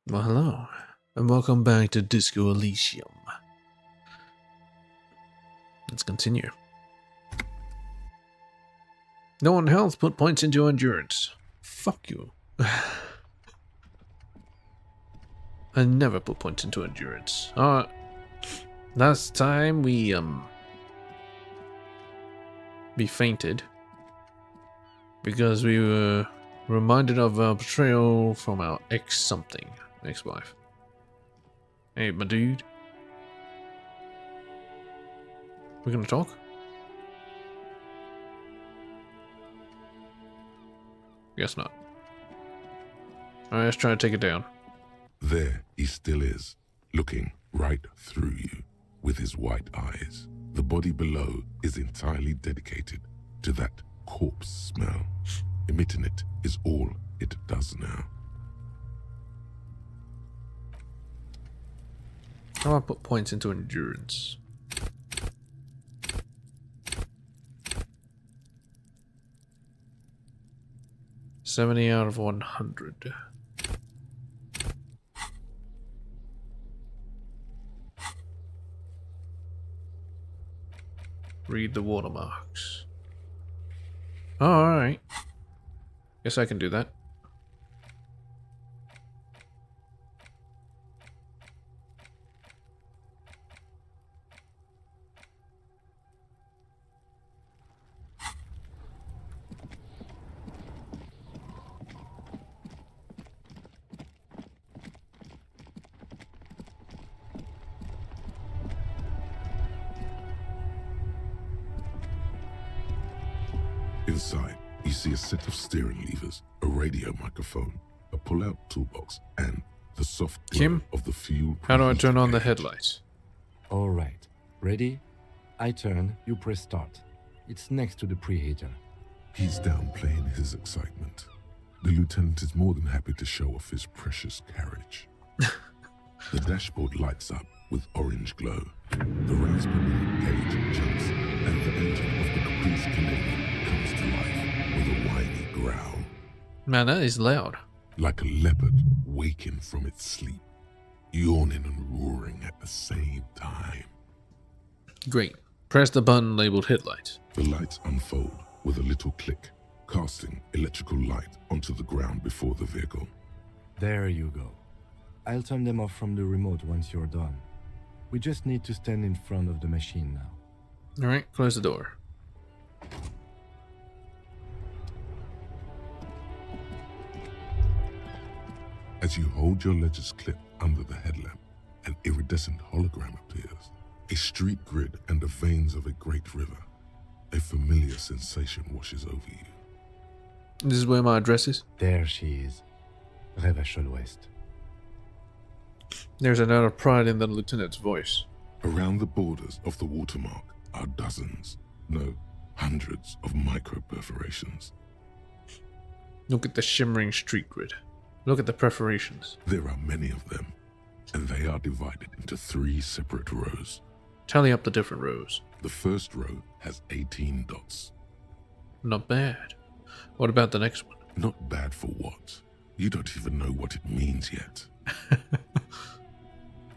Well, hello, and welcome back to Disco Elysium. Let's continue. No one health, put points into endurance. Fuck you. I never put points into endurance. Last time we fainted because we were reminded of our betrayal from our ex-wife. Hey, my dude. We're gonna talk? Guess not. Alright, let's try to take it down. There he still is, looking right through you with his white eyes. The body below is entirely dedicated to that corpse smell. Emitting it is all it does now. How do I put points into endurance? $70 out of 100. Read the watermarks. Oh, alright. Guess I can do that. Inside, you see a set of steering levers, a radio microphone, a pull-out toolbox, and the soft glow Kim, of the fuel. how do I turn on the gauge. headlights? All right. Ready? I turn, you press start. It's next to the preheater. He's downplaying his excitement. The lieutenant is more than happy to show off his precious carriage. The dashboard lights up with orange glow. The race per minute gauge jumps, and the engine of the Caprice Canadian comes to life with a whiny growl, Man, that is loud. like a leopard waking from its sleep, yawning and roaring at the same time. Great. Press the button labeled headlights. The lights unfold with a little click, casting electrical light onto the ground before the vehicle. There you go. I'll turn them off from the remote once you're done. We just need to stand in front of the machine now. Alright, close the door. As you hold your ledger's clip under the headlamp, an iridescent hologram appears. A street grid and the veins of a great river. A familiar sensation washes over you. This is where my address is. There she is. Revachol West. There's a note of pride in the lieutenant's voice. Around the borders of the watermark are dozens, no, hundreds of micro perforations. Look at the shimmering street grid. Look at the perforations. There are many of them, and they are divided into 3 separate rows. Tally up the different rows. The first row has 18 dots. Not bad. What about the next one? Not bad for what? You don't even know what it means yet.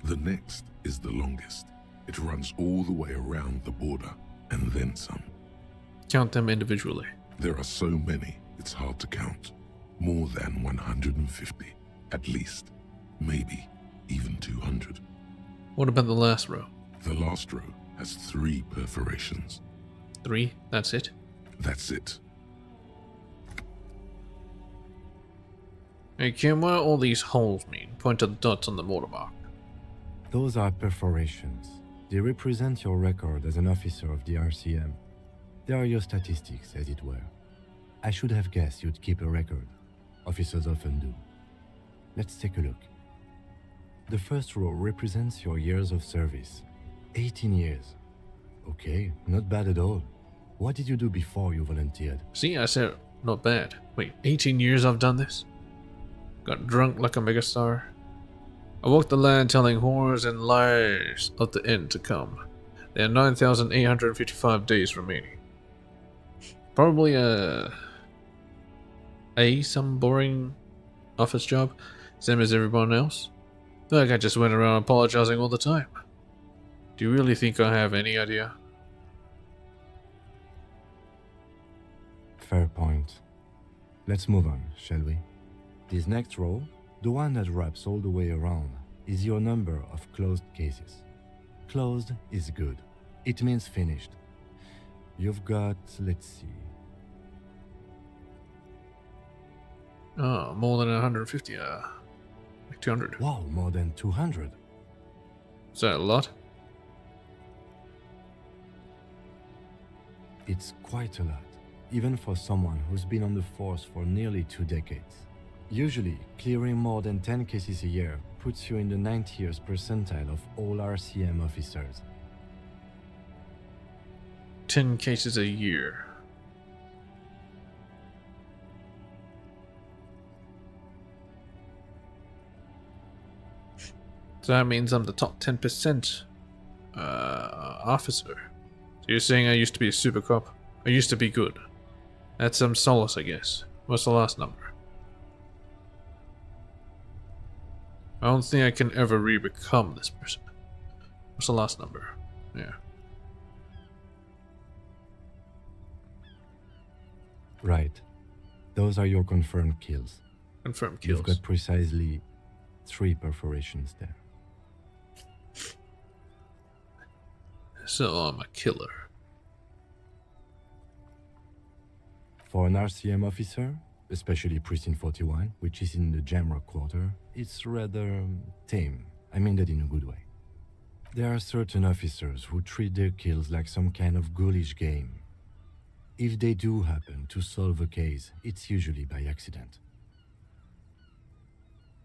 The next is the longest. It runs all the way around the border, and then some. Count them individually. There are so many, it's hard to count. More than 150, at least. Maybe even 200. What about the last row? The last row has 3 perforations. 3? That's it? That's it. Hey Kim, what do all these holes mean? Point to the dots on the watermark. Those are perforations. They represent your record as an officer of the RCM. They are your statistics, as it were. I should have guessed you'd keep a record. Officers often do. Let's take a look. The first row represents your years of service. 18 years. Okay, not bad at all. What did you do before you volunteered? See, I said not bad. Wait, 18 years I've done this? Got drunk like a megastar. I walked the land telling horrors and lies of the end to come. There are 9,855 days remaining. Probably some boring office job. Same as everyone else? Like I just went around apologizing all the time. Do you really think I have any idea? Fair point. Let's move on, shall we? This next row, the one that wraps all the way around, is your number of closed cases. Closed is good. It means finished. You've got, let's see. Oh, more than 150, like 200. Wow, more than 200. Is that a lot? It's quite a lot, even for someone who's been on the force for nearly 2 decades. Usually, clearing more than 10 cases a year puts you in the 90th percentile of all RCM officers. 10 cases a year. So that means I'm the top 10% officer. So you're saying I used to be a super cop? I used to be good. That's some solace, I guess. What's the last number? I don't think I can ever re-become this person. What's the last number? Yeah. Right. Those are your confirmed kills. Confirmed kills. You've got precisely 3 perforations there. So I'm a killer. For an RCM officer, especially Precinct 41, which is in the Jamrock quarter, it's rather tame. I mean that in a good way. There are certain officers who treat their kills like some kind of ghoulish game. If they do happen to solve a case, it's usually by accident.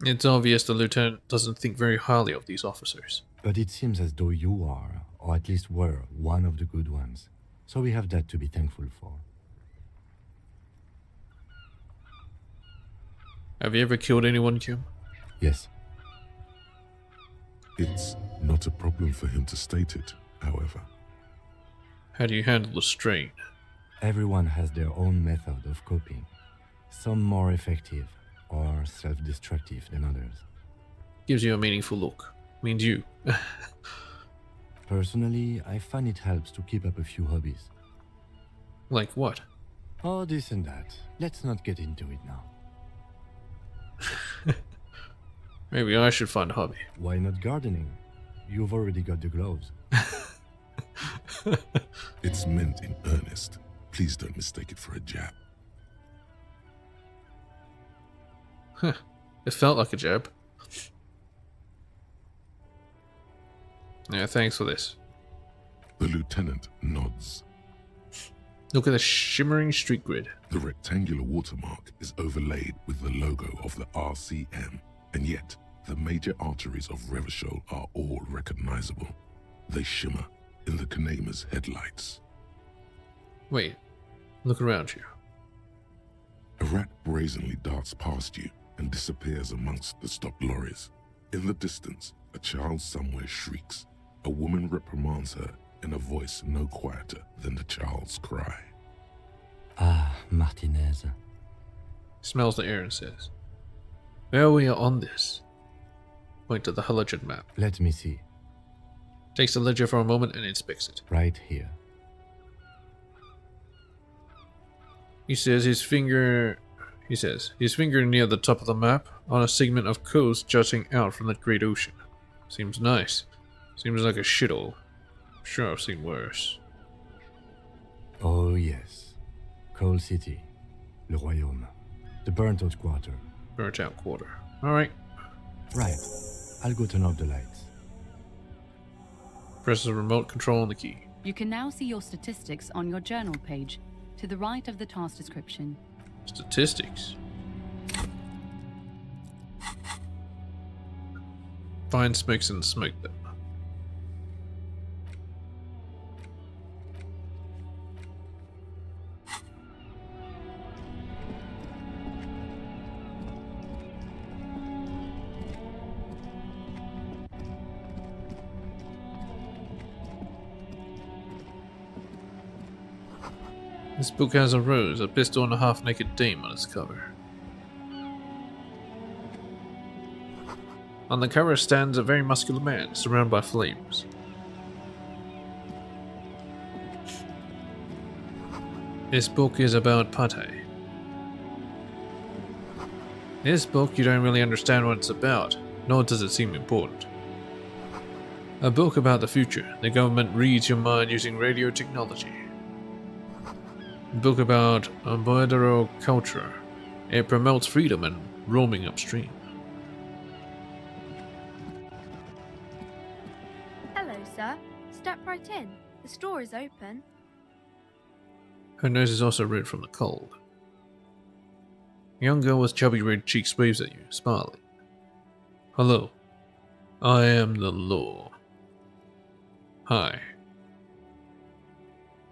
It's obvious the lieutenant doesn't think very highly of these officers. But it seems as though you are, or at least were, one of the good ones. So we have that to be thankful for. Have you ever killed anyone, Kim? Yes. It's not a problem for him to state it, however. How do you handle the strain? Everyone has their own method of coping. Some more effective or self-destructive than others. Gives you a meaningful look. Means you. Personally, I find it helps to keep up a few hobbies. Like what? Oh, this and that. Let's not get into it now. Maybe I should find a hobby. Why not gardening? You've already got the gloves. It's meant in earnest. Please don't mistake it for a jab. It felt like a jab. Yeah, thanks for this. The lieutenant nods. Look at the shimmering street grid. The rectangular watermark is overlaid with the logo of the RCM, and yet the major arteries of Revachol are all recognizable. They shimmer in the Kanema's headlights. Wait, look around you. A rat brazenly darts past you and disappears amongst the stopped lorries. In the distance, a child somewhere shrieks. A woman reprimands her in a voice no quieter than the child's cry. Ah, Martinez. Smells the air and says, "Well, we are on this." Point to the halogen map. Let me see. Takes the ledger for a moment and inspects it. Right here. He says his finger near the top of the map on a segment of coast jutting out from the great ocean. Seems nice. Seems like a shithole. Sure, I've seen worse. Oh yes. Coal City. Le Royaume. The burnt-out quarter. Burnt out quarter. Alright. Right. I'll go turn off the lights. Press the remote control on the key. You can now see your statistics on your journal page, to the right of the task description. Statistics. Find smokes and smoke them. This book has a rose, a pistol, and a half-naked dame on its cover. On the cover stands a very muscular man surrounded by flames. This book is about pate. This book, you don't really understand what it's about, nor does it seem important. A book about the future. The government reads your mind using radio technology. A book about Boedero culture. It promotes freedom and roaming upstream. Hello, sir. Step right in. The store is open. Her nose is also red from the cold. A young girl with chubby red cheeks waves at you, smiling. Hello. I am the law. Hi.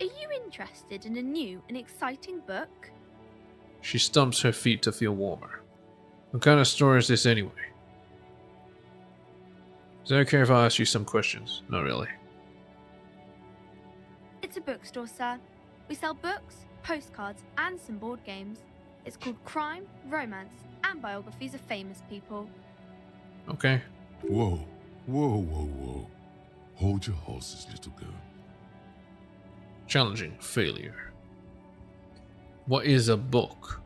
Are you interested in a new and exciting book? She stumps her feet to feel warmer. What kind of store is this anyway? Is it okay if I ask you some questions? Not really. It's a bookstore, sir. We sell books, postcards, and some board games. It's called Crime, Romance, and Biographies of Famous People. Okay. Whoa, whoa, whoa, whoa. Hold your horses, little girl. Challenging failure. What is a book?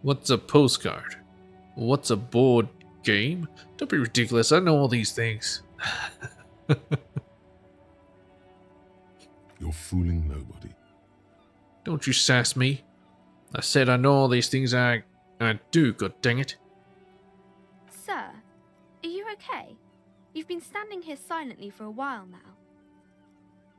What's a postcard? What's a board game? Don't be ridiculous, I know all these things. You're fooling nobody. Don't you sass me. I said I know all these things, I do, god dang it. Sir, are you okay? You've been standing here silently for a while now.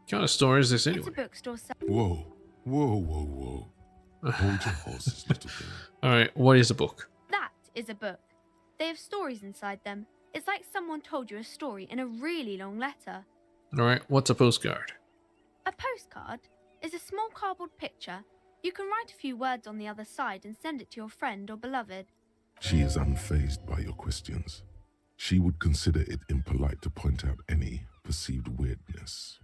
What kind of store is this It's anyway? a bookstore, sir. Whoa, whoa, whoa, whoa. Hold your horses, little girl. Alright, what is a book? That is a book. They have stories inside them. It's like someone told you a story in a really long letter. Alright, what's a postcard? A postcard is a small cardboard picture. You can write a few words on the other side and send it to your friend or beloved. She is unfazed by your questions. She would consider it impolite to point out any perceived weirdness.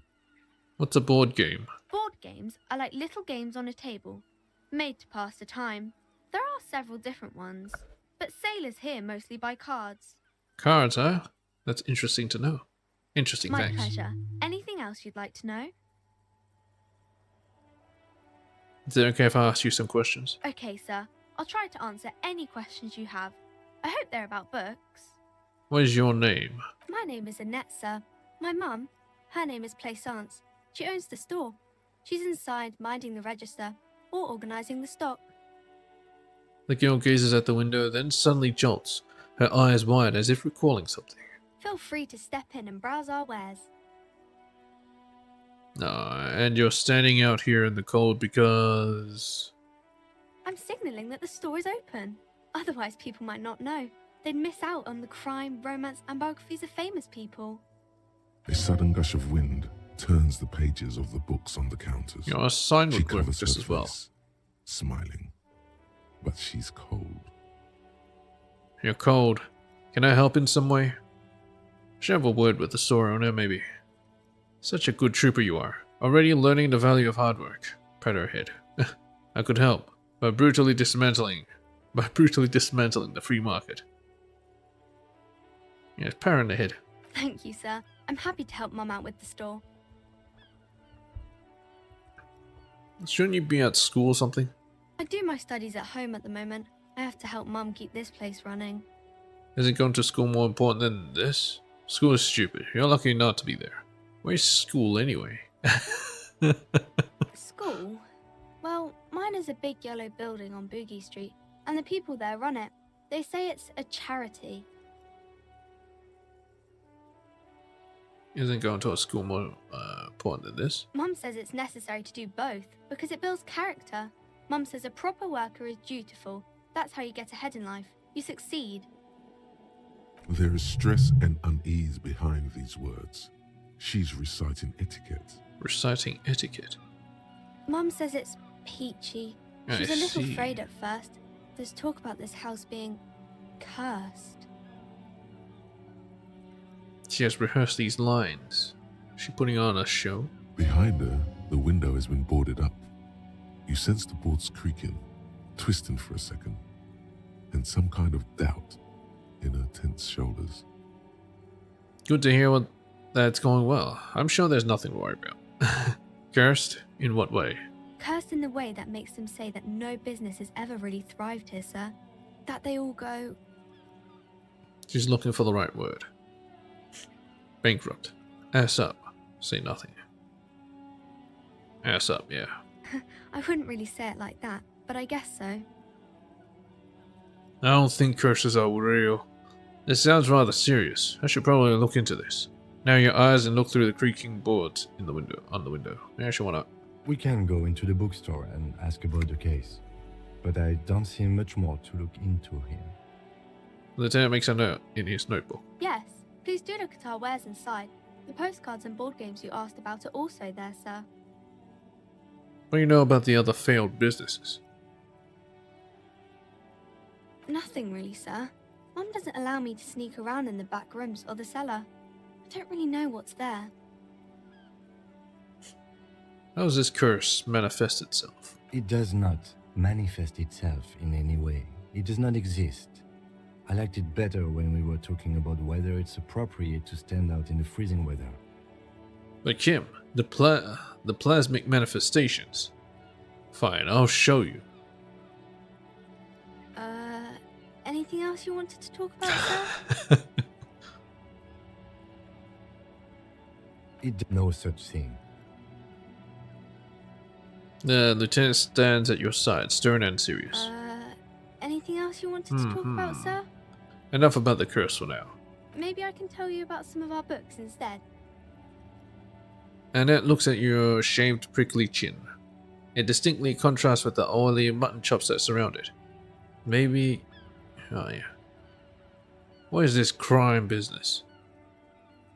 What's a board game? Board games are like little games on a table, made to pass the time. There are several different ones, but sailors here mostly buy cards. Cards, huh? That's interesting to know. Interesting, My thanks. pleasure. Anything else you'd like to know? Is it okay if I ask you some questions? Okay, sir. I'll try to answer any questions you have. I hope they're about books. What is your name? My name is Annette, sir. My mum, her name is Plaisance. She owns the store. She's inside minding the register or organising the stock. The girl gazes at the window, then suddenly jolts, her eyes wide as if recalling something. Feel free to step in and browse our wares. And you're standing out here in the cold because... I'm signalling that the store is open. Otherwise, people might not know. They'd miss out on the crime, romance, and biographies of famous people. A sudden gush of wind turns the pages of the books on the counters. Your sign She would work covers just her as well. face, smiling. But she's cold. You're cold. Can I help in some way? Should have a word with the store owner, maybe. Such a good trooper you are. Already learning the value of hard work. Pat her head. I could help by brutally dismantling the free market. Yes, pat her in the head. Thank you, sir. I'm happy to help Mum out with the store. Shouldn't you be at school or something? I do my studies at home at the moment. I have to help Mum keep this place running. Isn't going to school more important than this? School is stupid. You're lucky not to be there. Where's school anyway? School? Well, mine is a big yellow building on Boogie Street, and the people there run it. They say it's a charity. Isn't going to a school more important than this? Mum says it's necessary to do both because it builds character. Mum says a proper worker is dutiful. That's how you get ahead in life. You succeed. There is stress and unease behind these words. She's reciting etiquette. Reciting etiquette. Mum says it's peachy. I She's a little see. afraid at first. There's talk about this house being cursed. She has rehearsed these lines. Is she putting on a show? Behind her, the window has been boarded up. You sense the boards creaking, twisting for a second. and some kind of doubt in her tense shoulders. Good to hear that's going well. I'm sure there's nothing to worry about. Cursed? In what way? Cursed in the way that makes them say that no business has ever really thrived here, sir. That they all go, She's looking for the right word. Bankrupt. Ass up. Say nothing. Ass up, yeah. I wouldn't really say it like that, but I guess so. I don't think curses are real. This sounds rather serious. I should probably look into this. Now your eyes and look through the creaking boards in the window. On the window. I actually wanna. We can go into the bookstore and ask about the case, but I don't see much more to look into here. The lieutenant makes a note in his notebook. Yes, please do look at our wares inside. The postcards and board games you asked about are also there, sir. What do you know about the other failed businesses? Nothing really, sir. Mum doesn't allow me to sneak around in the back rooms or the cellar. I don't really know what's there. How does this curse manifest itself? It does not manifest itself in any way. It does not exist. I liked it better when we were talking about whether it's appropriate to stand out in the freezing weather. But Kim, the plasmic manifestations. Fine, I'll show you. Anything else you wanted to talk about, sir? No such thing. The lieutenant stands at your side, stern and serious. Anything else you wanted to talk about, sir? Enough about the curse for now. Maybe I can tell you about some of our books instead. Annette looks at your shaved, prickly chin. It distinctly contrasts with the oily mutton chops that surround it. Maybe... Oh yeah. What is this crime business?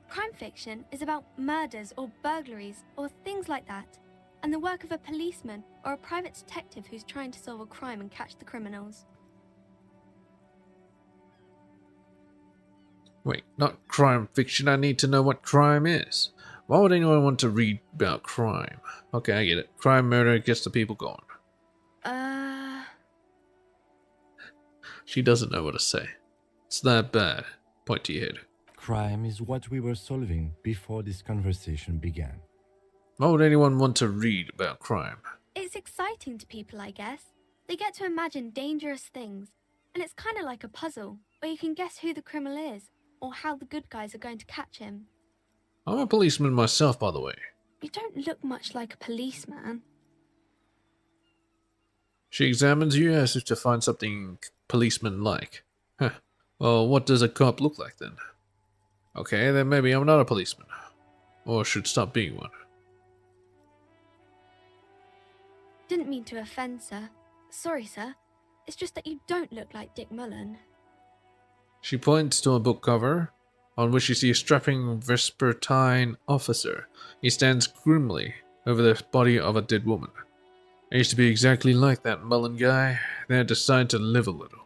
Crime fiction is about murders or burglaries or things like that, and the work of a policeman or a private detective who's trying to solve a crime and catch the criminals. Wait, not crime fiction. I need to know what crime is. Why would anyone want to read about crime? Okay, I get it. Crime, murder gets the people going. She doesn't know what to say. It's that bad. Point to your head. Crime is what we were solving before this conversation began. Why would anyone want to read about crime? It's exciting to people, I guess. They get to imagine dangerous things, and it's kind of like a puzzle, where you can guess who the criminal is, or how the good guys are going to catch him. I'm a policeman myself, by the way. You don't look much like a policeman. She examines you as if to find something policeman-like. Huh. Well, what does a cop look like then? Okay, then maybe I'm not a policeman. Or should stop being one. Didn't mean to offend, sir. Sorry, sir. It's just that you don't look like Dick Mullen. She points to a book cover, on which you see a strapping Vespertine officer. He stands grimly over the body of a dead woman. I used to be exactly like that Mullen guy, then I decided to live a little.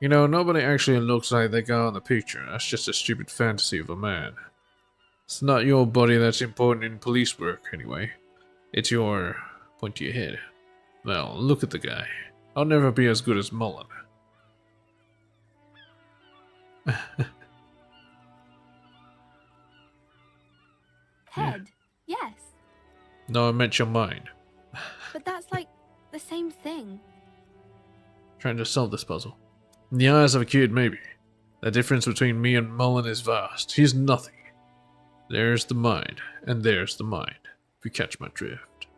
You know, nobody actually looks like the guy on the picture. That's just a stupid fantasy of a man. It's not your body that's important in police work, anyway. It's your... point to your head. Well, look at the guy. I'll never be as good as Mullen. Head, yes. No, I meant your mind. But that's like the same thing. Trying to solve this puzzle. In the eyes of a kid, maybe. The difference between me and Mullen is vast. He's nothing. There's the mind, and there's the mind. If you catch my drift.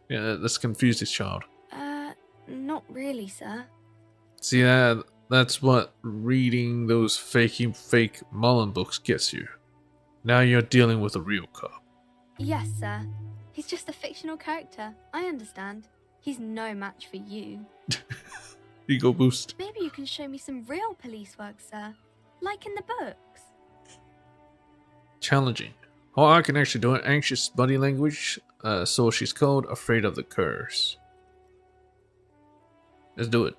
Yeah, that's confused this child. Not really, sir. See, that's what reading those fake Mullen books gets you. Now you're dealing with a real cop. Yes, sir. He's just a fictional character. I understand. He's no match for you. Ego boost. Maybe you can show me some real police work, sir. Like in the books. Challenging. Oh, I can actually do it. Anxious body language. So she's called afraid of the curse. Let's do it.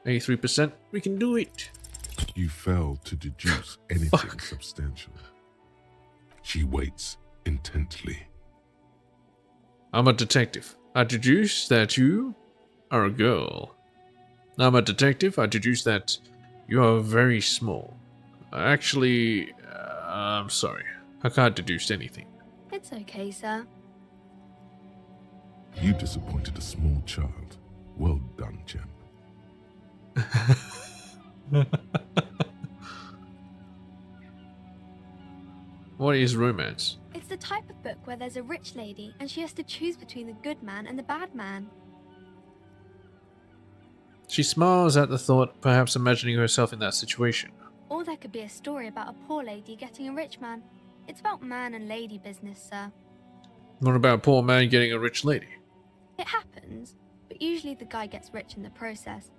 83%. We can do it. You fail to deduce anything substantial. She waits intently. I'm a detective. I deduce that you Or a girl. I'm a detective. I deduce that you are very small. Actually, I'm sorry. I can't deduce anything. It's okay, sir. You disappointed a small child. Well done, champ. What is romance? It's the type of book where there's a rich lady and she has to choose between the good man and the bad man. She smiles at the thought, perhaps imagining herself in that situation. Or there could be a story about a poor lady getting a rich man. It's about man and lady business, sir. What about a poor man getting a rich lady? It happens, but usually the guy gets rich in the process.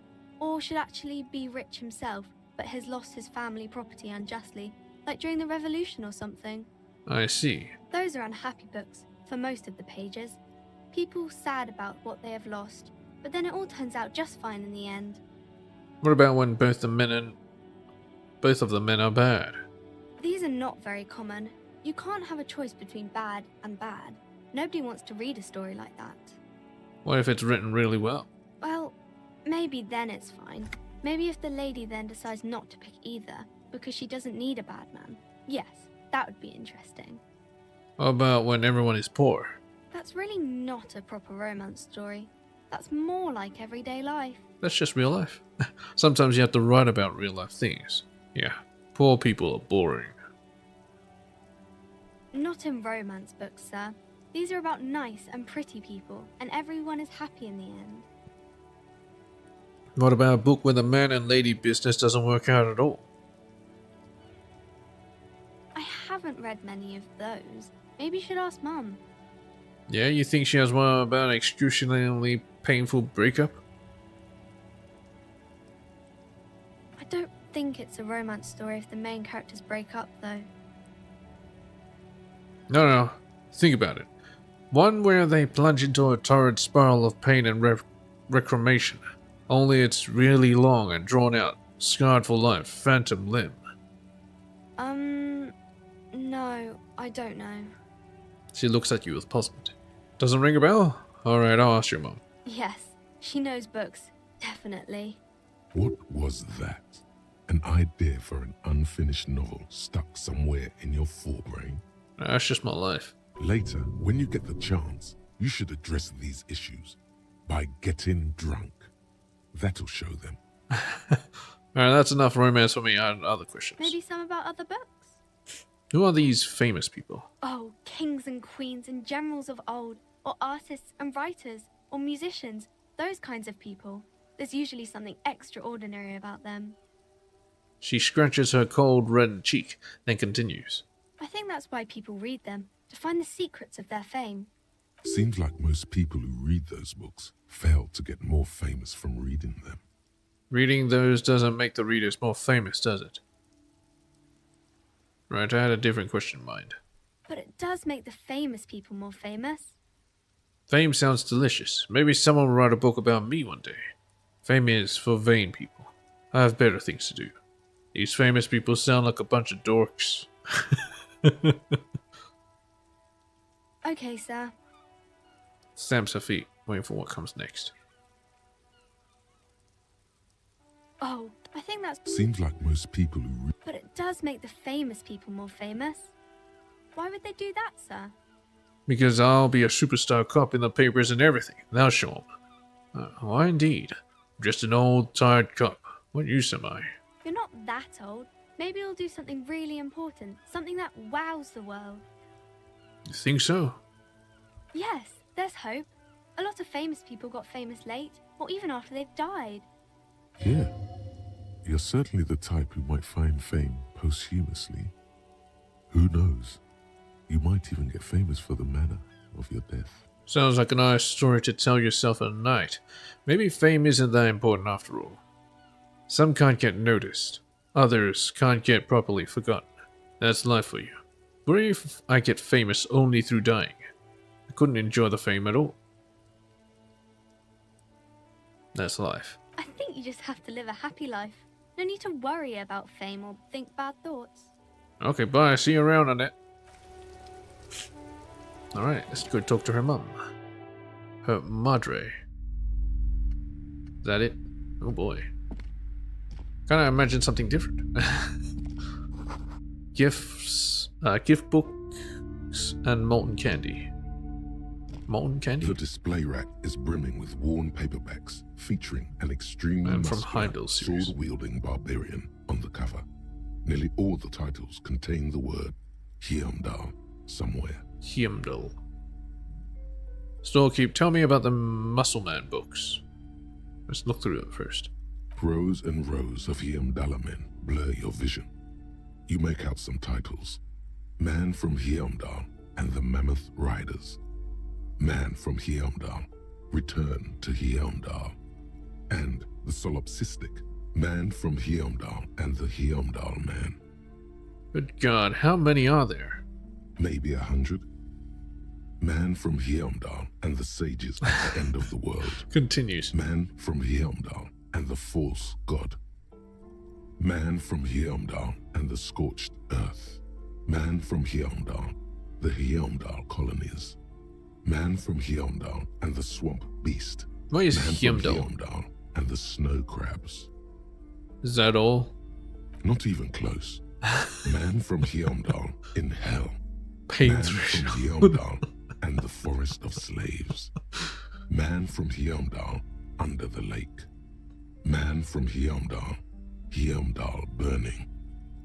Or should actually be rich himself, but has lost his family property unjustly, like during the revolution or something. I see. Those are unhappy books, for most of the pages. People sad about what they have lost, but then it all turns out just fine in the end. What about when both of the men are bad? These are not very common. You can't have a choice between bad and bad. Nobody wants to read a story like that. What if it's written really well? Well, maybe then it's fine. Maybe if the lady then decides not to pick either, because she doesn't need a bad man. Yes, that would be interesting. What about when everyone is poor? That's really not a proper romance story. That's more like everyday life. That's just real life. Sometimes you have to write about real life things. Yeah, poor people are boring. Not in romance books, sir. These are about nice and pretty people, and everyone is happy in the end. What about a book where the man and lady business doesn't work out at all? I haven't read many of those. Maybe you should ask Mum. Yeah, you think she has one about an excruciatingly painful breakup? I don't think it's a romance story if the main characters break up, though. No. Think about it. One where they plunge into a torrid spiral of pain and reclamation. Only it's really long and drawn out. Scarred for life. Phantom limb. No, I don't know. She looks at you with puzzlement. Doesn't ring a bell? Alright, I'll ask your mom. Yes, she knows books. Definitely. What was that? An idea for an unfinished novel stuck somewhere in your forebrain? That's just my life. Later, when you get the chance, you should address these issues by getting drunk. That'll show them. Alright, that's enough romance for me. I have other questions. Maybe some about other books? Who are these famous people? Oh, kings and queens and generals of old, or artists and writers, or musicians, those kinds of people. There's usually something extraordinary about them. She scratches her cold red cheek, then continues. I think that's why people read them, to find the secrets of their fame. Seems like most people who read those books fail to get more famous from reading them. Reading those doesn't make the readers more famous, does it? Right, I had a different question in mind. But it does make the famous people more famous. Fame sounds delicious. Maybe someone will write a book about me one day. Fame is for vain people. I have better things to do. These famous people sound like a bunch of dorks. Okay, sir. Stamps her feet, waiting for what comes next. Oh, I think that's... Seems like most people who read... But it does make the famous people more famous. Why would they do that, sir? Because I'll be a superstar cop in the papers and everything. Thou show 'em. Why indeed? Just an old, tired cop. What use am I? You're not that old. Maybe you'll do something really important. Something that wows the world. You think so? Yes, there's hope. A lot of famous people got famous late, or even after they've died. Yeah. You're certainly the type who might find fame posthumously. Who knows? You might even get famous for the manner of your death. Sounds like a nice story to tell yourself at night. Maybe fame isn't that important after all. Some can't get noticed. Others can't get properly forgotten. That's life for you. What if I get famous only through dying? I couldn't enjoy the fame at all. That's life. I think you just have to live a happy life. No need to worry about fame or think bad thoughts. Okay, bye. See you around, Annette. Alright, let's go talk to her mum. Her madre. Is that it? Oh boy. Kinda imagine something different. Gifts, gift books, and molten candy. Molten candy? The display rack is brimming with worn paperbacks featuring an extremely And from muscular, Heimdall series. sword-wielding barbarian on the cover. Nearly all the titles contain the word Heimdall somewhere. Heimdall. Storekeep, tell me about the Muscle Man books. Let's look through it first. Rows and rows of Heimdall men blur your vision. You make out some titles. Man from Heimdall and the Mammoth Riders. Man from Heimdall, Return to Heimdall. And the solipsistic Man from Heimdall and the Heimdall Man. Good God, how many are there? Maybe 100. Man from Heimdall and the Sages at the End of the World. Continues. Man from Heimdall and the False God. Man from Heimdall and the Scorched Earth. Man from Heimdall, the Heimdall colonies. Man from Heimdall and the Swamp Beast. What is Man from Heimdall? Heimdall and the Snow Crabs. Is that all? Not even close. Man from Heimdall in Hell. Pain Man from threshold. Heimdall and the Forest of Slaves. Man from Heimdall under the lake. Man from Heimdall, Heimdall burning.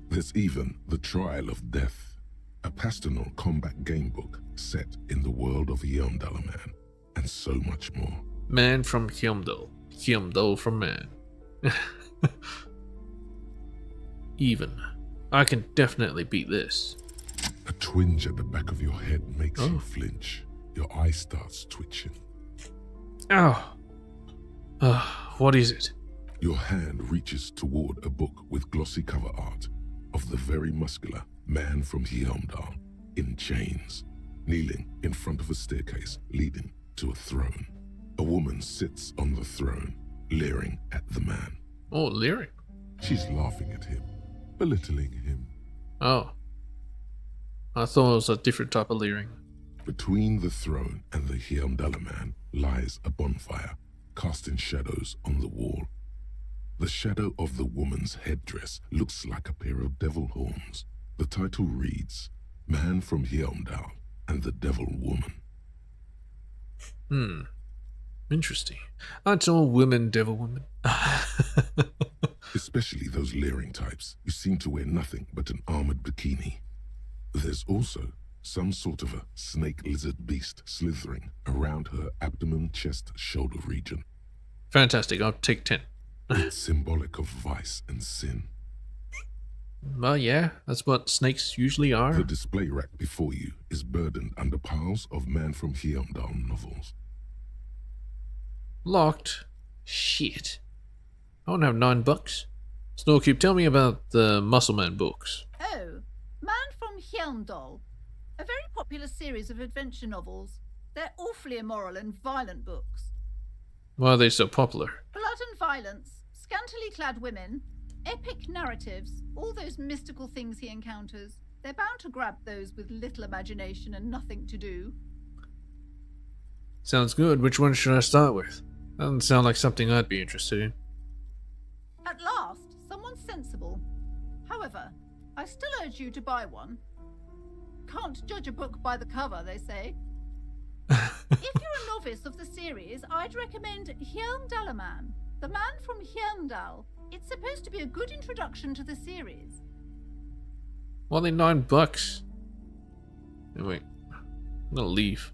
There's even The Trial of Death, a pastoral combat game book set in the world of Heimdall Man, and so much more. Man from Heimdall. Heimdall from man. Even. I can definitely beat this. A twinge at the back of your head makes Oh. you flinch. Your eye starts twitching. Ow. What is it? Your hand reaches toward a book with glossy cover art of the very muscular Man from Heimdall in chains, kneeling in front of a staircase leading to a throne. A woman sits on the throne, leering at the man. Oh, lyric. She's laughing at him, belittling him. Oh. I thought it was a different type of leering. Between the throne and the Heimdall man lies a bonfire, casting shadows on the wall. The shadow of the woman's headdress looks like a pair of devil horns. The title reads, Man from Heimdall and the Devil Woman. Interesting. Aren't all women devil women? Especially those leering types who seem to wear nothing but an armored bikini. There's also some sort of a snake lizard beast slithering around her abdomen, chest, shoulder region. Fantastic. I'll take 10. It's symbolic of vice and sin. Well, yeah, that's what snakes usually are. The display rack before you is burdened under piles of Man from Heimdall novels. Locked? Shit. I don't have $9. Storekeep, tell me about the Muscle Man books. Oh, Man from Heimdall. A very popular series of adventure novels. They're awfully immoral and violent books. Why are they so popular? Blood and violence, scantily clad women, epic narratives, all those mystical things he encounters. They're bound to grab those with little imagination and nothing to do. Sounds good. Which one should I start with? Doesn't sound like something I'd be interested in. At last, someone sensible. However, I still urge you to buy one. Can't judge a book by the cover, they say. If you're a novice of the series, I'd recommend Heimdall Man, the Man from Heimdall. It's supposed to be a good introduction to the series. Well, they're $9. Hey, wait. I'm gonna leave.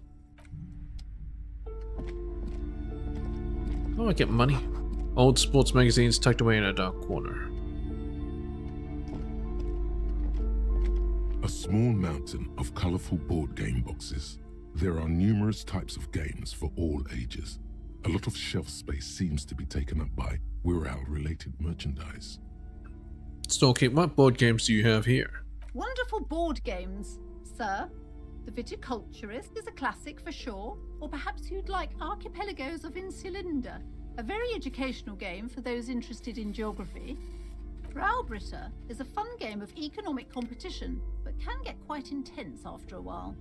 How do I get money? Old sports magazines tucked away in a dark corner. A small mountain of colorful board game boxes. There are numerous types of games for all ages. A lot of shelf space seems to be taken up by Wirral-related merchandise. Storekeep, what board games do you have here? Wonderful board games, sir. The Viticulturist is a classic for sure, or perhaps you'd like Archipelagos of Insulinda, a very educational game for those interested in geography. Braubritter is a fun game of economic competition, but can get quite intense after a while.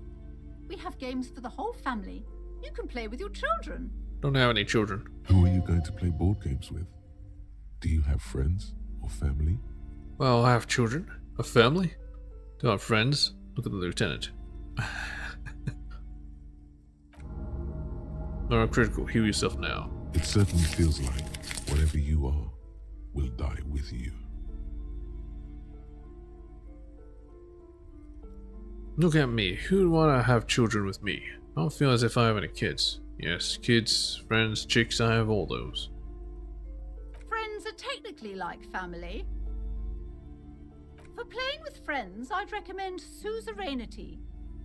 We have games for the whole family. You can play with your children. Don't have any children. Who are you going to play board games with? Do you have friends or family? Well, I have children, a family, do I have friends? Look at the lieutenant. Not critical, heal yourself now. It certainly feels like whatever you are will die with you. Look at me, who'd want to have children with me? I don't feel as if I have any kids. Yes, kids, friends, chicks, I have all those. Friends are technically like family. For playing with friends, I'd recommend Suzerainty.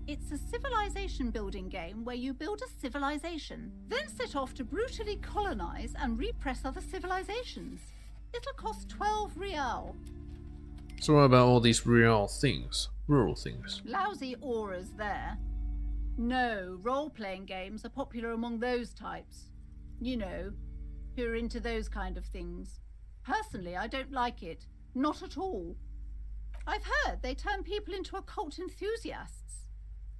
It's a civilization building game where you build a civilization, then set off to brutally colonize and repress other civilizations. It'll cost 12 real. So what about all these real things? Rural things? Lousy auras there. No, role-playing games are popular among those types. You know, who are into those kind of things. Personally, I don't like it. Not at all. I've heard they turn people into occult enthusiasts.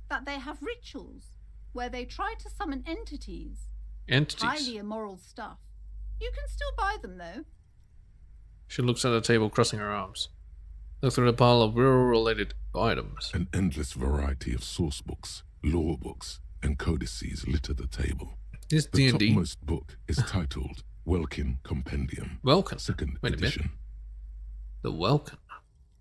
That they have rituals where they try to summon entities. Entities? Highly immoral stuff. You can still buy them, though. She looks at the table, crossing her arms. Look through the pile of rural-related items. An endless variety of source books, law books, and codices litter the table. This The D&D. topmost book is titled Welkin Compendium, Welcome. second Wait a minute. edition. The Welcome.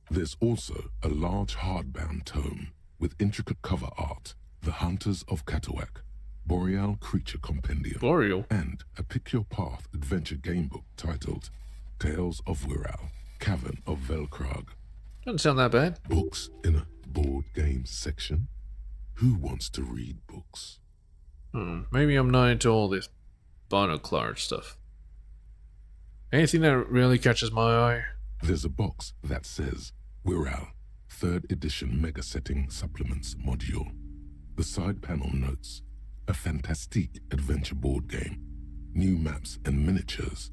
There's also a large hardbound tome with intricate cover art, The Hunters of Katawak, Boreal Creature Compendium, Boreal. and a Pick Your Path adventure game book titled Tales of Wirral, Cavern of Velkrag. Doesn't sound that bad. Books in a board game section? Who wants to read books? Maybe I'm not into all this binocular stuff. Anything that really catches my eye? There's a box that says Wirral, 3rd edition mega setting supplements module. The side panel notes a fantastique adventure board game, new maps and miniatures.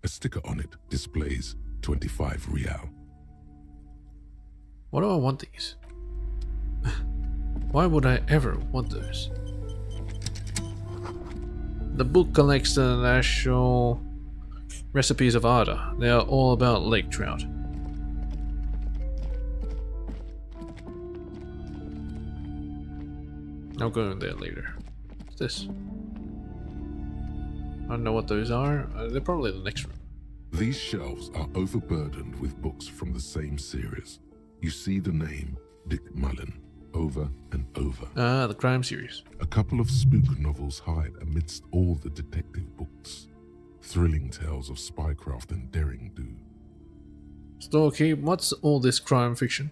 A sticker on it displays 25 real. Why do I want these? Why would I ever want those? The book collects the national recipes of Ada. They are all about lake trout. I'll go in there later. What's this? I don't know what those are. They're probably the next room. These shelves are overburdened with books from the same series. You see the name Dick Mullen over and over. Ah, the crime series. A couple of spook novels hide amidst all the detective books. Thrilling tales of spycraft and daring do. Storky, what's all this crime fiction?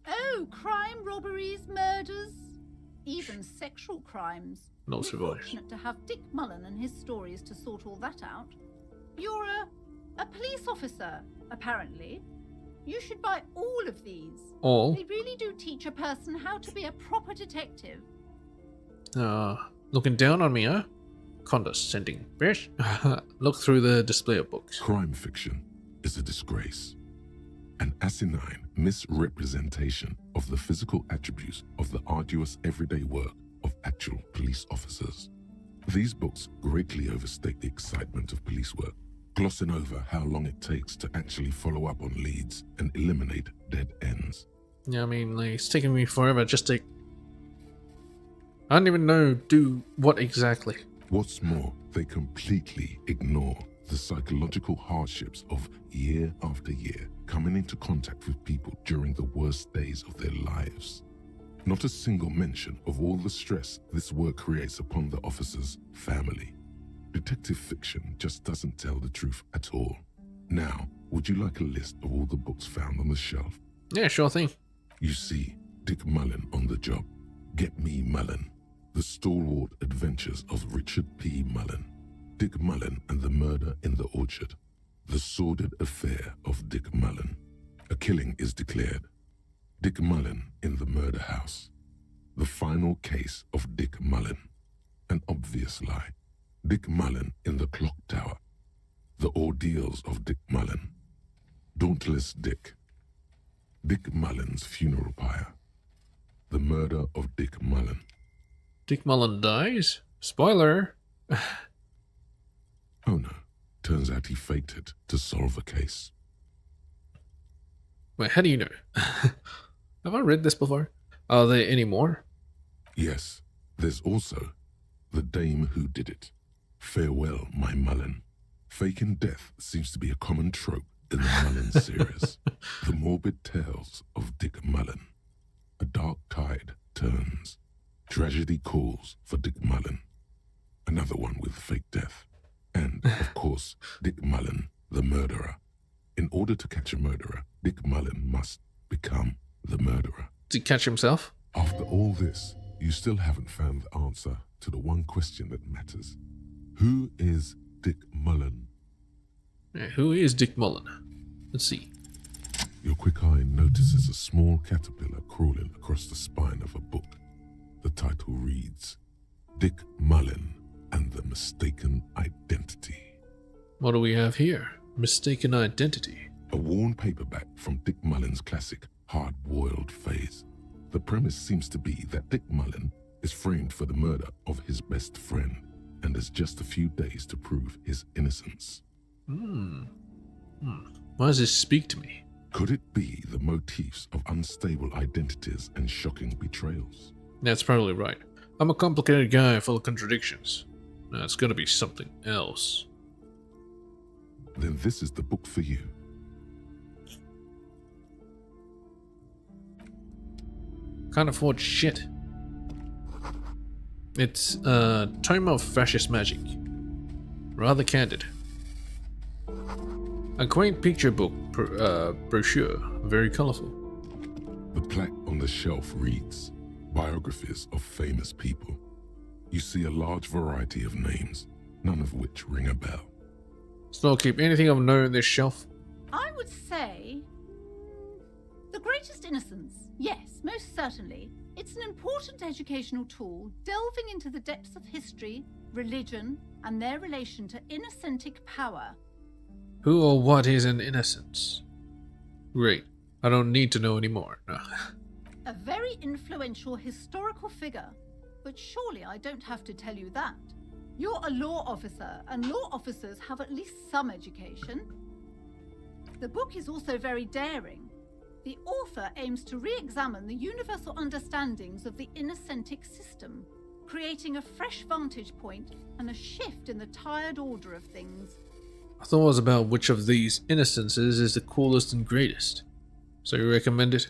Oh, crime, robberies, murders, even sexual crimes. No We're survivors. fortunate to have Dick Mullen and his stories to sort all that out. You're a police officer, apparently. You should buy all of these. All? They really do teach a person how to be a proper detective. Looking down on me, huh? Condescending bitch. Look through the display of books. Crime fiction is a disgrace. An asinine misrepresentation of the physical attributes of the arduous everyday work of actual police officers. These books greatly overstate the excitement of police work, glossing over how long it takes to actually follow up on leads and eliminate dead ends. Yeah, I mean, like, it's taking me forever just to... I don't even know do what exactly. What's more, they completely ignore the psychological hardships of year after year coming into contact with people during the worst days of their lives. Not a single mention of all the stress this work creates upon the officer's family. Detective fiction just doesn't tell the truth at all. Now, would you like a list of all the books found on the shelf? Yeah, sure thing. You see Dick Mullen on the job. Get Me Mullen. The Stalwart Adventures of Richard P. Mullen. Dick Mullen and the Murder in the Orchard. The Sordid Affair of Dick Mullen. A killing is declared. Dick Mullen in the Murder House. The Final Case of Dick Mullen. An Obvious Lie. Dick Mullen in the Clock Tower. The Ordeals of Dick Mullen. Dauntless Dick. Dick Mullen's Funeral Pyre. The Murder of Dick Mullen. Dick Mullen dies? Spoiler! Oh no, turns out he faked it to solve a case. Wait, how do you know? Have I read this before? Are there any more? Yes, there's also the dame who did it. Farewell, my Mullen. Faking death seems to be a common trope in the Mullen series. The morbid tales of Dick Mullen. A dark tide turns. Tragedy calls for Dick Mullen. Another one with fake death. And, of course, Dick Mullen, the murderer. In order to catch a murderer, Dick Mullen must become the murderer. Did he catch himself? After all this, you still haven't found the answer to the one question that matters. Who is Dick Mullen? Yeah, who is Dick Mullen? Let's see. Your quick eye notices a small caterpillar crawling across the spine of a book. The title reads, Dick Mullen and the Mistaken Identity. What do we have here? Mistaken Identity. A worn paperback from Dick Mullen's classic hard-boiled phase. The premise seems to be that Dick Mullen is framed for the murder of his best friend and has just a few days to prove his innocence. Why does this speak to me? Could it be the motifs of unstable identities and shocking betrayals? That's probably right. I'm a complicated guy full of contradictions. Now, it's gonna be something else. Then this is the book for you. Can't afford shit. It's a Tome of Fascist Magic. Rather candid. A quaint picture book brochure, very colorful. The plaque on the shelf reads, Biographies of Famous People. You see a large variety of names, none of which ring a bell. So I'll keep anything of note on this shelf. I would say The Greatest Innocence. Yes, most certainly. It's an important educational tool delving into the depths of history, religion, and their relation to innocentic power. Who or what is an innocence? Great. I don't need to know anymore. No. A very influential historical figure. But surely I don't have to tell you that. You're a law officer, and law officers have at least some education. The book is also very daring. The author aims to re-examine the universal understandings of the innocentic system, creating a fresh vantage point and a shift in the tired order of things. I thought it was about which of these innocences is the coolest and greatest. So you recommend it?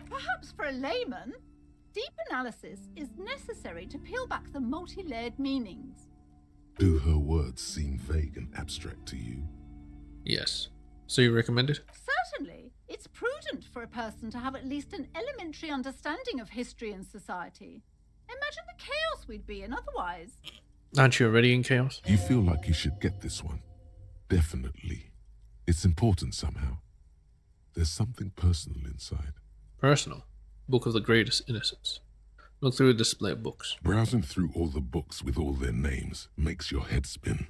Perhaps for a layman, deep analysis is necessary to peel back the multi-layered meanings. Do her words seem vague and abstract to you? Yes. So you recommend it? Certainly, it's prudent for a person to have at least an elementary understanding of history and society. Imagine the chaos we'd be in otherwise. Aren't you already in chaos? You feel like you should get this one. Definitely. It's important somehow. There's something personal inside. Personal. Book of the Greatest Innocence. Look through the display of books. Browsing through all the books with all their names makes your head spin.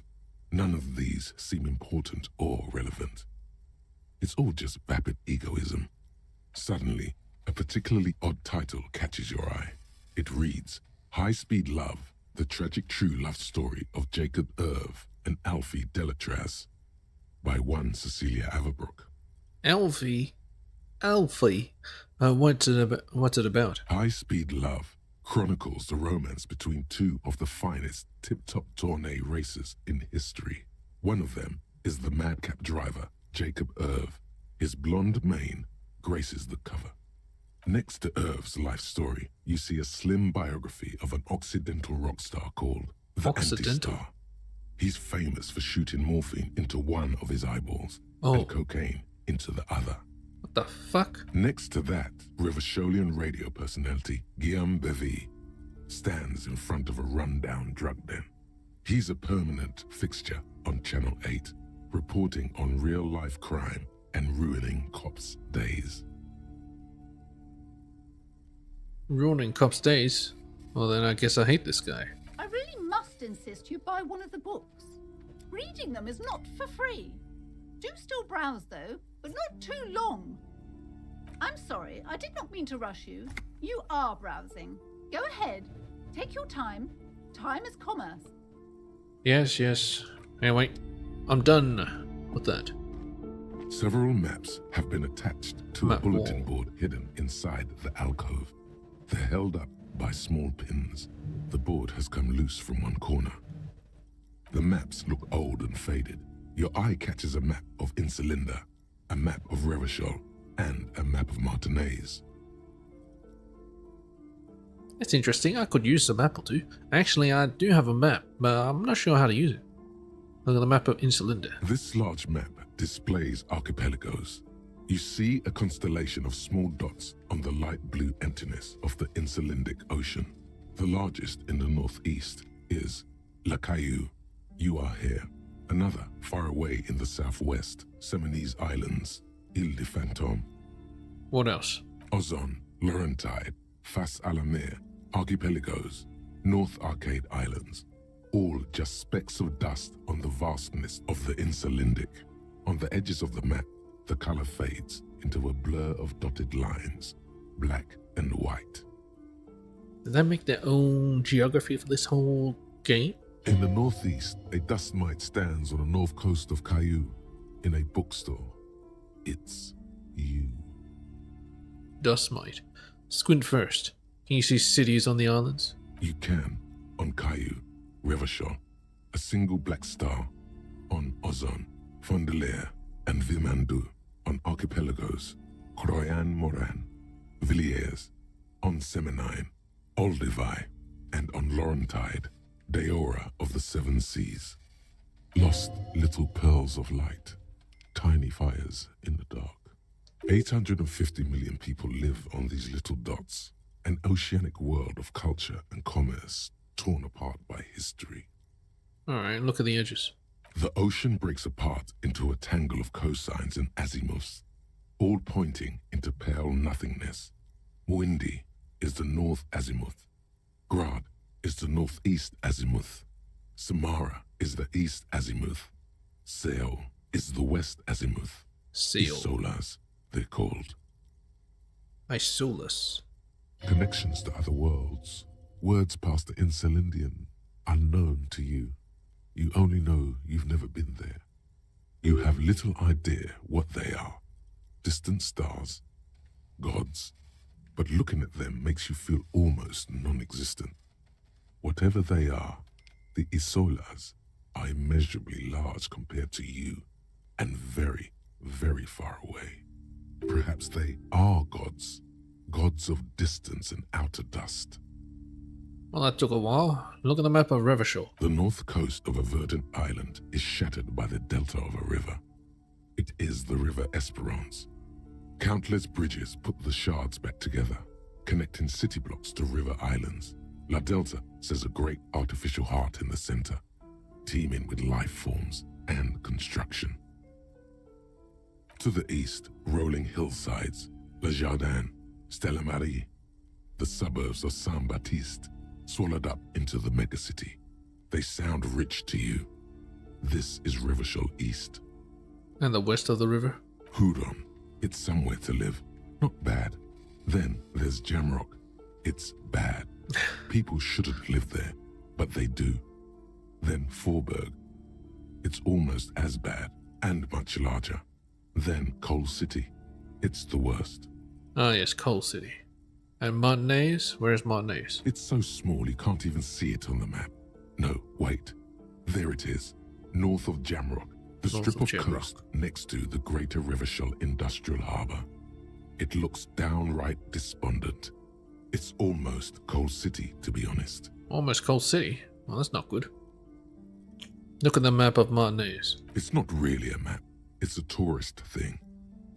None of these seem important or relevant. It's all just vapid egoism. Suddenly, a particularly odd title catches your eye. It reads, High Speed Love, the tragic true love story of Jacob Irv and Alfie Delatraz, by one Cecilia Averbrook. Alfie? What's it about? High Speed Love chronicles the romance between two of the finest tip-top tourney racers in history. One of them is the madcap driver, Jacob Irv. His blonde mane graces the cover. Next to Irv's life story, you see a slim biography of an Occidental rock star called the Occidental? Anti-Star. He's famous for shooting morphine into one of his eyeballs and cocaine into the other. What the fuck? Next to that, Rivasholian radio personality Guillaume Bevy stands in front of a rundown drug den. He's a permanent fixture on Channel 8, reporting on real-life crime and ruining cops' days. Ruining cops' days? Well then I guess I hate this guy. I really must insist you buy one of the books. Reading them is not for free. Do still browse though, but not too long. I'm sorry, I did not mean to rush you. You are browsing. Go ahead, take your time. Time is commerce. Yes, yes. Anyway, I'm done with that. Several maps have been attached to a Map bulletin wall. board hidden inside the alcove. They're held up by small pins. The board has come loose from one corner. The maps look old and faded. Your eye catches a map of Insulinda, a map of Revachol, and a map of Martinez. That's interesting. I could use a map or two. Actually, I do have a map, but I'm not sure how to use it. Look at the map of Insulinda. This large map displays archipelagos. You see a constellation of small dots on the light blue emptiness of the Insulindic Ocean. The largest in the northeast is La Caillou. You are here. Another far away in the southwest, Seminese Islands, Ile de Fantôme. What else? Ozon, Laurentide, Fas Alamir, Archipelagos, North Arcade Islands, all just specks of dust on the vastness of the Insulindic. On the edges of the map, the color fades into a blur of dotted lines, black and white. Did they make their own geography for this whole game? In the northeast, a dust mite stands on the north coast of Caillou in a bookstore. It's you. Dust mite. Squint first. Can you see cities on the islands? You can on Caillou, Revachol, a single black star on Ozon, Fondelier, and Vilmandu, on archipelagos, Croyan Moran, Villiers, on Seminine, Olduvai, and on Laurentide, Deora of the Seven Seas. Lost little pearls of light, tiny fires in the dark. 850 million people live on these little dots, an oceanic world of culture and commerce torn apart by history. Alright, look at the edges. The ocean breaks apart into a tangle of cosines and azimuths, all pointing into pale nothingness. Windy is the north azimuth. Grad is the northeast azimuth. Samara is the east azimuth. Sail is the west azimuth. Seal. Isolas, they're called. Isolus. Connections to other worlds. Words past the Insulindian, unknown to you. You only know you've never been there. You have little idea what they are. Distant stars, gods, but looking at them makes you feel almost non-existent. Whatever they are, the Isolas are immeasurably large compared to you, and very, very far away. Perhaps they are gods, gods of distance and outer dust. Well, that took a while. Look at the map of Revachol. The north coast of a verdant island is shattered by the delta of a river. It is the River Esperance. Countless bridges put the shards back together, connecting city blocks to river islands. La Delta says a great artificial heart in the center, teeming with life forms and construction. To the east, rolling hillsides, Le Jardin, Stella Marie, the suburbs of Saint-Baptiste, swallowed up into the megacity. They sound rich to you. This is Revachol East. And the west of the river? Hudon, it's somewhere to live. Not bad. Then there's Jamrock. It's bad. People shouldn't live there, but they do. Then Forberg. It's almost as bad, and much larger. Then Coal City. It's the worst. Ah, yes, Coal City. And Martinez? Where's Martinez? It's so small you can't even see it on the map. No, wait. There it is. North of Jamrock. The North strip of of Jamrock. coast next to the Greater Revachol Industrial Harbour. It looks downright despondent. It's almost Coal City, to be honest. Almost Coal City. Well, that's not good. Look at the map of Martinez. It's not really a map. It's a tourist thing.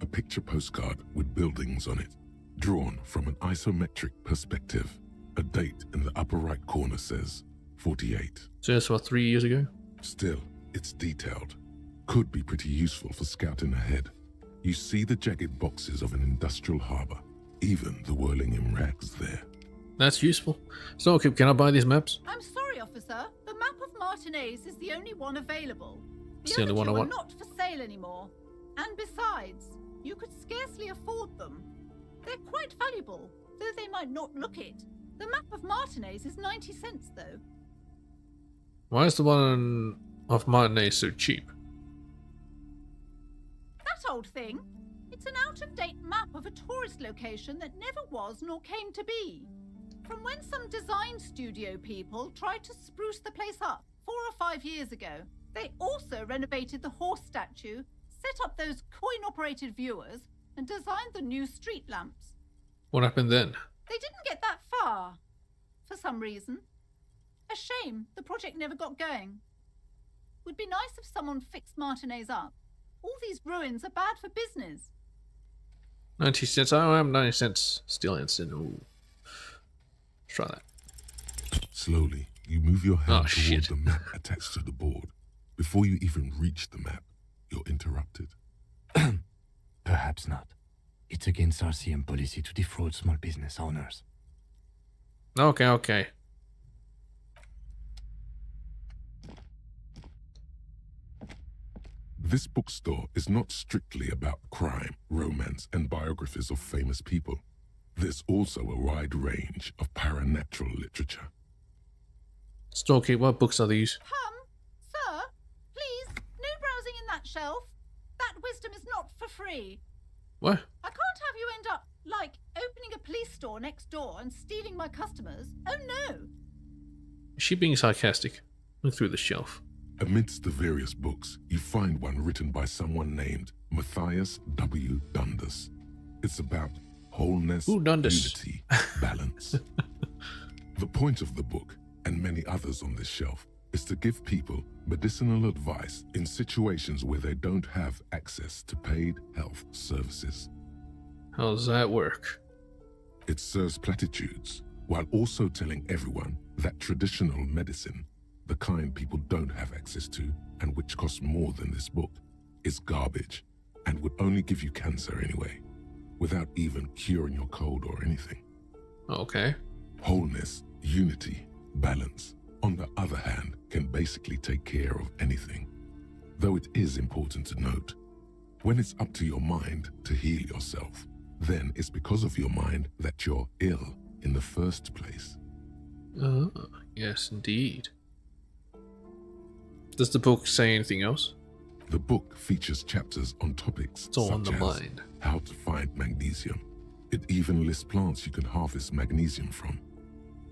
A picture postcard with buildings on it, drawn from an isometric perspective. A date in the upper right corner says 48. So that's what, 3 years ago? Still, it's detailed. Could be pretty useful for scouting ahead. You see the jagged boxes of an industrial harbour, even the whirling in rags there. That's useful. So, okay, can I buy these maps? I'm sorry, officer. The map of Martinez is the only one available. It's The the other only one two I are want. not for sale anymore. And besides, you could scarcely afford them. They're quite valuable, though they might not look it. The map of Martinez is 90 cents, though. Why is the one of Martinez so cheap? That old thing? It's an out-of-date map of a tourist location that never was nor came to be. From when some design studio people tried to spruce the place up 4 or 5 years ago. They also renovated the horse statue, set up those coin-operated viewers, and designed the new street lamps. What happened then? They didn't get that far, for some reason. A shame the project never got going. Would be nice if someone fixed Martinez up. All these ruins are bad for business. 90 cents. I don't have 90 cents. Still instant. Ooh. Let's try that. Slowly, you move your hand toward shit. the map attached to the board. Before you even reach the map, you're interrupted. Perhaps not. It's against RCM policy to defraud small business owners. Okay. This bookstore is not strictly about crime, romance, and biographies of famous people. There's also a wide range of paranatural literature. Storekeep, what books are these? Sir, please, no browsing in that shelf. That wisdom is not for free. What? I can't have you end up, like, opening a police store next door and stealing my customers. Oh no! Is she being sarcastic? Look through the shelf. Amidst the various books, you find one written by someone named Matthias W. Dundas. It's about wholeness, Who Dundas? unity, balance. The point of the book, and many others on this shelf, is to give people medicinal advice in situations where they don't have access to paid health services. How does that work? It serves platitudes, while also telling everyone that traditional medicine, the kind people don't have access to and which costs more than this book, is garbage and would only give you cancer anyway, without even curing your cold or anything. Okay. Wholeness, unity, balance, on the other hand, can basically take care of anything. Though it is important to note, when it's up to your mind to heal yourself, then it's because of your mind that you're ill in the first place. Yes, indeed. Does the book say anything else? The book features chapters on topics It's all on such the as mind. how to find magnesium. It even lists plants you can harvest magnesium from.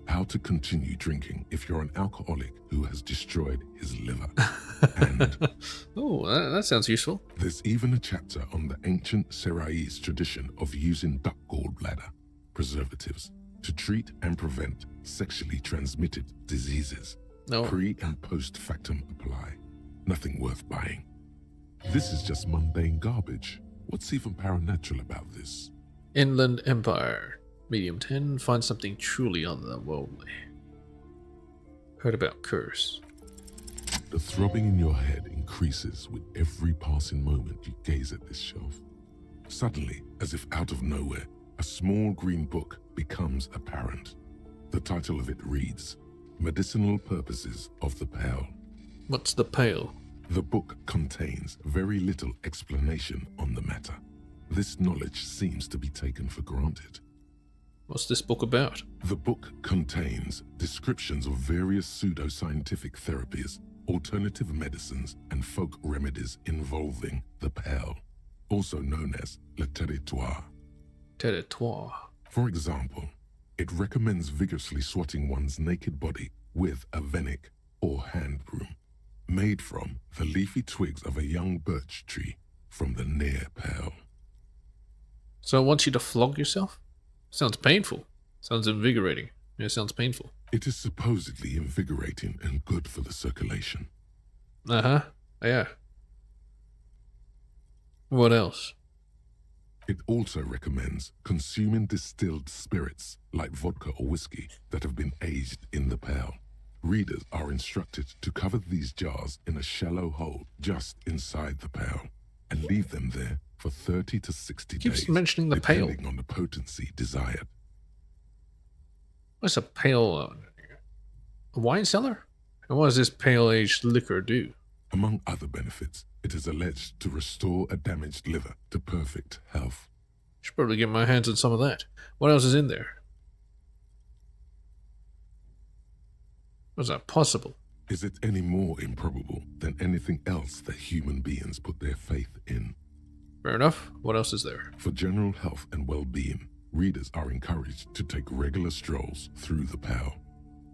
How to continue drinking if you're an alcoholic who has destroyed his liver. And Oh, that sounds useful. there's even a chapter on the ancient Seraïs tradition of using duck gallbladder preservatives to treat and prevent sexually transmitted diseases. No. Pre and post factum apply. Nothing worth buying. This is just mundane garbage. What's even paranatural about this? Inland Empire. Medium 10. Find something truly otherworldly. Heard about curse. The throbbing in your head increases with every passing moment you gaze at this shelf. Suddenly, as if out of nowhere, a small green book becomes apparent. The title of it reads, Medicinal Purposes of the Pale. What's the pale? The book contains very little explanation on the matter. This knowledge seems to be taken for granted. What's this book about? The book contains descriptions of various pseudoscientific therapies, alternative medicines, and folk remedies involving the pale, also known as le territoire. Territoire. For example, it recommends vigorously swatting one's naked body with a venik or hand broom, made from the leafy twigs of a young birch tree from the near pale. So it wants you to flog yourself? Sounds painful. Sounds invigorating. Yeah, it sounds painful. It is supposedly invigorating and good for the circulation. Uh-huh. Yeah. What else? It also recommends consuming distilled spirits like vodka or whiskey that have been aged in the pale. Readers are instructed to cover these jars in a shallow hole just inside the pale and leave them there for 30 to 60 Keeps days, mentioning the pale. depending on the potency desired. What's a pale... a wine cellar? And what does this pale-aged liquor do? Among other benefits, it is alleged to restore a damaged liver to perfect health. Should probably get my hands on some of that. What else is in there? Was that possible? Is it any more improbable than anything else that human beings put their faith in? Fair enough. What else is there? For general health and well-being, readers are encouraged to take regular strolls through the Pale.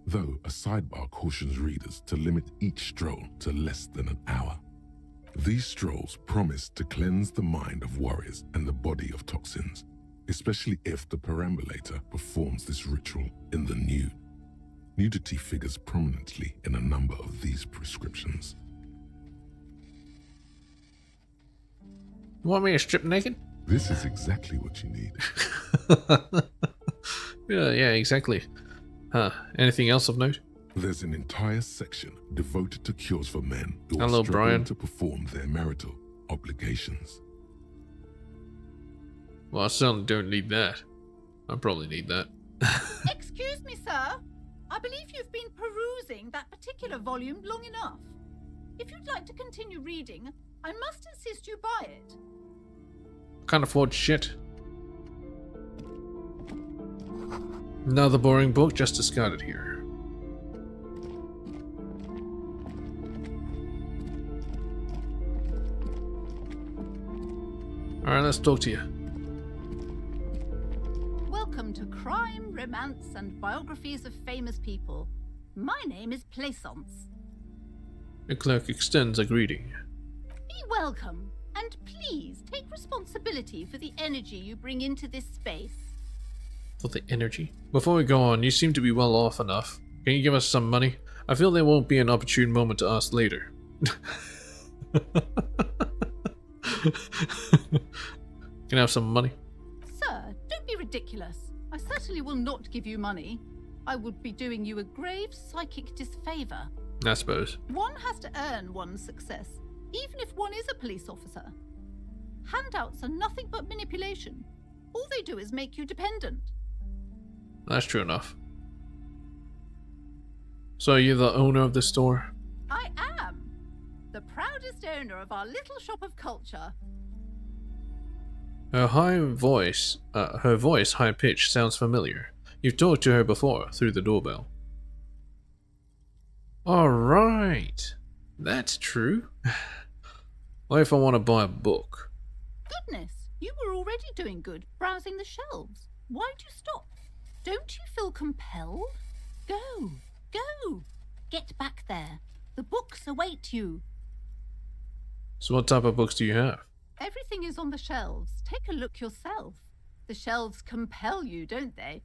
Though a sidebar cautions readers to limit each stroll to less than an hour. These strolls promise to cleanse the mind of worries and the body of toxins, especially if the perambulator performs this ritual in the nude. Nudity figures prominently in a number of these prescriptions. You want me to strip naked? This is exactly what you need. Yeah, exactly. Huh. Anything else of note? There's an entire section devoted to cures for men who are Hello, struggling Brian. to perform their marital obligations. Well, I certainly don't need that. I probably need that. Excuse me, sir. I believe you've been perusing that particular volume long enough. If you'd like to continue reading, I must insist you buy it. Can't afford shit. Another boring book, just discarded here. Alright, let's talk to you. Welcome to Crime, Romance, and Biographies of Famous People. My name is Plaisance. The clerk extends a greeting. Be welcome, and please take responsibility for the energy you bring into this space. For the energy? Before we go on, you seem to be well off enough. Can you give us some money? I feel there won't be an opportune moment to ask later. Can I have some money? Sir, don't be ridiculous. I certainly will not give you money. I would be doing you a grave psychic disfavor. I suppose. One has to earn one's success, even if one is a police officer. Handouts are nothing but manipulation. All they do is make you dependent. That's true enough. So you're the owner of this store? I am the proudest owner of our little shop of culture. Her voice high-pitched, sounds familiar. You've talked to her before, through the doorbell. Alright. That's true. What if I want to buy a book? Goodness, you were already doing good, browsing the shelves. Why'd you stop? Don't you feel compelled? Go, go. Get back there. The books await you. So what type of books do you have? Everything is on the shelves. Take a look yourself. The shelves compel you, don't they?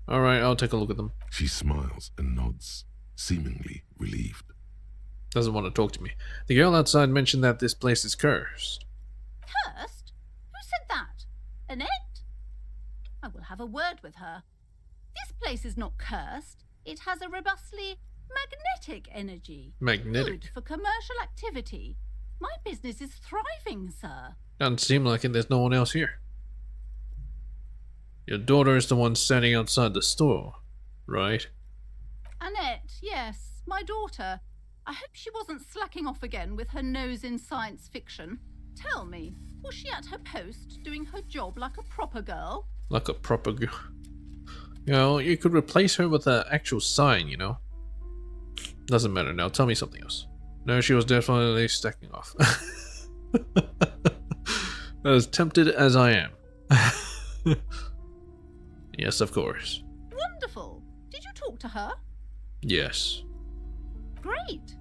Alright, I'll take a look at them. She smiles and nods, seemingly relieved. Doesn't want to talk to me. The girl outside mentioned that this place is cursed. Cursed? Who said that? Annette? I will have a word with her. This place is not cursed. It has a robustly magnetic energy. Magnetic? Good for commercial activity. My business is thriving, sir. Doesn't seem like it. There's no one else here. Your daughter is the one standing outside the store, right? Annette, yes, my daughter. I hope she wasn't slacking off again with her nose in science fiction. Tell me, was she at her post, doing her job like a proper girl? Like a proper girl. You know, you could replace her with an actual sign, you know? Doesn't matter now. Tell me something else. No, she was definitely stacking off. As tempted as I am. Yes, of course. Wonderful. Did you talk to her? Yes. Great.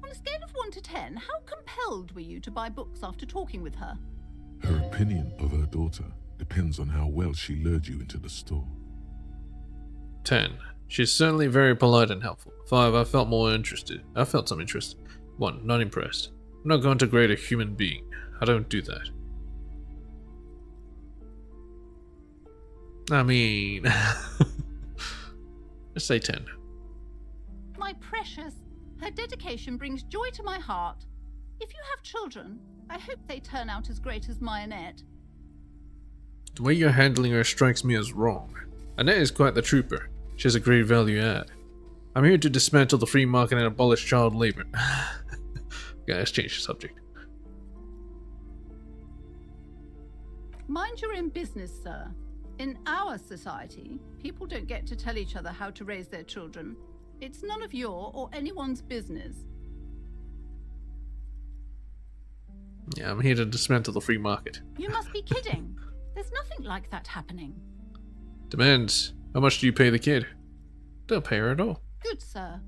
On a scale of 1 to 10, how compelled were you to buy books after talking with her? Her opinion of her daughter depends on how well she lured you into the store. 10. She's certainly very polite and helpful. 5. I felt more interested. I felt some interest. 1. Not impressed. I'm not going to grade a human being. I don't do that. I mean... let's say 10. My precious, her dedication brings joy to my heart. If you have children, I hope they turn out as great as my Annette. The way you're handling her strikes me as wrong. Annette is quite the trooper. She has a great value add. I'm here to dismantle the free market and abolish child labor. Okay, let's change the subject. Mind your own business, sir. In our society, people don't get to tell each other how to raise their children. It's none of your or anyone's business. Yeah, I'm here to dismantle the free market. You must be kidding. There's nothing like that happening. Demands. How much do you pay the kid? Don't pay her at all. Good sir.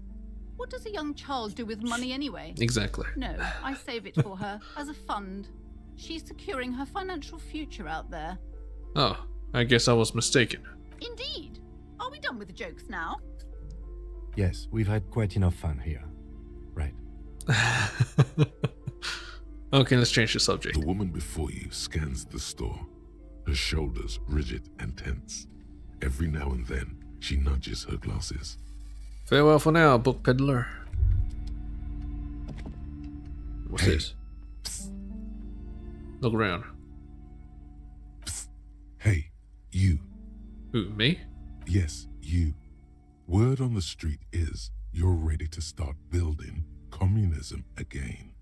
What does a young child do with money anyway? Exactly. No, I save it for her as a fund. She's securing her financial future out there. Oh, I guess I was mistaken. Indeed. Are we done with the jokes now? Yes, we've had quite enough fun here. Right. Okay, let's change the subject. The woman before you scans the store, her shoulders rigid and tense. Every now and then, she nudges her glasses. Farewell for now, book peddler. What's Hey. this? Look around. Hey, you. Who, me? Yes, you. Word on the street is you're ready to start building communism again.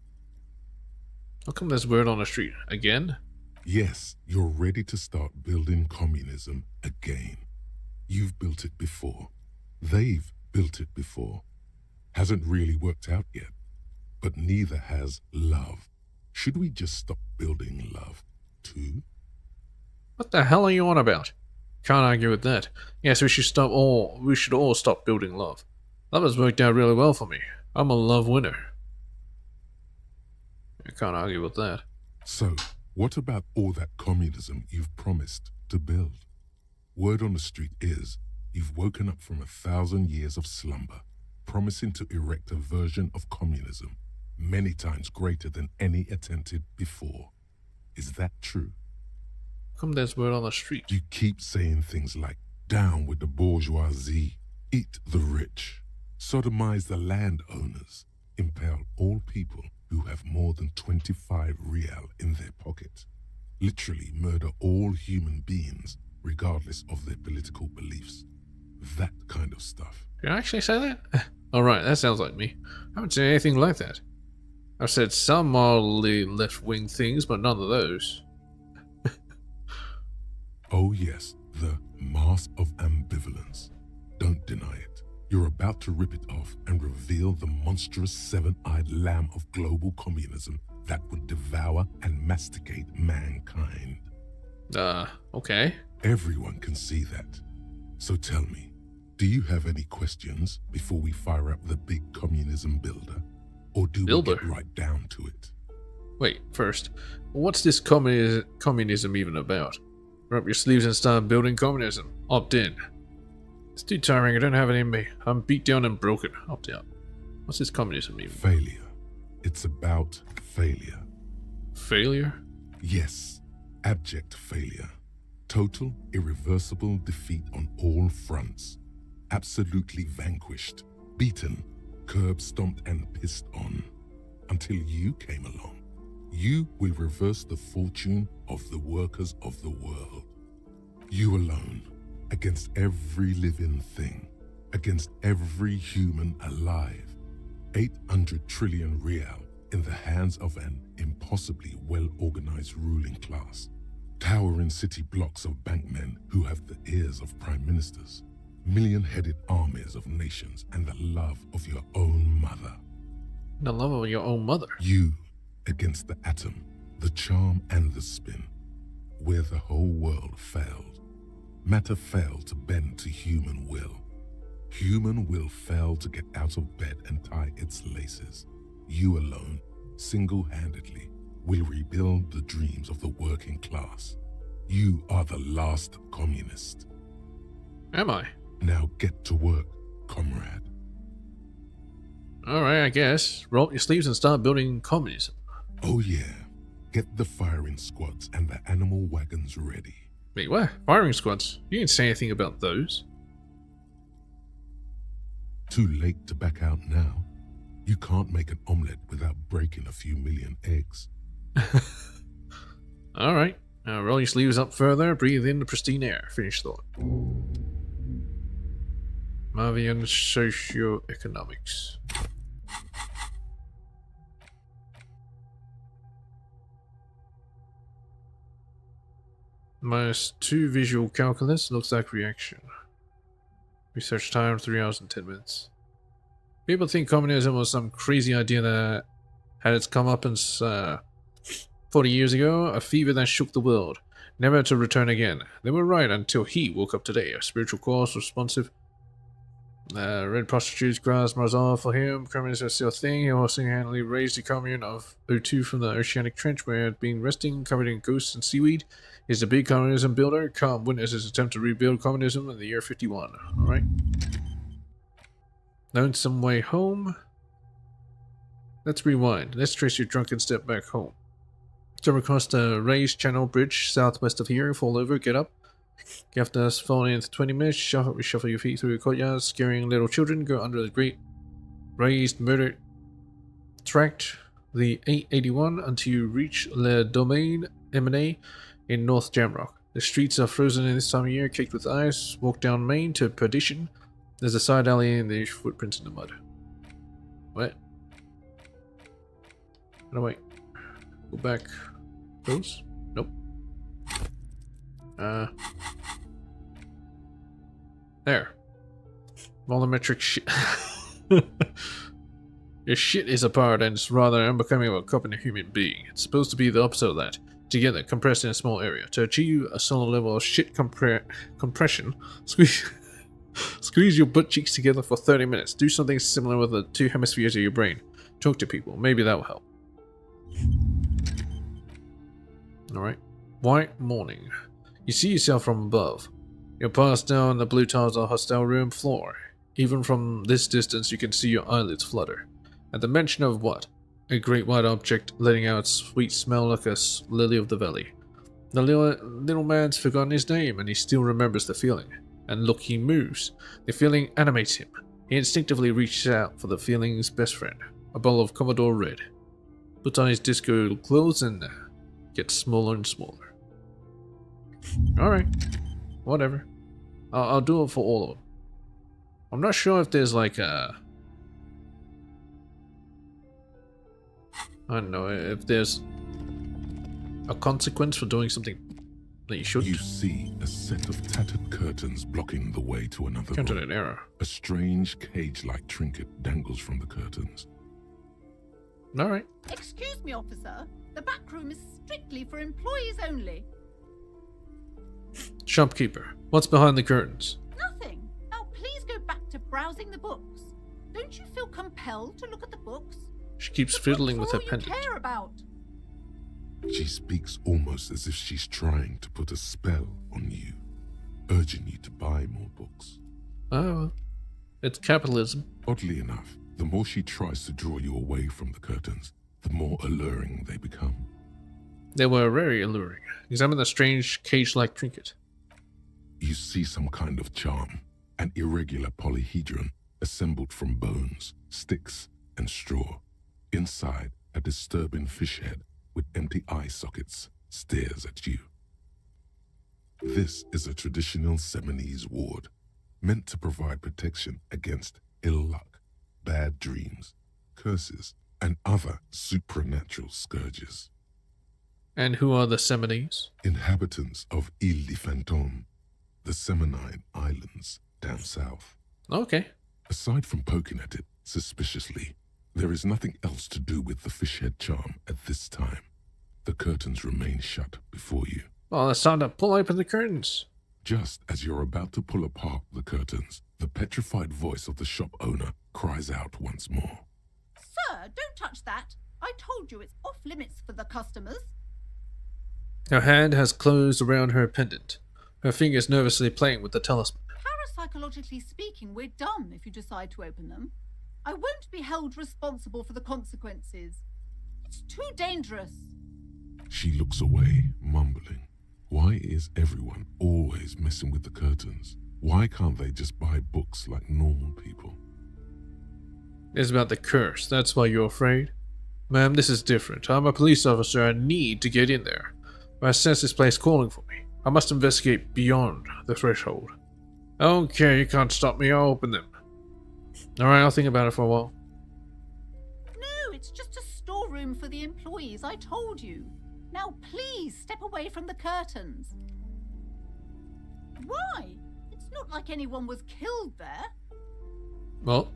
How come there's word on the street? Again? Yes, you're ready to start building communism again. You've built it before. They've built it before. Hasn't really worked out yet. But neither has love. Should we just stop building love, too? What the hell are you on about? Can't argue with that. Yes, we should all stop building love. Love has worked out really well for me. I'm a love winner. I can't argue with that. So, what about all that communism you've promised to build? Word on the street is you've woken up from 1,000 years of slumber, promising to erect a version of communism many times greater than any attempted before. Is that true? How come there's word on the street? You keep saying things like, down with the bourgeoisie, eat the rich, sodomize the landowners, impale all people who have more than 25 real in their pocket, literally murder all human beings regardless of their political beliefs. That kind of stuff. Did I actually say that? Alright, that sounds like me. I haven't said anything like that. I've said some mildly left-wing things, but none of those. Oh yes, the mask of ambivalence. Don't deny it. You're about to rip it off and reveal the monstrous seven-eyed lamb of global communism that would devour and masticate mankind. Okay. Everyone can see that. So tell me, do you have any questions before we fire up the big communism builder? Or do we get right down to it? Wait, first, what's this communism even about? Roll up your sleeves and start building communism. Opt in. It's too tiring, I don't have it in me. I'm beat down and broken. Opt out. What's this communism even? Failure. It's about failure. Failure? Yes, abject failure. Total, irreversible defeat on all fronts. Absolutely vanquished, beaten, curb-stomped and pissed on. Until you came along. You will reverse the fortune of the workers of the world. You alone, against every living thing, against every human alive. 800 trillion real in the hands of an impossibly well-organized ruling class. Towering city blocks of bankmen who have the ears of prime ministers. Million-headed armies of nations and the love of your own mother. The love of your own mother. You against the atom, the charm and the spin. Where the whole world failed. Matter failed to bend to human will. Human will failed to get out of bed and tie its laces. You alone, single-handedly, will rebuild the dreams of the working class. You are the last communist. Am I? Now get to work, comrade. Alright, I guess. Roll up your sleeves and start building communism. Oh yeah, get the firing squads and the animal wagons ready. Wait, what? Firing squads? You didn't say anything about those. Too late to back out now. You can't make an omelette without breaking a few million eggs. Alright. Now roll your sleeves up further, breathe in the pristine air. Finish thought. Mavian socioeconomics. -2 visual calculus looks like reaction. Research time 3 hours and 10 minutes. People think communism was some crazy idea that had its comeuppance 40 years ago, a fever that shook the world, never to return again. They were right until he woke up today, a spiritual course responsive. Red prostitutes, grass, Marzal for him, criminals are still a thing. He also handily raised the commune of O2 from the oceanic trench where it had been resting, covered in ghosts and seaweed. He's a big communism builder. Come witness his attempt to rebuild communism in the year 51. Alright. Known some way home. Let's rewind. Let's trace your drunken step back home. Jump across the raised channel bridge southwest of here. Fall over, get up. After us falling in 20 minutes, reshuffle your feet through the courtyard, scaring little children. Go under the great raised murder tract, the 881, until you reach Le Domaine M&A in North Jamrock. The streets are frozen in this time of year, caked with ice. Walk down Main to Perdition. There's a side alley and there's footprints in the mud. What? No, wait. Go back. Those? Nope. There. Volumetric shit. Your shit is apart and it's rather unbecoming of a cup a human being. It's supposed to be the opposite of that. Together, compressed in a small area. To achieve a solid level of shit compression, squeeze your butt cheeks together for 30 minutes. Do something similar with the two hemispheres of your brain. Talk to people. Maybe that will help. Alright. White morning. You see yourself from above. You pass down the blue tiles of the hostel room floor. Even from this distance you can see your eyelids flutter. At the mention of what? A great white object letting out sweet smell like a lily of the valley. The little man's forgotten his name and he still remembers the feeling. And look, he moves. The feeling animates him. He instinctively reaches out for the feeling's best friend. A bowl of Commodore Red. Puts on his disco clothes and gets smaller and smaller. Alright. Whatever. I'll do it for all of them. I'm not sure if there's like a... I don't know, if there's a consequence for doing something that you shouldn't. You see a set of tattered curtains blocking the way to another Counted room. an error. A strange cage-like trinket dangles from the curtains. Alright. Excuse me, officer. The back room is strictly for employees only. Shopkeeper, what's behind the curtains? Nothing. Now please go back to browsing the books. Don't you feel compelled to look at the books? She keeps The fiddling books with are her all you pendant. care about. She speaks almost as if she's trying to put a spell on you, urging you to buy more books. Oh, it's capitalism. Oddly enough, the more she tries to draw you away from the curtains, the more alluring they become. They were very alluring. Examine the strange cage-like trinket. You see some kind of charm, an irregular polyhedron assembled from bones, sticks, and straw. Inside, a disturbing fish head with empty eye sockets stares at you. This is a traditional Seminese ward, meant to provide protection against ill luck, bad dreams, curses, and other supernatural scourges. And who are the Seminese? Inhabitants of Ile de Fantôme, the Seminine Islands down south. Okay. Aside from poking at it suspiciously, there is nothing else to do with the fish head charm at this time. The curtains remain shut before you. Well, it's time to pull open the curtains. Just as you're about to pull apart the curtains, the petrified voice of the shop owner cries out once more. Sir, don't touch that. I told you it's off limits for the customers. Her hand has closed around her pendant, her fingers nervously playing with the talisman. Parapsychologically speaking, we're done if you decide to open them. I won't be held responsible for the consequences. It's too dangerous. She looks away, mumbling. Why is everyone always messing with the curtains? Why can't they just buy books like normal people? It's about the curse, that's why you're afraid? Ma'am, this is different. I'm a police officer, I need to get in there. I sense this place calling for me. I must investigate beyond the threshold. Okay, you can't stop me, I'll open them. Alright, I'll think about it for a while. No, it's just a storeroom for the employees, I told you. Now please step away from the curtains. Why? It's not like anyone was killed there. Well,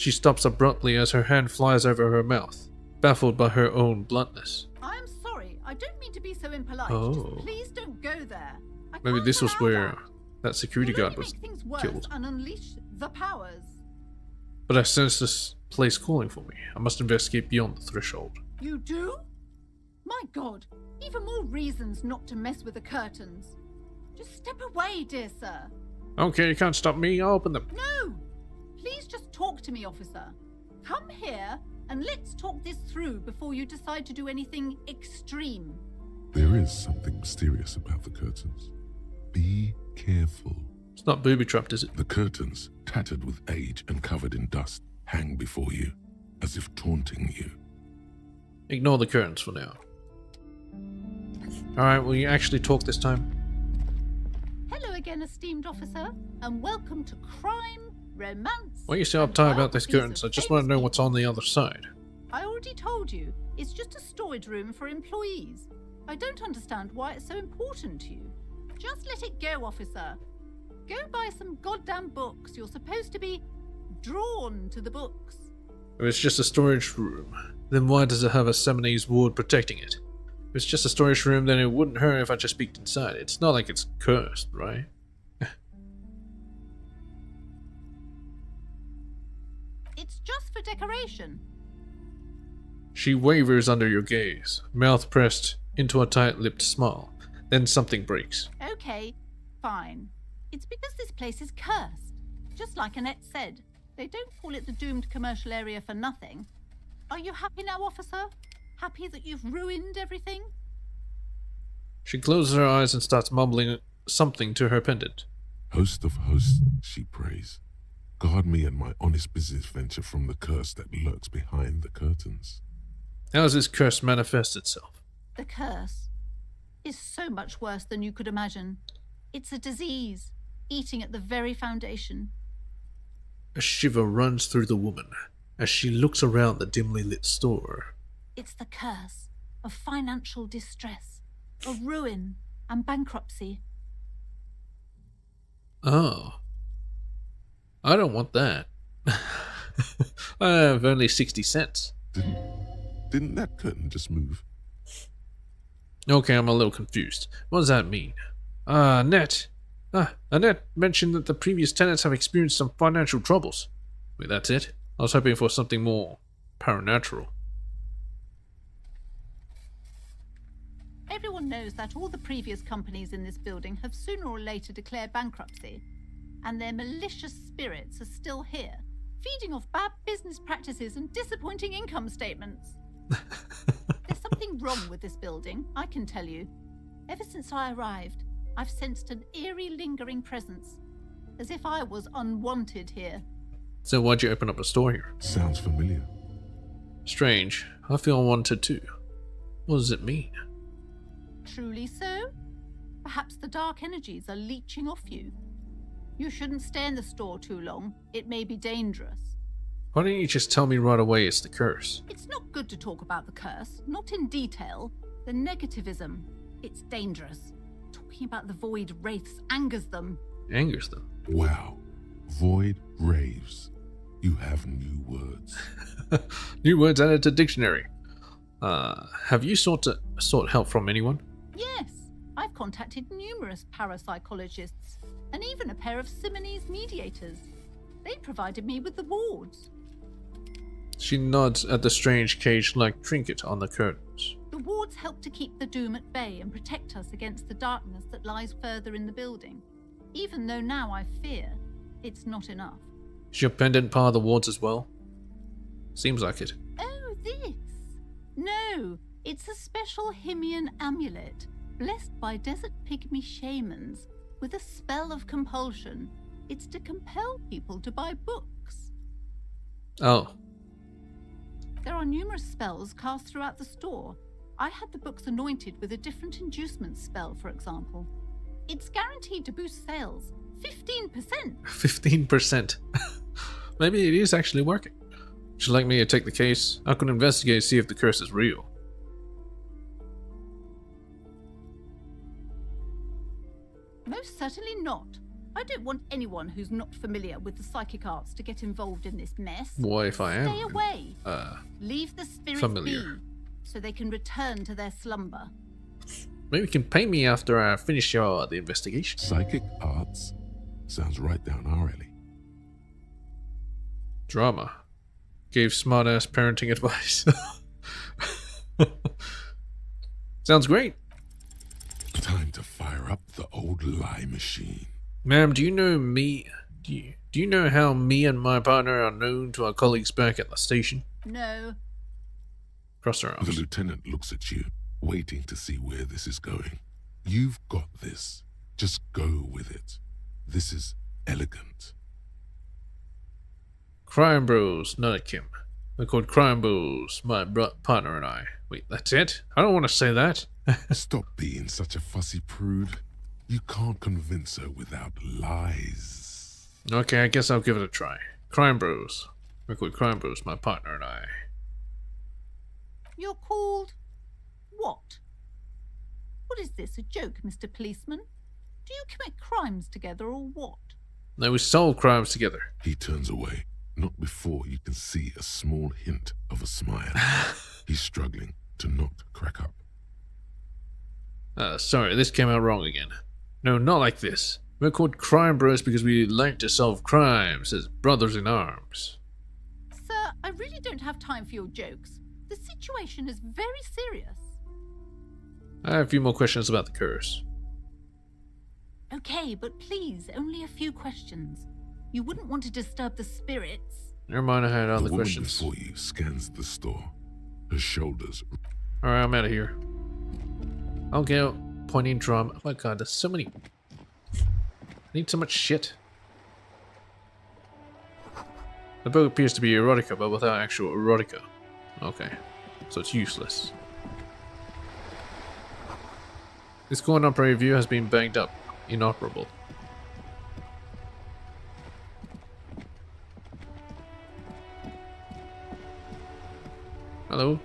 She stops abruptly as her hand flies over her mouth, baffled by her own bluntness. I'm sorry. I don't mean to be so impolite. Oh. Just please don't go there. I Maybe can't this was allow where that. that security You'll guard only was make things worse killed. and unleash the powers. But I sense this place calling for me. I must investigate beyond the threshold. You do? My God, even more reasons not to mess with the curtains. Just step away, dear sir. Okay, you can't stop me. I'll open them. No! Please just talk to me, officer. Come here and let's talk this through before you decide to do anything extreme. There is something mysterious about the curtains. Be careful. It's not booby-trapped, is it? The curtains, tattered with age and covered in dust, hang before you, as if taunting you. Ignore the curtains for now. Alright, will you actually talk this time? Hello again, esteemed officer, and welcome to Crime, Romance. Why are you so and uptight about this Biographies curtains? of I just want to know Famous what's on the other side. I already told you, it's just a storage room for employees. I don't understand why it's so important to you. Just let it go, officer. Go buy some goddamn books. You're supposed to be drawn to the books. If it's just a storage room, then why does it have a Seminese ward protecting it? If it's just a storage room, then it wouldn't hurt if I just peeked inside. It's not like it's cursed, right? It's just for decoration. She wavers under your gaze, mouth pressed into a tight-lipped smile. Then something breaks. Okay, fine. It's because this place is cursed. Just like Annette said, they don't call it the doomed commercial area for nothing. Are you happy now, officer? Happy that you've ruined everything? She closes her eyes and starts mumbling something to her pendant. Host of hosts, she prays. Guard me and my honest business venture from the curse that lurks behind the curtains. How does this curse manifest itself? The curse is so much worse than you could imagine. It's a disease, eating at the very foundation. A shiver runs through the woman as she looks around the dimly lit store. It's the curse of financial distress, of ruin and bankruptcy. Oh. I don't want that. I have only 60 cents. Didn't that curtain just move? Okay, I'm a little confused. What does that mean? Annette. Annette mentioned that the previous tenants have experienced some financial troubles. Wait, that's it? I was hoping for something more paranatural. Everyone knows that all the previous companies in this building have sooner or later declared bankruptcy, and their malicious spirits are still here, feeding off bad business practices and disappointing income statements. There's something wrong with this building, I can tell you. Ever since I arrived, I've sensed an eerie lingering presence, as if I was unwanted here. So why'd you open up a store here? Sounds familiar. Strange. I feel unwanted too. What does it mean? Truly so? Perhaps the dark energies are leeching off you. You shouldn't stay in the store too long. It may be dangerous. Why don't you just tell me right away it's the curse? It's not good to talk about the curse, not in detail. The negativism, it's dangerous. Talking about the void wraiths angers them. Angers them. Wow. Void raves. You have new words. New words added to dictionary. Have you sought help from anyone? Yes, I've contacted numerous parapsychologists and even a pair of Simonese mediators. They provided me with the wards. She nods at the strange cage-like trinket on the curtains. The wards help to keep the doom at bay and protect us against the darkness that lies further in the building. Even though now I fear it's not enough. Is your pendant part of the wards as well? Seems like it. Oh, this? No, it's a special Himian amulet, blessed by desert pygmy shamans, with a spell of compulsion. It's to compel people to buy books. Oh. There are numerous spells cast throughout the store. I had the books anointed with a different inducement spell, for example. It's guaranteed to boost sales 15%. 15%. Maybe it is actually working. Would you like me to take the case? I can investigate and see if the curse is real. Most certainly not. I I don't want anyone who's not familiar with the psychic arts to get involved in this mess. What if I am? Stay away. Leave the spirits familiar. be, so they can return to their slumber. Maybe you can pay me after I finish the investigation. Psychic arts sounds right down our alley. Drama. Gave smart-ass parenting advice. Sounds great. Time to fire up the old lie machine. Ma'am, do you know me? Do you know how me and my partner are known to our colleagues back at the station? No. Cross her The arms. lieutenant looks at you, waiting to see where this is going. You've got this. Just go with it. This is elegant. Crime Bros, not Kim. We're called Crime Bros, my partner and I. Wait, that's it? I don't want to say that. Stop being such a fussy prude. You can't convince her without lies. Okay, I guess I'll give it a try. Crime Bros. We're called Crime Bros, my partner and I. You're called what? What is this, a joke, Mr. Policeman? Do you commit crimes together or what? No, we solve crimes together. He turns away, not before you can see a small hint of a smile. He's struggling to not crack up. Sorry, this came out wrong again. No, not like this. We're called Crime Bros because we like to solve crimes as brothers in arms. Sir, I really don't have time for your jokes. The situation is very serious. I have a few more questions about the curse. Okay, but please, only a few questions. You wouldn't want to disturb the spirits. Never mind, I had The other woman questions. before you scans the store. Her shoulders. Alright, I'm out of here. Okay, pointing drum. Oh my god, there's so many. I need so much shit. The book appears to be erotica, but without actual erotica. Okay, so it's useless. This corner operator view has been banged up. Inoperable. Hello?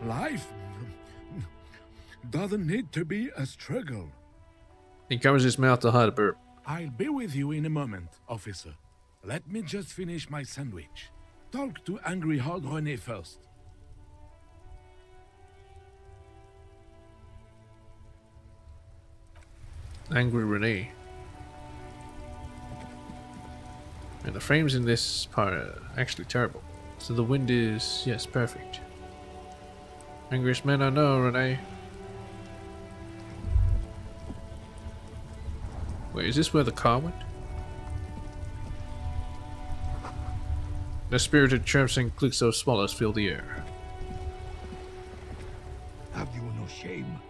Life doesn't need to be a struggle. He covers his mouth to hide a burp. I'll be with you in a moment, officer. Let me just finish my sandwich. Talk to Angry Hard René first. Angry Renee. And the frames in this part are actually terrible. So the wind is, yes, perfect. Angriest man I know, Renee. Wait, is this where the car went? The spirited chirps and clicks of swallows fill the air. Have you no shame?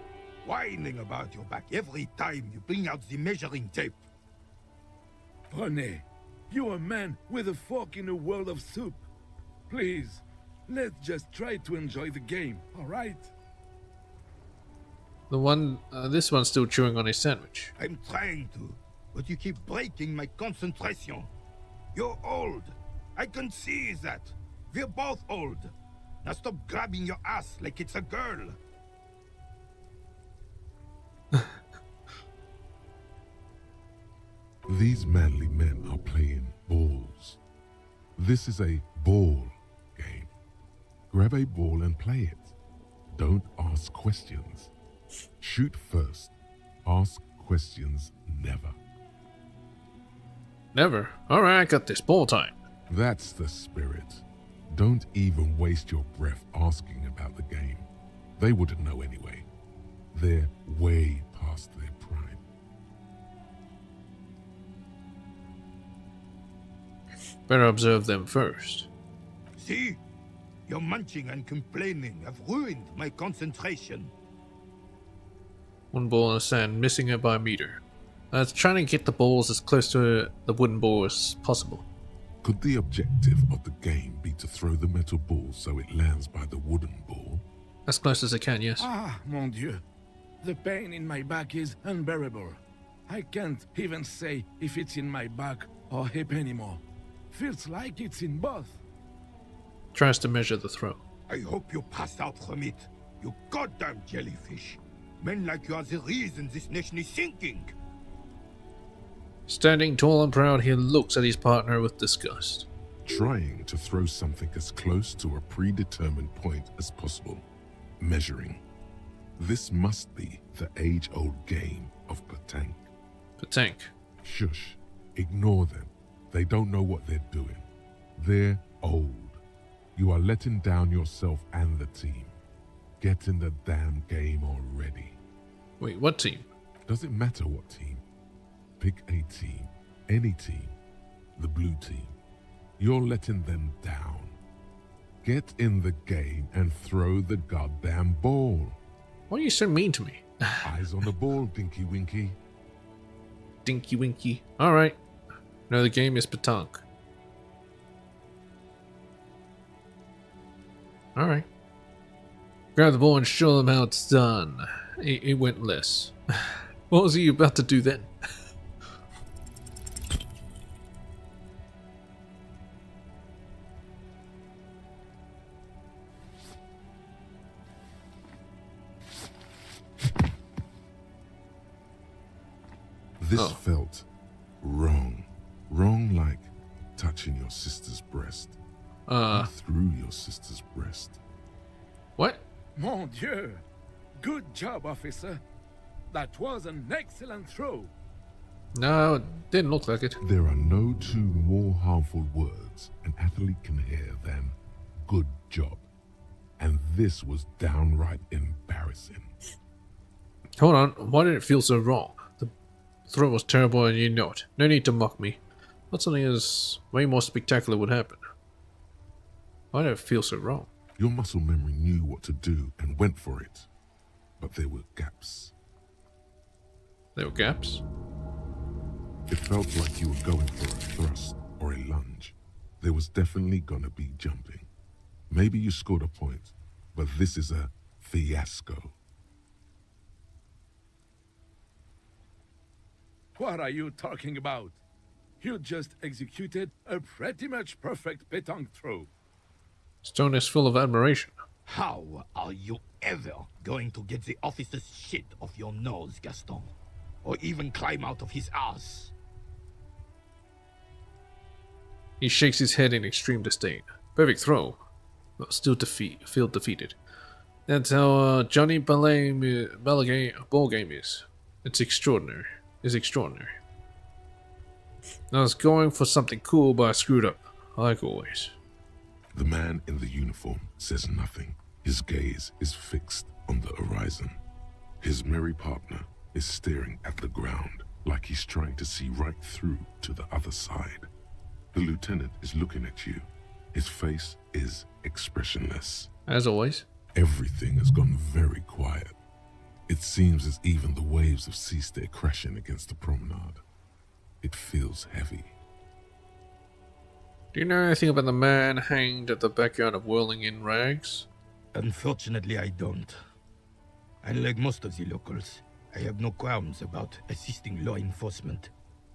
Whining about your back every time you bring out the measuring tape. René, you're a man with a fork in a world of soup. Please, let's just try to enjoy the game, alright? The one, this one's still chewing on his sandwich. I'm trying to, but you keep breaking my concentration. You're old. I can see that. We're both old. Now stop grabbing your ass like it's a girl. These manly men are playing balls. This is a ball game. Grab a ball and play it. Don't ask questions. Shoot first. Ask questions never. Never. Alright, I got this. Ball time. That's the spirit. Don't even waste your breath asking about the game. They wouldn't know anyway. They're way past their prime. Better observe them first. See? Your munching and complaining have ruined my concentration. One ball in the sand, missing it by a meter. It's trying to get the balls as close to the wooden ball as possible. Could the objective of the game be to throw the metal ball so it lands by the wooden ball? As close as I can, yes. Ah, mon Dieu. The pain in my back is unbearable. I can't even say if it's in my back or hip anymore. Feels like it's in both. Tries to measure the throw. I hope you pass out from it, you goddamn jellyfish. Men like you are the reason this nation is sinking. Standing tall and proud, he looks at his partner with disgust. Trying to throw something as close to a predetermined point as possible. Measuring. This must be the age-old game of petanque. Petanque. Shush. Ignore them. They don't know what they're doing. They're old. You are letting down yourself and the team. Get in the damn game already. Wait, what team? Doesn't matter what team. Pick a team. Any team. The blue team. You're letting them down. Get in the game and throw the goddamn ball. Why are you so mean to me? Eyes on the ball, Dinky Winky. Dinky Winky. Alright. No, the game is petanque. Alright. Grab the ball and show them how it's done. It went less. What was he about to do then? This felt wrong. Wrong like touching your sister's breast. Through your sister's breast. What? Mon Dieu! Good job, officer. That was an excellent throw. No, it didn't look like it. There are no two more harmful words an athlete can hear than good job. And this was downright embarrassing. Hold on, why did it feel so wrong? The throw was terrible and you know it. No need to mock me. Thought something is way more spectacular would happen. Why did it feel so wrong? Your muscle memory knew what to do and went for it. But there were gaps. There were gaps? It felt like you were going for a thrust or a lunge. There was definitely gonna be jumping. Maybe you scored a point, but this is a fiasco. What are you talking about? You just executed a pretty much perfect petanque throw. Stone is full of admiration. How are you ever going to get the officer's shit off your nose, Gaston? Or even climb out of his ass? He shakes his head in extreme disdain. Perfect throw, but still feel defeated. That's how Johnny ball game is. It's extraordinary. It's extraordinary. I was going for something cool, but I screwed up, like always. The man in the uniform says nothing. His gaze is fixed on the horizon. His merry partner is staring at the ground like he's trying to see right through to the other side. The lieutenant is looking at you. His face is expressionless. As always. Everything has gone very quiet. It seems as even the waves have ceased their crashing against the promenade. It feels heavy. Do you know anything about the man hanged at the backyard of Whirling in Rags? Unfortunately, I don't. Unlike most of the locals, I have no qualms about assisting law enforcement.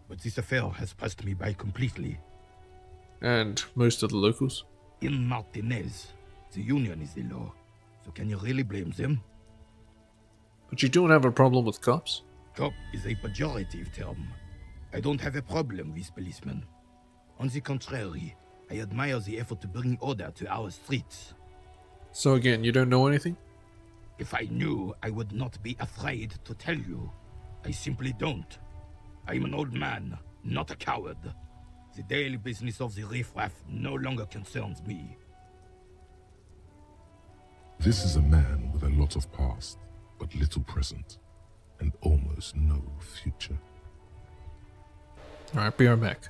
But this affair has passed me by completely. And most of the locals? In Martinez, the union is the law. So can you really blame them? But you don't have a problem with cops? Cop is a pejorative term. I don't have a problem with policemen. On the contrary, I admire the effort to bring order to our streets. So again, you don't know anything? If I knew, I would not be afraid to tell you. I simply don't. I'm an old man, not a coward. The daily business of the riffraff no longer concerns me. This is a man with a lot of past, but little present, and almost no future. Alright, be right back.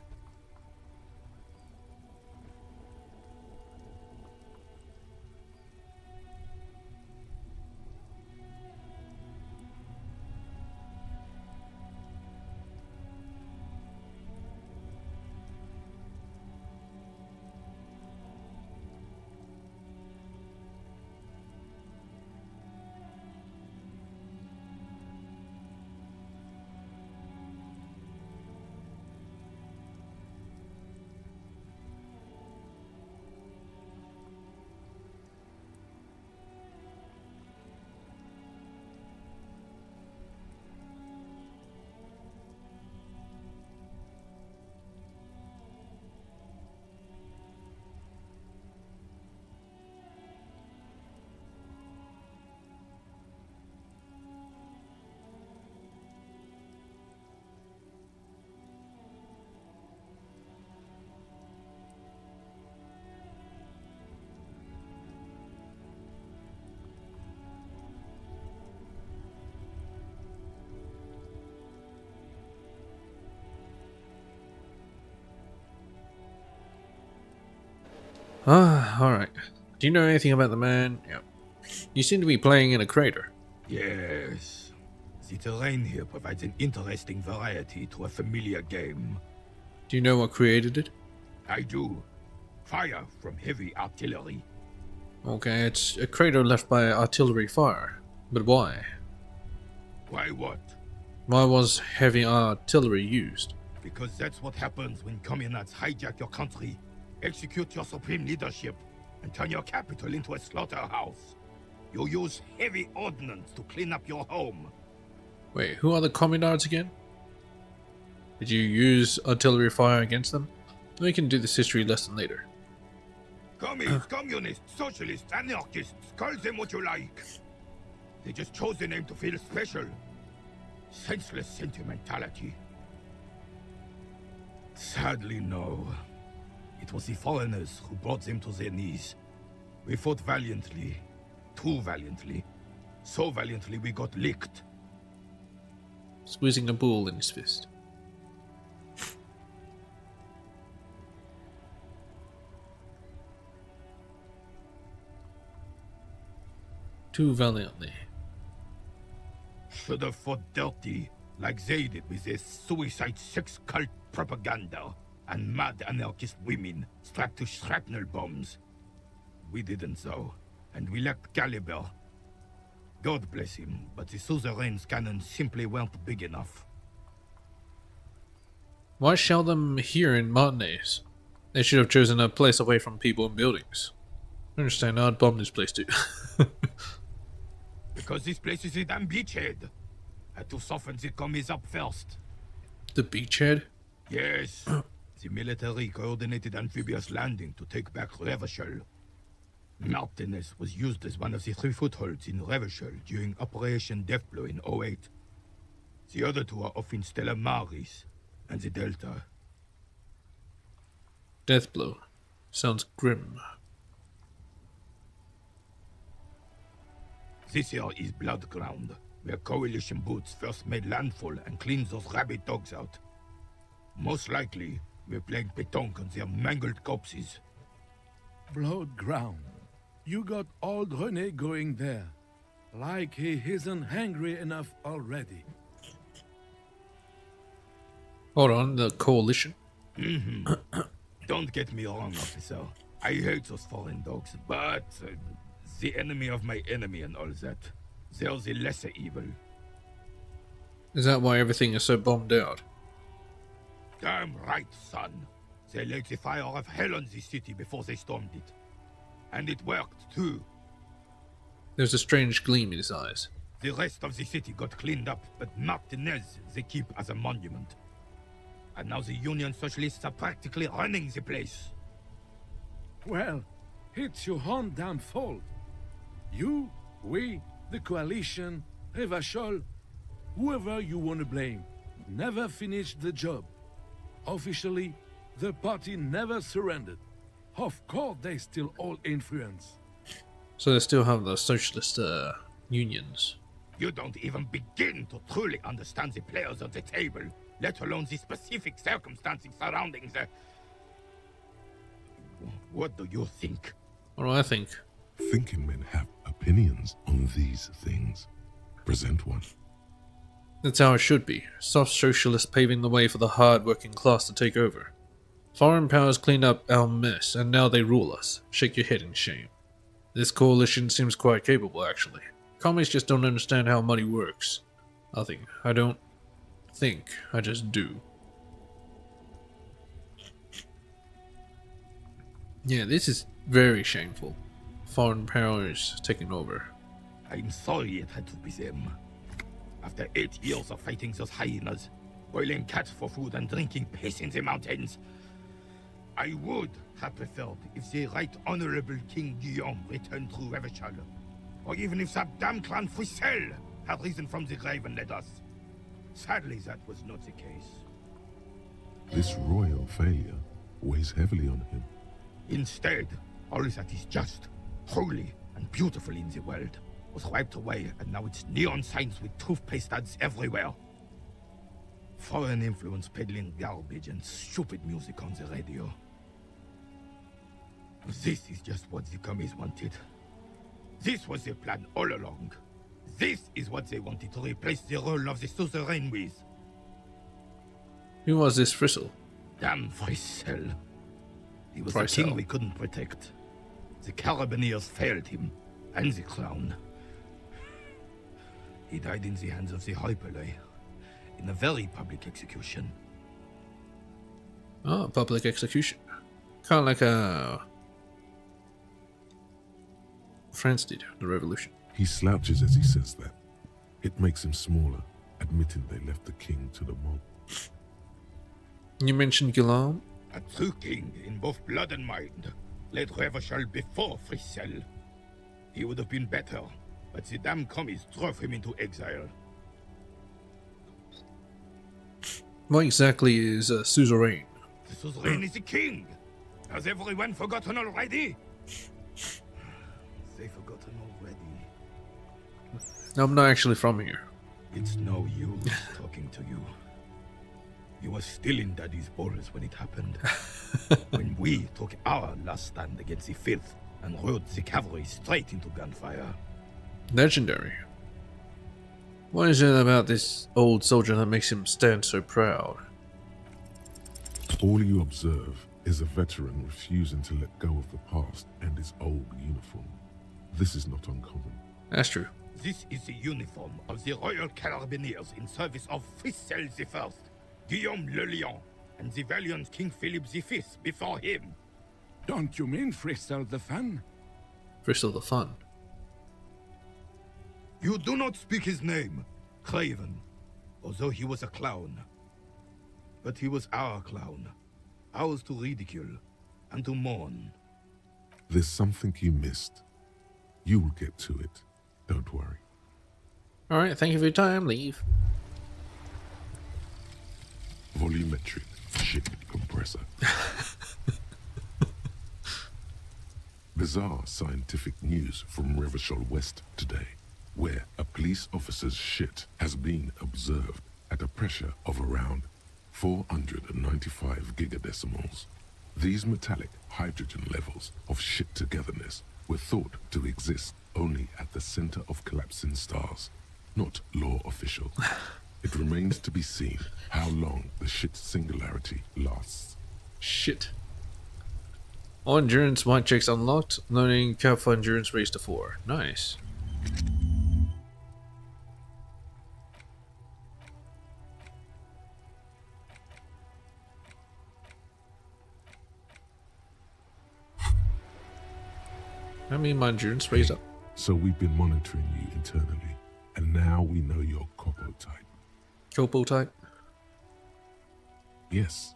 Alright. Do you know anything about the man? Yeah. You seem to be playing in a crater. Yes. The terrain here provides an interesting variety to a familiar game. Do you know what created it? I do. Fire from heavy artillery. Okay, it's a crater left by artillery fire. But why? Why what? Why was heavy artillery used? Because that's what happens when communists hijack your country, execute your supreme leadership, and turn your capital into a slaughterhouse. You use heavy ordnance to clean up your home. Wait, who are the communards again? Did you use artillery fire against them? We can do this history lesson later. Commies, communists, socialists, anarchists, call them what you like. They just chose the name to feel special. Senseless sentimentality. Sadly, no. It was the foreigners who brought them to their knees. We fought valiantly. Too valiantly. So valiantly we got licked. Squeezing a bull in his fist. Too valiantly. Should have fought dirty, like they did with their suicide sex cult propaganda and mad anarchist women strapped to shrapnel bombs. We didn't though, and we lacked caliber. God bless him, but the suzerain's cannons simply weren't big enough. Why shell them here in Martinez? They should have chosen a place away from people and buildings. I understand, I'd bomb this place too. Because this place is a damn beachhead. Had to soften the commies up first. The beachhead? Yes. The military coordinated amphibious landing to take back Revachol. Martinez was used as one of the 3 footholds in Revachol during Operation Deathblow in 08. The other 2 are off in Stella Maris and the Delta. Deathblow. Sounds grim. This here is Blood Ground, where Coalition boots first made landfall and cleaned those rabid dogs out. Most likely, we're playing pétanque on their mangled corpses. Blood ground. You got old René going there. Like he isn't hungry enough already. Hold on, the coalition? Don't get me wrong, officer. I hate those foreign dogs, but the enemy of my enemy and all that. They're the lesser evil. Is that why everything is so bombed out? Damn right, son. They laid the fire of hell on the city before they stormed it. And it worked, too. There's a strange gleam in his eyes. The rest of the city got cleaned up, but Martinez they keep as a monument. And now the Union Socialists are practically running the place. Well, it's your own damn fault. You, we, the coalition, Revachol, whoever you want to blame, never finished the job. Officially, the party never surrendered. Of course, they still all influence. So they still have the socialist unions. You don't even begin to truly understand the players at the table, let alone the specific circumstances surrounding the... What do you think? What do I think? Thinking men have opinions on these things. Present one. That's how it should be. Soft socialists paving the way for the hard working class to take over. Foreign powers cleaned up our mess, and now they rule us. Shake your head in shame. This coalition seems quite capable, actually. Commies just don't understand how money works. Nothing. I don't think. I just do. Yeah, this is very shameful. Foreign powers taking over. I'm sorry it had to be them. After 8 years of fighting those hyenas, boiling cats for food and drinking piss in the mountains, I would have preferred if the Right Honorable King Guillaume returned through Revachol, or even if that damn clan Frisel had risen from the grave and led us. Sadly, that was not the case. This royal failure weighs heavily on him. Instead, all that is just, holy, and beautiful in the world was wiped away, and now it's neon signs with toothpaste ads everywhere. Foreign influence peddling garbage and stupid music on the radio. This is just what the commies wanted. This was their plan all along. This is what they wanted to replace the role of the suzerain with. Who was this Frizzle? Damn Frissel. He was Frissel. the king we couldn't protect. The Carabineers failed him, and the clown. He died in the hands of the Hyperlay, in a very public execution. Oh, public execution. Kind of like France did, the revolution. He slouches as he says that. It makes him smaller, admitting they left the king to the mob. You mentioned Guillaume? A true king in both blood and mind, led Revachol before Frissel. He would have been better, but the damn commies drove him into exile. What exactly is a suzerain? The suzerain is the king! Has everyone forgotten already? They forgotten already. I'm not actually from here. It's no use talking to you. You were still in Daddy's balls when it happened. When we took our last stand against the filth and rode the cavalry straight into gunfire. Legendary. What is it about this old soldier that makes him stand so proud? All you observe is a veteran refusing to let go of the past and his old uniform. This is not uncommon. That's true. This is the uniform of the Royal Carabineers in service of Frissel I, Guillaume le Lion, and the valiant King Philip V before him. Don't you mean Frissel the Fan? Frizzle the Fun. You do not speak his name, Craven, although he was a clown. But he was our clown, ours to ridicule and to mourn. There's something you missed. You will get to it. Don't worry. Alright, thank you for your time. Leave. Volumetric ship compressor. Bizarre scientific news from Revachol West today, where a police officer's shit has been observed at a pressure of around 495 gigadecimals. These metallic hydrogen levels of shit togetherness were thought to exist only at the center of collapsing stars, not law official. It remains to be seen how long the shit singularity lasts. Shit. All endurance might checks unlocked. Learning cap for endurance raised to 4. Nice. I mean, my endurance raised up. So we've been monitoring you internally, and now we know your Copo type. Copo type. Yes.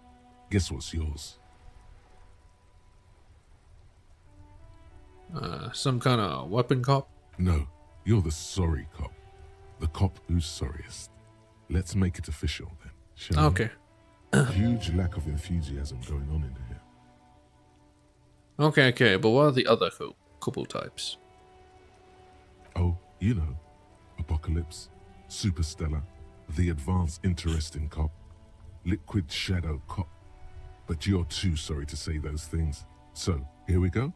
Guess what's yours? Some kind of weapon cop. No, you're the sorry cop. The cop who's sorriest. Let's make it official then, shall we? Okay. Huge lack of enthusiasm going on in here. Okay, but what are the other Copo types? Oh, you know, Apocalypse, Superstellar, the Advanced Interesting Cop, Liquid Shadow Cop. But you're too sorry to say those things. So, here we go?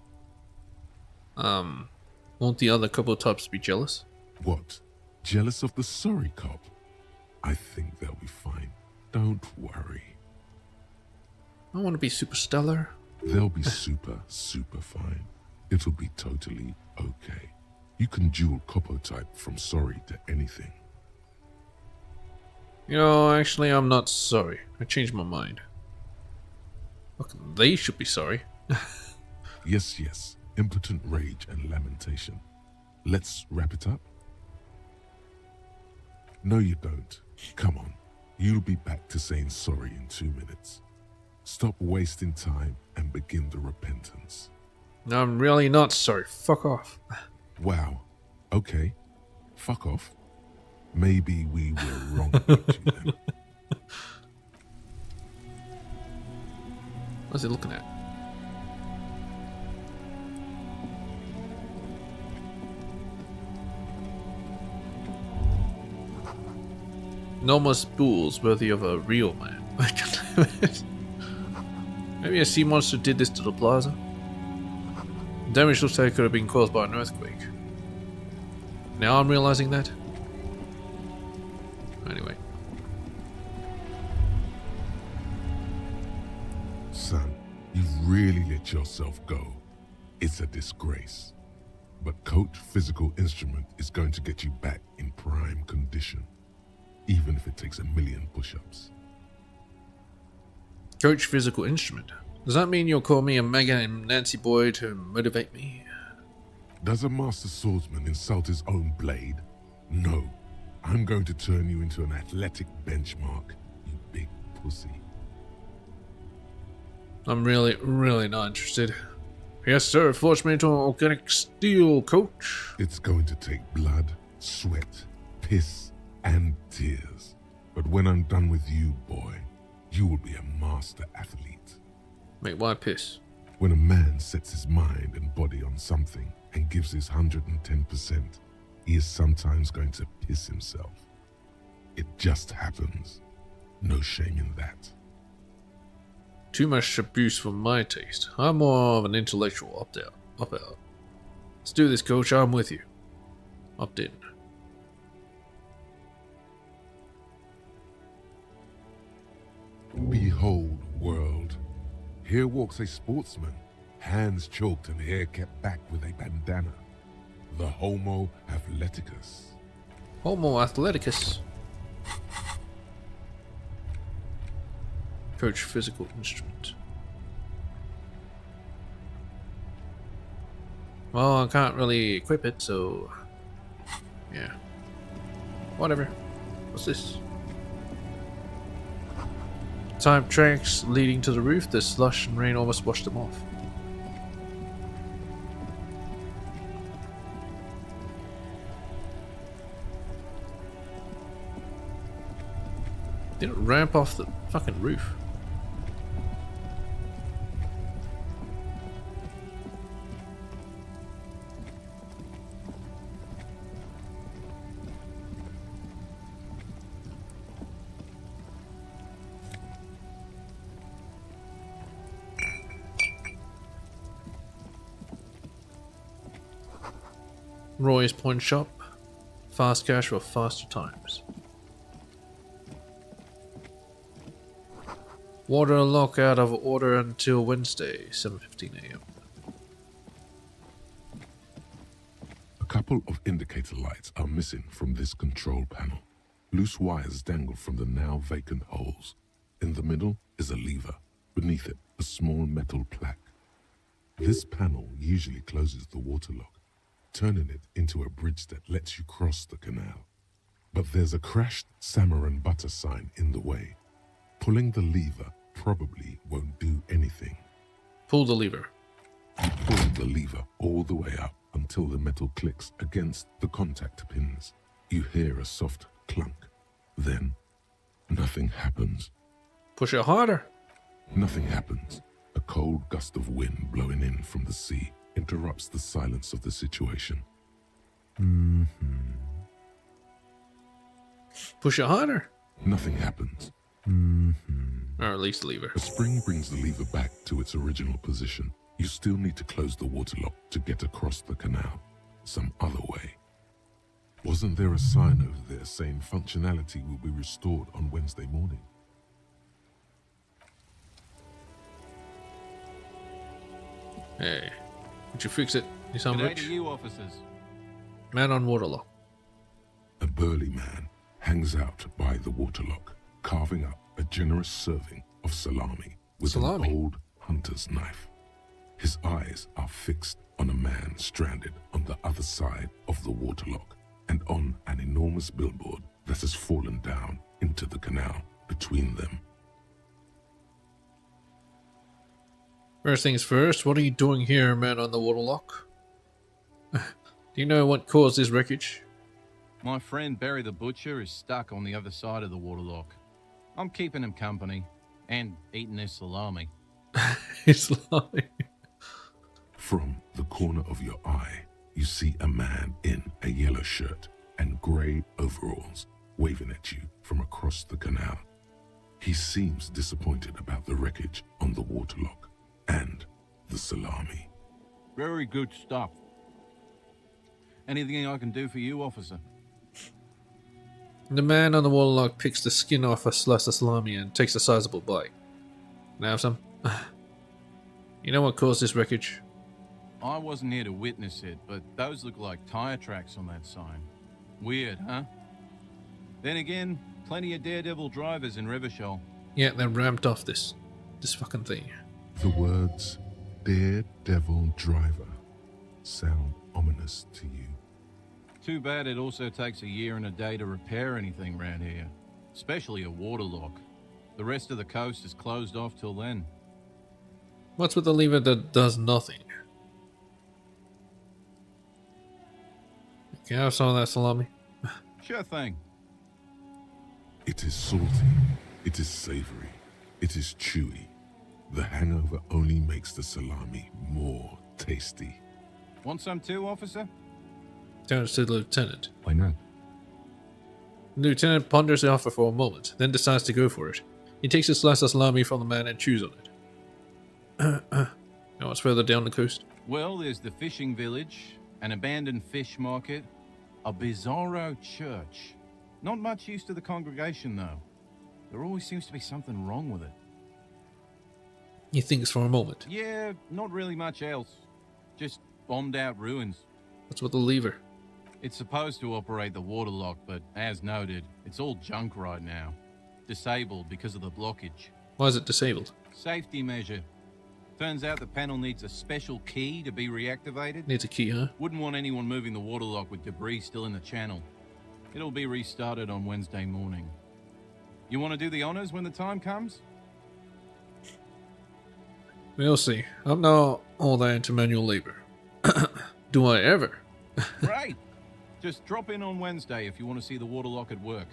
Won't the other Copo types be jealous? What? Jealous of the sorry cop? I think they'll be fine. Don't worry. I want to be super stellar. They'll be super fine. It'll be totally okay. You can dual Copo type from sorry to anything. You know, actually, I'm not sorry. I changed my mind. Look, they should be sorry. Yes. Impotent rage and lamentation. Let's wrap it up? No, you don't. Come on. You'll be back to saying sorry in 2 minutes. Stop wasting time and begin the repentance. No, I'm really not sorry. Fuck off. Wow. Okay. Fuck off. Maybe we were wrong about you then. What's he looking at? Enormous bulls worthy of a real man. Maybe a sea monster did this to the plaza. Damage looks like it could have been caused by an earthquake. Now I'm realizing that. Anyway. Son, you've really let yourself go. It's a disgrace. But Coach Physical Instrument is going to get you back in prime condition, even if it takes 1,000,000 push-ups. Coach Physical Instrument. Does that mean you'll call me a mega and Nancy boy to motivate me? Does a master swordsman insult his own blade? No. I'm going to turn you into an athletic benchmark, you big pussy. I'm really not interested. Yes, sir. Force me into an organic steel, coach. It's going to take blood, sweat, piss, and tears. But when I'm done with you, boy, you will be a master athlete. Mate, why piss? When a man sets his mind and body on something and gives his 110%, he is sometimes going to piss himself. It just happens. No shame in that. Too much abuse for my taste. I'm more of an intellectual opt-out. Let's do this, coach. I'm with you. Opt in. Behold, world. Here walks a sportsman, hands choked and hair kept back with a bandana. The Homo Athleticus. Homo Athleticus. Coach Physical Instrument. Well, I can't really equip it, so... yeah. Whatever. What's this? Time tracks leading to the roof. The slush and rain almost washed them off. Didn't ramp off the fucking roof. Roy's Pawn Shop. Fast cash for faster times. Water lock out of order until Wednesday, 7:15 AM. A couple of indicator lights are missing from this control panel. Loose wires dangle from the now vacant holes. In the middle is a lever. Beneath it, a small metal plaque. This panel usually closes the water lock, turning it into a bridge that lets you cross the canal. But there's a crashed salmon and butter sign in the way. Pulling the lever probably won't do anything. Pull the lever. You pull the lever all the way up until the metal clicks against the contact pins. You hear a soft clunk. Then, nothing happens. Push it harder. Nothing happens. A cold gust of wind blowing in from the sea interrupts the silence of the situation. Push it harder. Nothing happens. Or release the lever. A spring brings the lever back to its original position. You still need to close the water lock to get across the canal. Some other way. Wasn't there a sign over there saying functionality will be restored on Wednesday morning? Hey, would you fix it? You sound G'day rich. to you, officers. Man on water lock. A burly man hangs out by the water lock, carving up a generous serving of salami with Salami? an old hunter's knife. His eyes are fixed on a man stranded on the other side of the water lock and on an enormous billboard that has fallen down into the canal between them. First things first, what are you doing here, man on the water lock? Do you know what caused this wreckage? My friend Barry the Butcher is stuck on the other side of the waterlock. I'm keeping him company and eating his salami. It's like... From the corner of your eye, you see a man in a yellow shirt and grey overalls waving at you from across the canal. He seems disappointed about the wreckage on the waterlock and the salami. Very good stuff. Anything I can do for you, officer? The man on the wall log picks the skin off a slice of salami and takes a sizable bite. Can I have some? You know what caused this wreckage? I wasn't here to witness it, but those look like tire tracks on that sign. Weird, huh? Then again, plenty of daredevil drivers in Revachol. Yeah, they ramped off this fucking thing. The words Daredevil Driver sound ominous to you. Too bad it also takes a year and a day to repair anything around here. Especially a waterlock. The rest of the coast is closed off till then. What's with the lever that does nothing? Can I have some of that salami? Sure thing. It is salty, it is savory, it is chewy. The hangover only makes the salami more tasty. Want some too, officer? Turns to the lieutenant. Why not? The lieutenant ponders the offer for a moment, then decides to go for it. He takes a slice of salami from the man and chews on it. Now what's further down the coast? Well, there's the fishing village, an abandoned fish market, a bizarro church. Not much use to the congregation, though. There always seems to be something wrong with it. He thinks for a moment. Yeah, not really much else. Just bombed out ruins. What's with the lever? It's supposed to operate the waterlock, but as noted, it's all junk right now. Disabled because of the blockage. Why is it disabled? Safety measure. Turns out the panel needs a special key to be reactivated. Needs a key, huh? Wouldn't want anyone moving the waterlock with debris still in the channel. It'll be restarted on Wednesday morning. You want to do the honors when the time comes? We'll see. I'm not all that into manual labor. Do I ever? Great! Just drop in on Wednesday if you want to see the waterlock at work.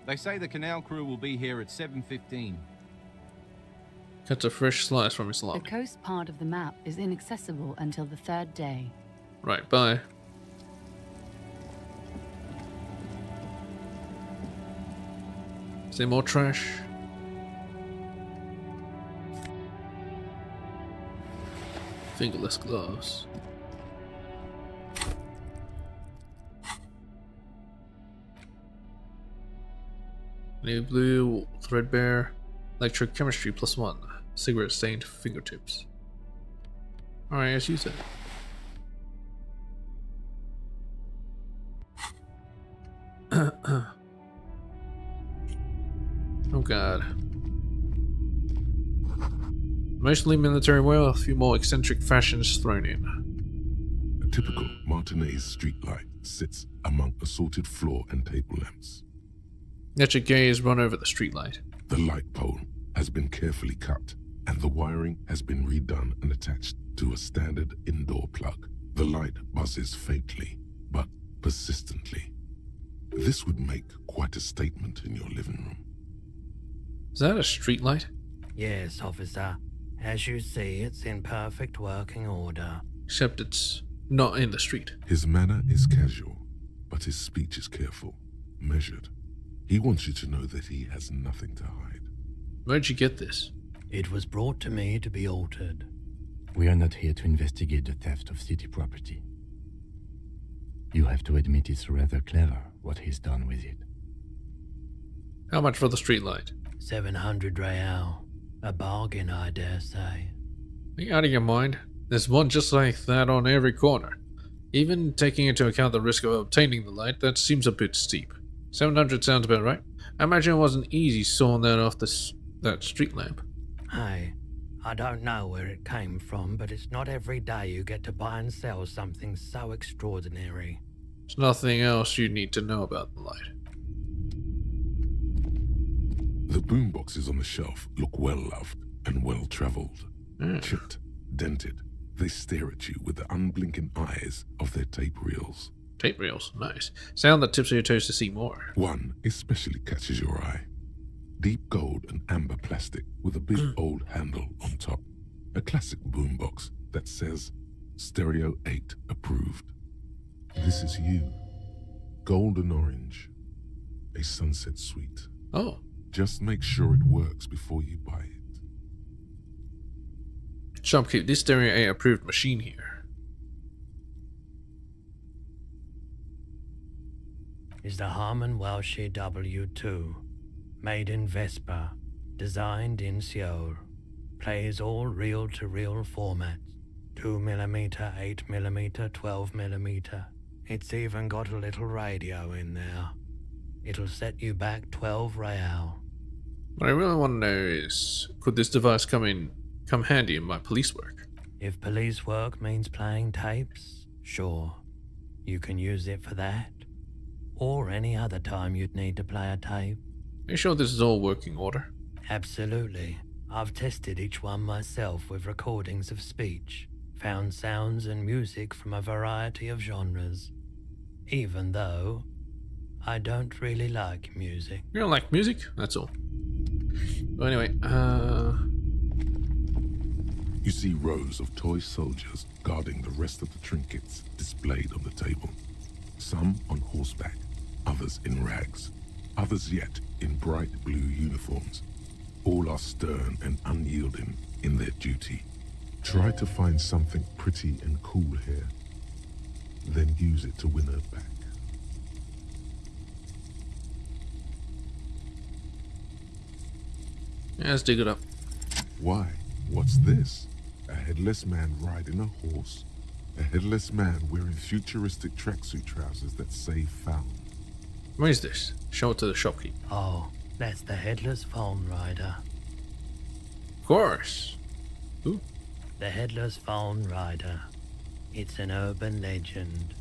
They say the canal crew will be here at 7:15. Cuts a fresh slice from his The salami. coast part of the map is inaccessible until the third day. Right, bye. Is there more trash? Fingerless gloves. Navy blue, threadbare, electrochemistry +1, cigarette stained fingertips. Alright, as you said. Oh god. Mostly military wear, a few more eccentric fashions thrown in. A typical Martinez streetlight sits among assorted floor and table lamps. Let your gaze run over the streetlight. The light pole has been carefully cut, and the wiring has been redone and attached to a standard indoor plug. The light buzzes faintly, but persistently. This would make quite a statement in your living room. Is that a streetlight? Yes, officer. As you see, it's in perfect working order. Except it's not in the street. His manner is casual, but his speech is careful, measured. He wants you to know that he has nothing to hide. Where'd you get this? It was brought to me to be altered. We are not here to investigate the theft of city property. You have to admit it's rather clever what he's done with it. How much for the streetlight? 700 real. A bargain, I dare say. Are you out of your mind? There's one just like that on every corner. Even taking into account the risk of obtaining the light, that seems a bit steep. 700 sounds about right. I imagine it wasn't easy sawing that off that street lamp. Hey, I don't know where it came from, but it's not every day you get to buy and sell something so extraordinary. There's nothing else you need to know about the light. The boomboxes on the shelf look well-loved and well-traveled. Chipped, dented, they stare at you with the unblinking eyes of their tape reels. Tape reels, nice. Sound that tips your toes to see more. One especially catches your eye. Deep gold and amber plastic with a big old handle on top. A classic boombox that says Stereo 8 approved. This is you. Golden orange. A sunset suite. Oh. Just make sure it works before you buy it. Shopkeep, this Stereo 8 approved machine here. is the Harman Welsh W2, made in Vespa, designed in Seoul. Plays all reel-to-reel formats, 2mm, 8mm, 12mm. It's even got a little radio in there. It'll set you back 12 real. What I really want to know is, could this device come handy in my police work? If police work means playing tapes, sure. You can use it for that. Or any other time you'd need to play a tape. Are you sure this is all working order? Absolutely. I've tested each one myself with recordings of speech, found sounds and music from a variety of genres. Even though I don't really like music. You don't like music? That's all. But anyway, You see rows of toy soldiers guarding the rest of the trinkets displayed on the table. Some on horseback, others in rags, others yet in bright blue uniforms. All are stern and unyielding in their duty. Try to find something pretty and cool here, then use it to win her back. yeah, let's dig it up. Why? What's this? A headless man riding a horse? A headless man wearing futuristic tracksuit trousers that say found. What is this? Show it to the shopkeeper. Oh, that's the headless phone rider. Of course. Who? The headless phone rider. It's an urban legend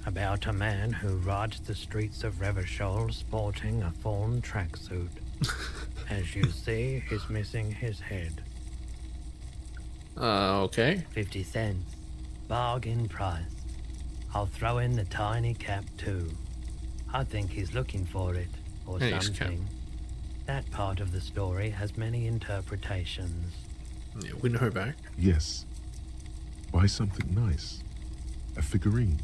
about a man who rides the streets of Revachol sporting a fawn tracksuit. As you see, he's missing his head. Okay. 50 cents. Bargain price. I'll throw in the tiny cap too. I think he's looking for it, or Yeah, he's something. That part of the story has many interpretations. Yeah, win her back. Yes. Buy something nice. A figurine.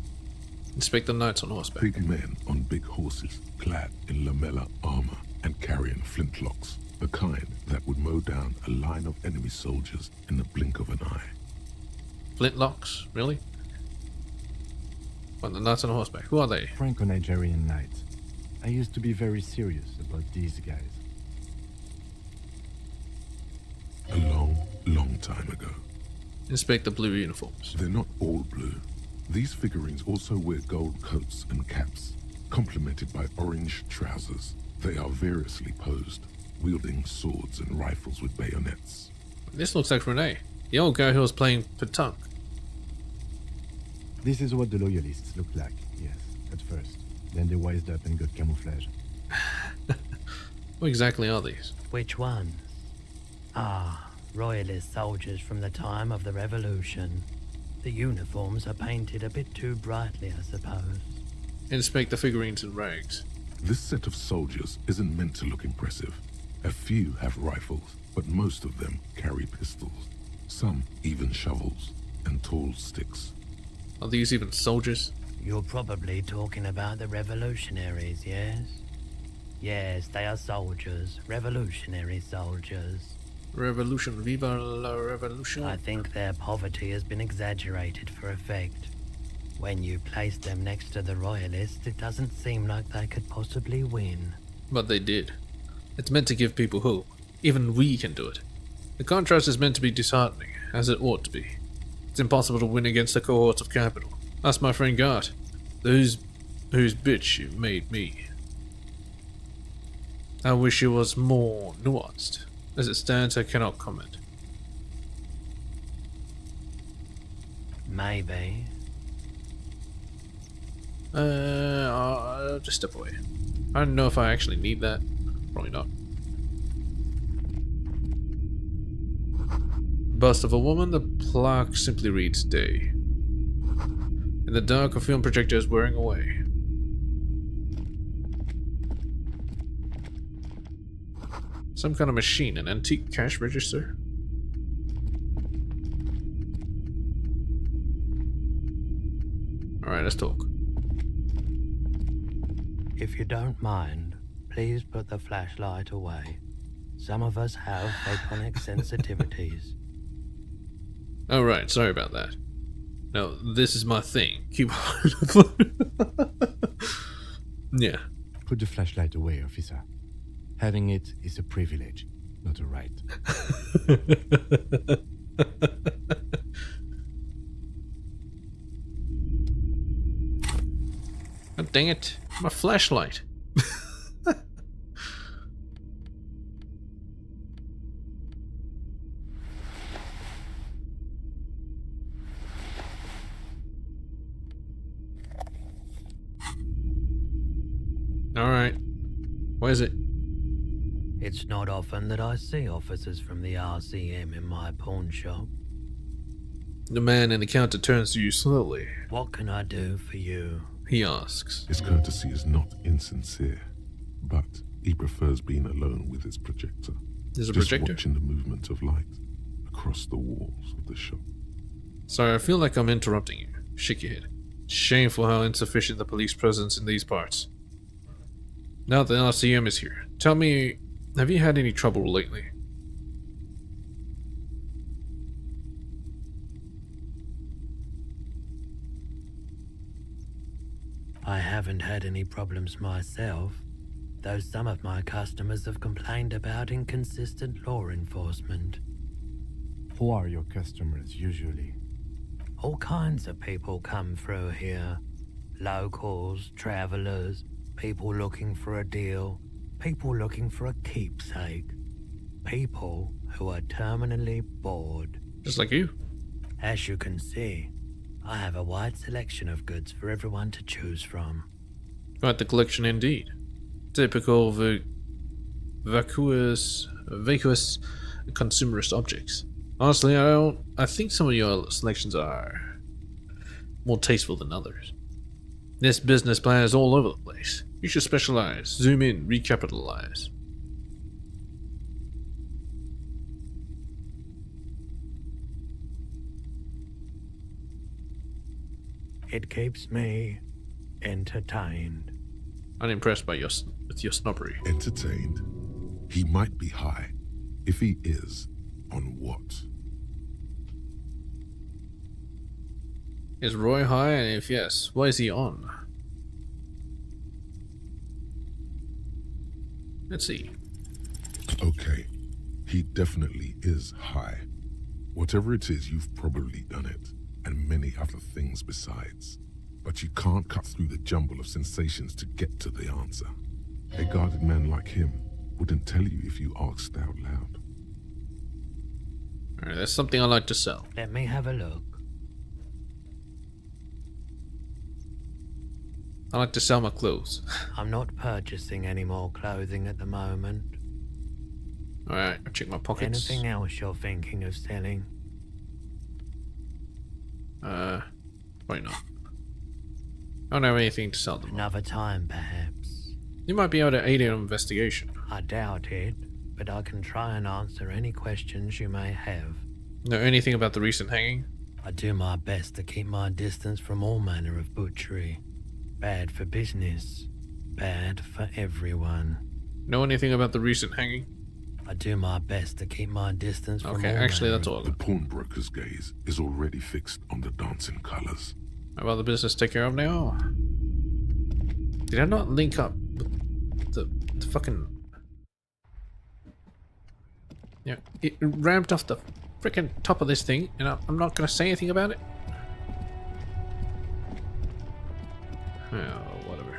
Inspect the knights on horseback. Big men on big horses, clad in lamella armor and carrying flintlocks. The kind that would mow down a line of enemy soldiers in the blink of an eye. Flintlocks? Really? What, the knights on horseback? Who are they? Franco-Nigerian knights. I used to be very serious about these guys. A long, long time ago. Inspect the blue uniforms. They're not all blue. These figurines also wear gold coats and caps, complemented by orange trousers. They are variously posed, wielding swords and rifles with bayonets. This looks like Renee, the old guy who was playing petanque. This is what the loyalists looked like, yes, at first. Then they wised up and got camouflage. What exactly are these? Which ones? Ah, royalist soldiers from the time of the Revolution. The uniforms are painted a bit too brightly, I suppose. Inspect the figurines and rags. This set of soldiers isn't meant to look impressive. A few have rifles, but most of them carry pistols. Some even shovels and tall sticks. Are these even soldiers? You're probably talking about the revolutionaries, yes? Yes, they are soldiers. Revolutionary soldiers. Revolution, viva la revolution. I think their poverty has been exaggerated for effect. When you place them next to the royalists, it doesn't seem like they could possibly win. But they did. It's meant to give people hope. Even we can do it. The contrast is meant to be disheartening, as it ought to be. It's impossible to win against the cohorts of capital. Ask my friend Gart, whose bitch you made me. I wish it was more nuanced. As it stands, I cannot comment. Maybe. I'll just step away. I don't know if I actually need that. Probably not. Bust of a woman, the plaque simply reads day. In the dark, a film projector is wearing away. Some kind of machine, an antique cash register. Alright, let's talk. If you don't mind, please put the flashlight away. Some of us have photonic sensitivities. Oh right, sorry about that. No, this is my thing. Keep Yeah. Put the flashlight away, officer. Having it is a privilege, not a right. Oh, dang it. My flashlight. Alright. Where is it? It's not often that I see officers from the RCM in my pawn shop. The man in the counter turns to you slowly. What can I do for you? He asks. His courtesy is not insincere, but he prefers being alone with his projector. There's a just projector? watching the movement of light across the walls of the shop. Sorry, I feel like I'm interrupting you. Shake your head. Shameful how insufficient the police presence in these parts. Now that the RCM is here, tell me, have you had any trouble lately? I haven't had any problems myself, though some of my customers have complained about inconsistent law enforcement. Who are your customers usually? All kinds of people come through here. Locals, travelers, people looking for a deal, people looking for a keepsake. People who are terminally bored. Just like you. As you can see, I have a wide selection of goods for everyone to choose from. Quite the collection indeed. Typical vacuous consumerist objects. Honestly, I think some of your selections are more tasteful than others. This business plan is all over the place. You should specialize, zoom in, recapitalize. It keeps me entertained. Unimpressed by with your snobbery. Entertained? He might be high. If he is, on what? Is Roy high, and if yes, what is he on? Let's see. Okay, he definitely is high. Whatever it is, you've probably done it, and many other things besides. But you can't cut through the jumble of sensations to get to the answer. A guarded man like him wouldn't tell you if you asked out loud. Alright, that's something I like to sell. Let me have a look. I like to sell my clothes. I'm not purchasing any more clothing at the moment. Alright, I'll check my pockets. Anything else you're thinking of selling? Why not? I don't have anything to sell them. Another time, perhaps. You might be able to aid in an investigation. I doubt it, but I can try and answer any questions you may have. Know anything about the recent hanging? I do my best to keep my distance from all manner of butchery. Bad for business, bad for everyone. Know anything about the recent hanging? I do my best to keep my distance from Okay, all actually manner that's of- all. The pawnbroker's gaze is already fixed on the dancing colors. How about the business take care of now? Did I not link up with the fucking... Yeah, it ramped off the freaking top of this thing, and I'm not gonna say anything about it? Oh, whatever.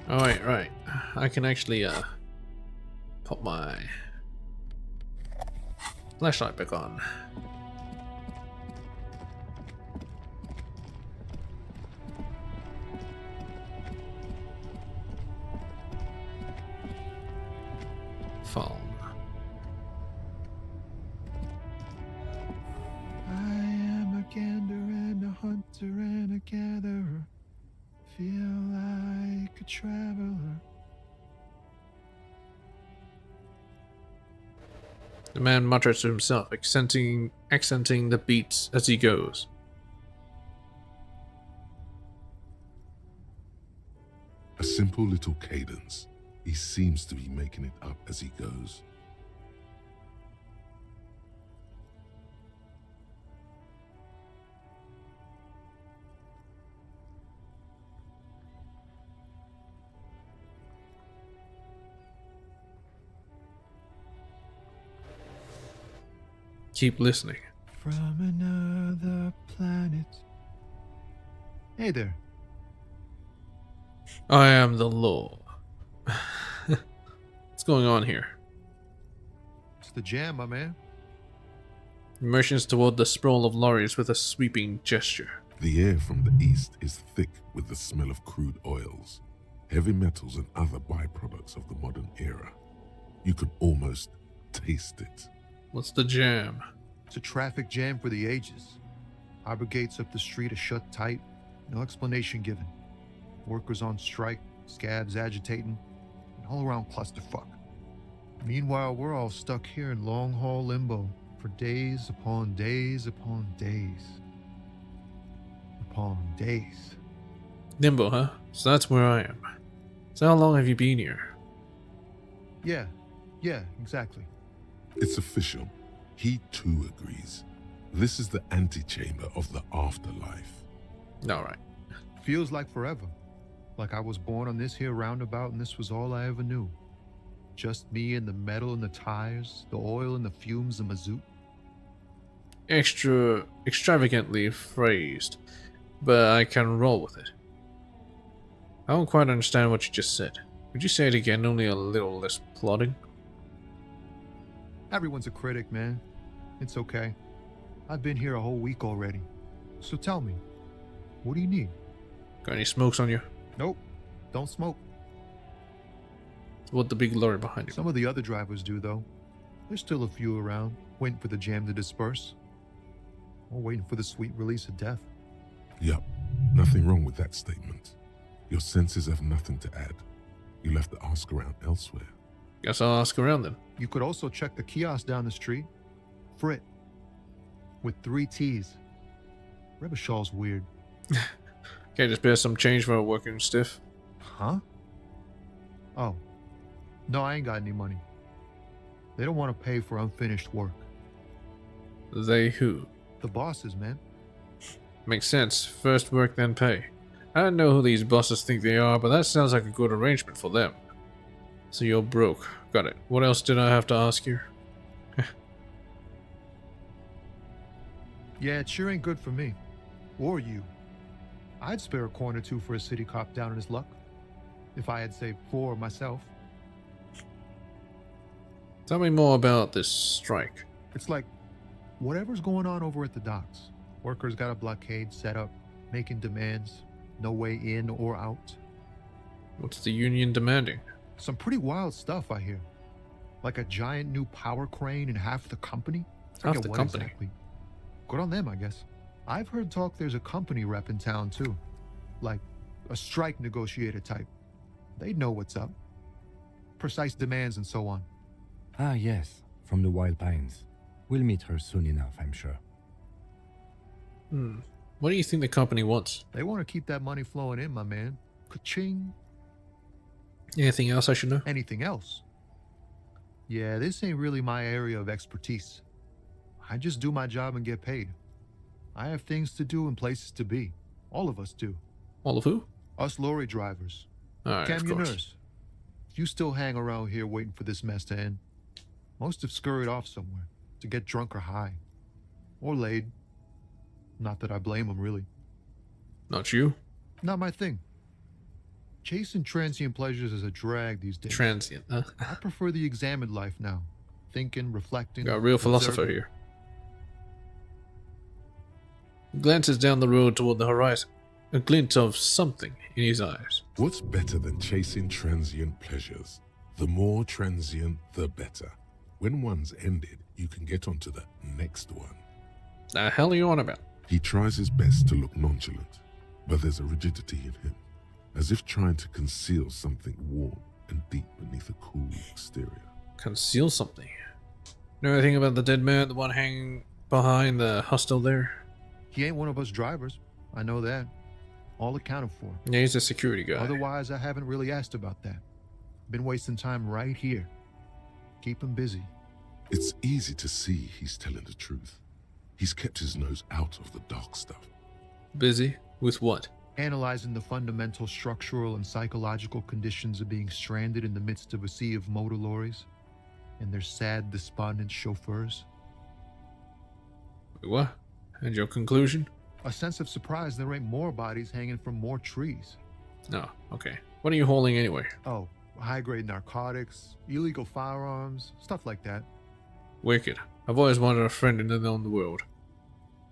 Oh, right. I can actually, put my flashlight back on. Phone. I am a gander and a hunter and a gatherer. Feel like a traveler. The man mutters to himself, accenting the beats as he goes. A simple little cadence, He seems to be making it up as he goes. Keep listening. From another planet. Hey there. I am the law. What's going on here? It's the jam, my man. He motions toward the sprawl of lorries with a sweeping gesture. The air from the east is thick with the smell of crude oils, heavy metals and other byproducts of the modern era. You can almost taste it. What's the jam? It's a traffic jam for the ages. Harbor gates up the street are shut tight, no explanation given. Workers on strike, scabs agitating, an all-around clusterfuck. Meanwhile, we're all stuck here in long-haul limbo for days upon days upon days. Upon days. Limbo, huh? So that's where I am. So how long have you been here? Yeah, exactly. It's official. He too agrees. This is the antechamber of the afterlife. Alright. Feels like forever. Like I was born on this here roundabout and this was all I ever knew. Just me and the metal and the tires, the oil and the fumes and mazout. Extravagantly phrased, but I can roll with it. I don't quite understand what you just said. Could you say it again, only a little less plodding? Everyone's a critic, man. It's okay. I've been here a whole week already. So tell me, what do you need? Got any smokes on you? Nope, don't smoke. What the big lorry behind you? Some of the other drivers do, though. There's still a few around, waiting for the jam to disperse. Or waiting for the sweet release of death. Yup, nothing wrong with that statement. Your senses have nothing to add. You'll have to ask around elsewhere. Guess I'll ask around then. You could also check the kiosk down the street. Frit. With 3 T's. Rebishaw's weird. Can't just bear some change for a working stiff. Huh? Oh. No, I ain't got any money. They don't want to pay for unfinished work. They who? The bosses, man. Makes sense. First work, then pay. I don't know who these bosses think they are, but that sounds like a good arrangement for them. So you're broke. Got it. What else did I have to ask you? Yeah, it sure ain't good for me. Or you. I'd spare a coin or two for a city cop down on his luck. If I had saved 4 myself. Tell me more about this strike. It's like, whatever's going on over at the docks. Workers got a blockade set up, making demands. No way in or out. What's the union demanding? Some pretty wild stuff, I hear. Like a giant new power crane and half the company? Half the company? Exactly. Good on them, I guess. I've heard talk there's a company rep in town, too. Like, a strike negotiator type. They'd know what's up. Precise demands and so on. Ah, yes, from the Wild Pines. We'll meet her soon enough, I'm sure. What do you think the company wants? They want to keep that money flowing in, my man. Ka-ching. Anything else I should know? Anything else? Yeah, this ain't really my area of expertise. I just do my job and get paid. I have things to do and places to be. All of us do. All of who? Us lorry drivers. Alright, of course. Camionneurs. If you still hang around here waiting for this mess to end, most have scurried off somewhere to get drunk or high. Or laid. Not that I blame them, really. Not you? Not my thing. Chasing transient pleasures is a drag these days. Transient, huh? I prefer the examined life now. Thinking, reflecting. Got a real philosopher observing. here. Glances down the road toward the horizon. A glint of something in his eyes. What's better than chasing transient pleasures? The more transient, the better. When one's ended, you can get onto the next one. The hell are you on about? He tries his best to look nonchalant, but there's a rigidity in him, as if trying to conceal something warm and deep beneath a cool exterior. Conceal something. Know anything about the dead man, the one hanging behind the hostel there? He ain't one of us drivers. I know that. All accounted for. Yeah, he's a security guy. Otherwise, I haven't really asked about that. Been wasting time right here. Keep him busy. It's easy to see he's telling the truth. He's kept his nose out of the dark stuff. Busy? With what? Analyzing the fundamental structural and psychological conditions of being stranded in the midst of a sea of motor lorries and their sad, despondent chauffeurs. Wait, what? And your conclusion? A sense of surprise there ain't more bodies hanging from more trees. No, okay. What are you hauling anyway? Oh, high-grade narcotics, illegal firearms, stuff like that. Wicked. I've always wanted a friend in the known world.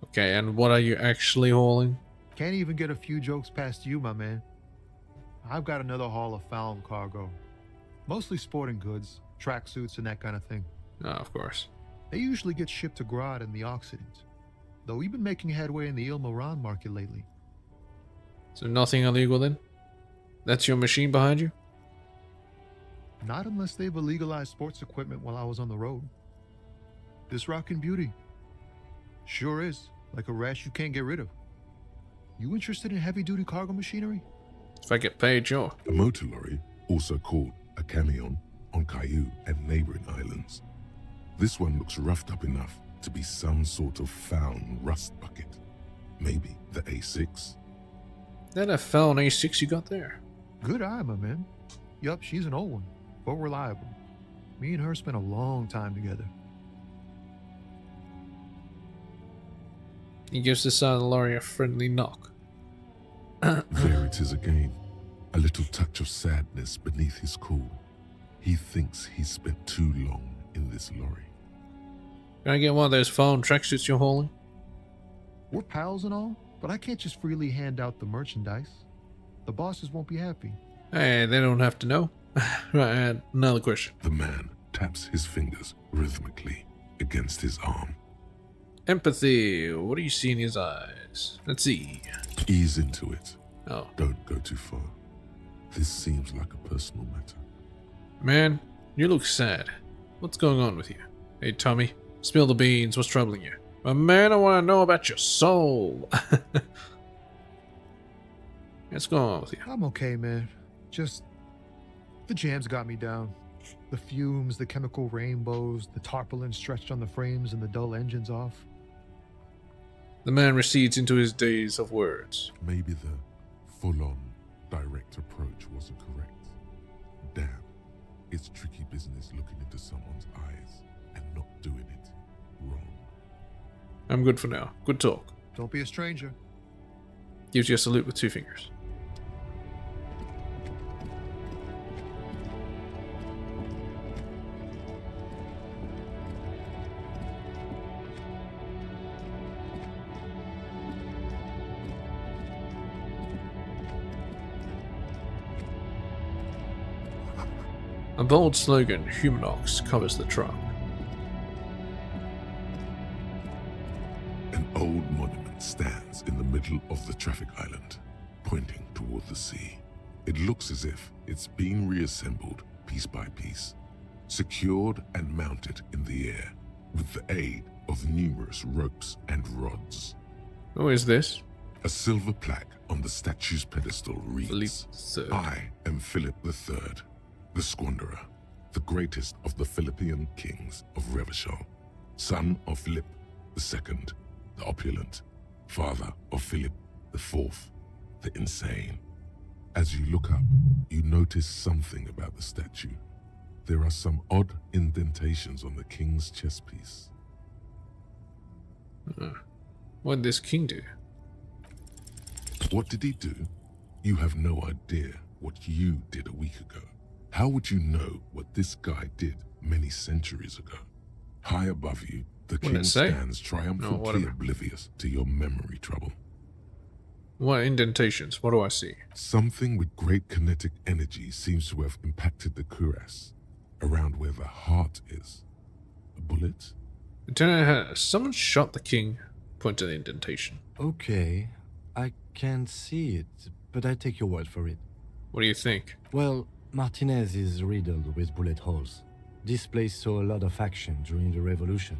Okay, and what are you actually hauling? Can't even get a few jokes past you, my man. I've got another haul of found cargo. Mostly sporting goods, tracksuits, and that kind of thing. Oh, of course. They usually get shipped to Grodd and the Occident, though we've been making headway in the Ilmaran market lately. So nothing illegal then? That's your machine behind you? Not unless they've illegalized sports equipment while I was on the road. This rockin' beauty. Sure is, like a rash you can't get rid of. You interested in heavy-duty cargo machinery? If I get paid, sure. A motor lorry, also called a camion, on Caillou and neighboring islands. This one looks roughed up enough to be some sort of found rust bucket. Maybe the A6? That a found A6 you got there? Good eye, my man. Yup, she's an old one, but reliable. Me and her spent a long time together. He gives the side of the lorry a friendly knock. There it is again. A little touch of sadness beneath his cool. He thinks he's spent too long in this lorry. Can I get one of those found tracksuits you're hauling? We're pals and all, but I can't just freely hand out the merchandise. The bosses won't be happy. Hey, they don't have to know. Right, another question. The man taps his fingers rhythmically against his arm. Empathy. What do you see in his eyes? Let's see. Ease into it. Oh. Don't go too far. This seems like a personal matter. Man, you look sad. What's going on with you? Hey, Tommy, spill the beans. What's troubling you? My man, I want to know about your soul. What's going on with you? I'm okay, man. Just the jams got me down. The fumes, the chemical rainbows, the tarpaulin stretched on the frames and the dull engines off. The man recedes into his days of words. Maybe the full-on, direct approach wasn't correct. Damn, it's tricky business looking into someone's eyes and not doing it wrong. I'm good for now. Good talk. Don't be a stranger. Gives you a salute with 2 fingers. A bold slogan, Humanox, covers the truck. An old monument stands in the middle of the traffic island, pointing toward the sea. It looks as if it's being reassembled piece by piece, secured and mounted in the air with the aid of numerous ropes and rods. Who is this? A silver plaque on the statue's pedestal reads, Philip III. I am Philip III, the Squanderer, the greatest of the Philippian kings of Revachol, son of Philip II, the opulent, father of Philip IV, the insane. As you look up, you notice something about the statue. There are some odd indentations on the king's chest piece. What did this king do? What did he do? You have no idea what you did a week ago. How would you know what this guy did many centuries ago? High above you, the king stands triumphantly oblivious to your memory trouble. What indentations? What do I see? Something with great kinetic energy seems to have impacted the cuirass, around where the heart is. A bullet? Lieutenant, has someone shot the king? Point to the indentation. Okay, I can't see it, but I take your word for it. What do you think? Well, Martinez is riddled with bullet holes. This place saw a lot of action during the revolution.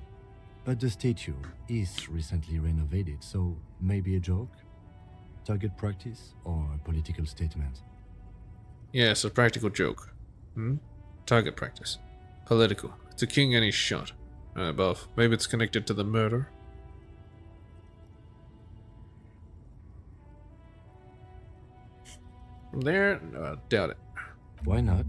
But the statue is recently renovated, so maybe a joke? Target practice or a political statement? Yes, a practical joke. Target practice. Political. It's a king and he's shot. Above. Maybe it's connected to the murder. From there? No, I doubt it. Why not?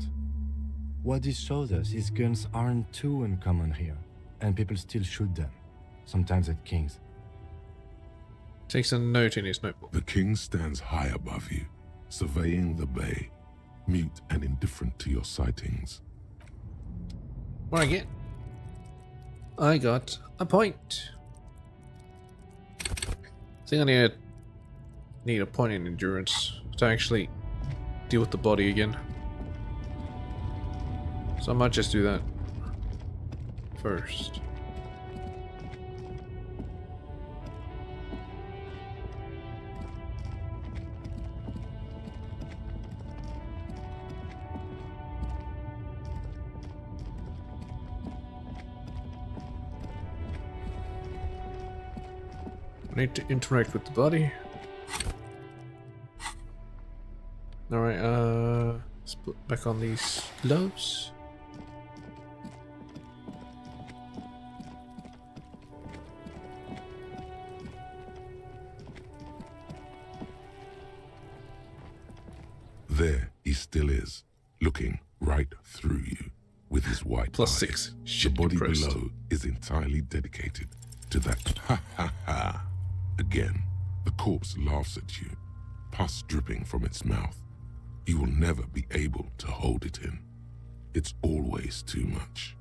What this shows us is guns aren't too uncommon here, and people still shoot them, sometimes at kings. Takes a note in his notebook. The king stands high above you, surveying the bay, mute and indifferent to your sightings. What I get? I got a point. I think I need a point in endurance to actually deal with the body again. So I might just do that first. I need to interact with the body. Alright, let's put back on these gloves. There he still is, looking right through you with his white +6. eyes. The body below is entirely dedicated to that ha ha ha. Again, the corpse laughs at you, pus dripping from its mouth. You will never be able to hold it in. It's always too much.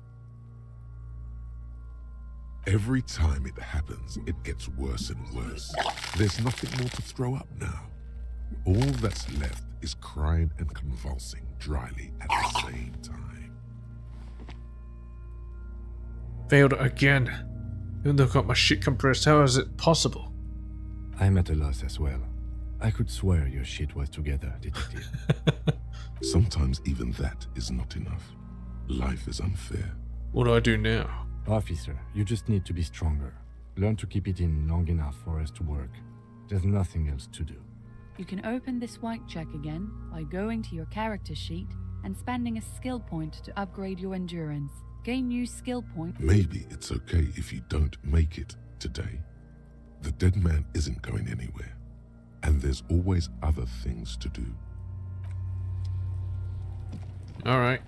Every time it happens, it gets worse and worse. There's nothing more to throw up now. All that's left is crying and convulsing dryly at the same time. Failed again. Even though I got my shit compressed, how is it possible? I'm at a loss as well. I could swear your shit was together, detective. Sometimes even that is not enough. Life is unfair. What do I do now? Officer, you just need to be stronger. Learn to keep it in long enough for us to work. There's nothing else to do. You can open this white check again by going to your character sheet and spending a skill point to upgrade your endurance. Gain new skill point. Maybe it's okay if you don't make it today. The dead man isn't going anywhere, and there's always other things to do. Alright.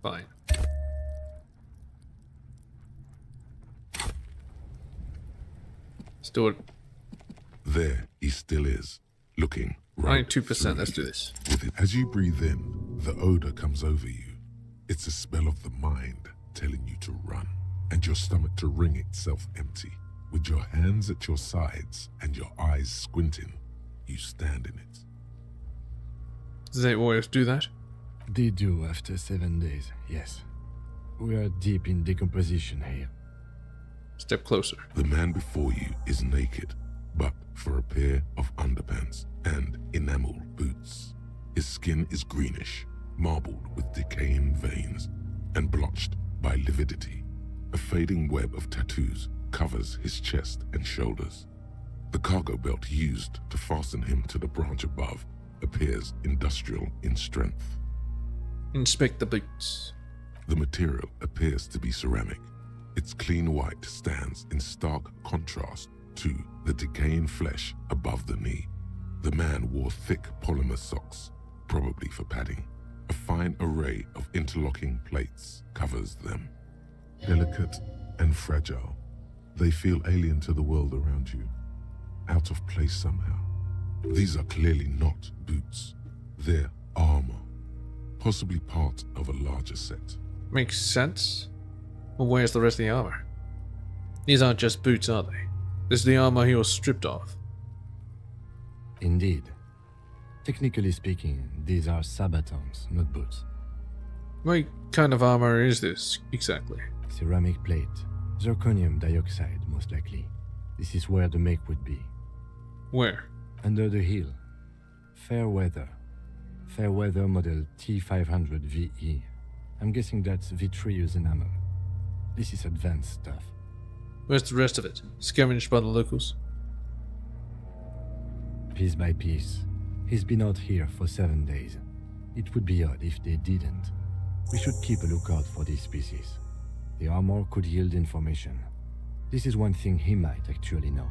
Fine. Let's do it. There he still is, looking right 92%, let's do this. With it. As you breathe in, the odor comes over you. It's a smell of the mind telling you to run, and your stomach to wring itself empty. With your hands at your sides and your eyes squinting, you stand in it. Do they always do that? They do after 7 days, yes. We are deep in decomposition here. Step closer. The man before you is naked, but for a pair of underpants and enamel boots. His skin is greenish, marbled with decaying veins, and blotched by lividity. A fading web of tattoos covers his chest and shoulders. The cargo belt used to fasten him to the branch above appears industrial in strength. Inspect the boots. The material appears to be ceramic. Its clean white stands in stark contrast to the decaying flesh above the knee. The man wore thick polymer socks, probably for padding. A fine array of interlocking plates covers them. Delicate and fragile, they feel alien to the world around you, out of place somehow. These are clearly not boots. They're armor, possibly part of a larger set. Makes sense. Well, where's the rest of the armor? These aren't just boots, are they? This is the armor he was stripped of. Indeed. Technically speaking, these are sabatons, not boots. What kind of armor is this, exactly? Ceramic plate. Zirconium dioxide, most likely. This is where the make would be. Where? Under the heel. Fair weather. Fair weather model T500 VE. I'm guessing that's vitreous enamel. This is advanced stuff. Where's the rest of it? Scavenged by the locals? piece by piece. He's been out here for 7 days. It would be odd if they didn't. We should keep a lookout for these species. The armor could yield information. This is one thing he might actually know.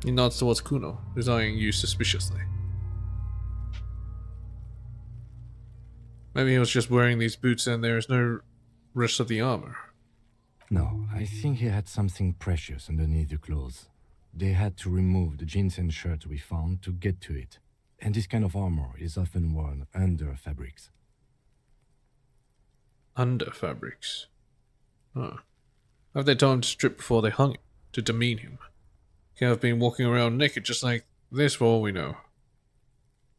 He nods towards Kuno, who's eyeing you suspiciously. Maybe he was just wearing these boots and there is no rest of the armor. No, I think he had something precious underneath the clothes. They had to remove the jeans and shirt we found to get to it. And this kind of armor is often worn under fabrics. Under fabrics? Huh. Have they told him to strip before they hung him, to demean him? He could have been walking around naked just like this for all we know.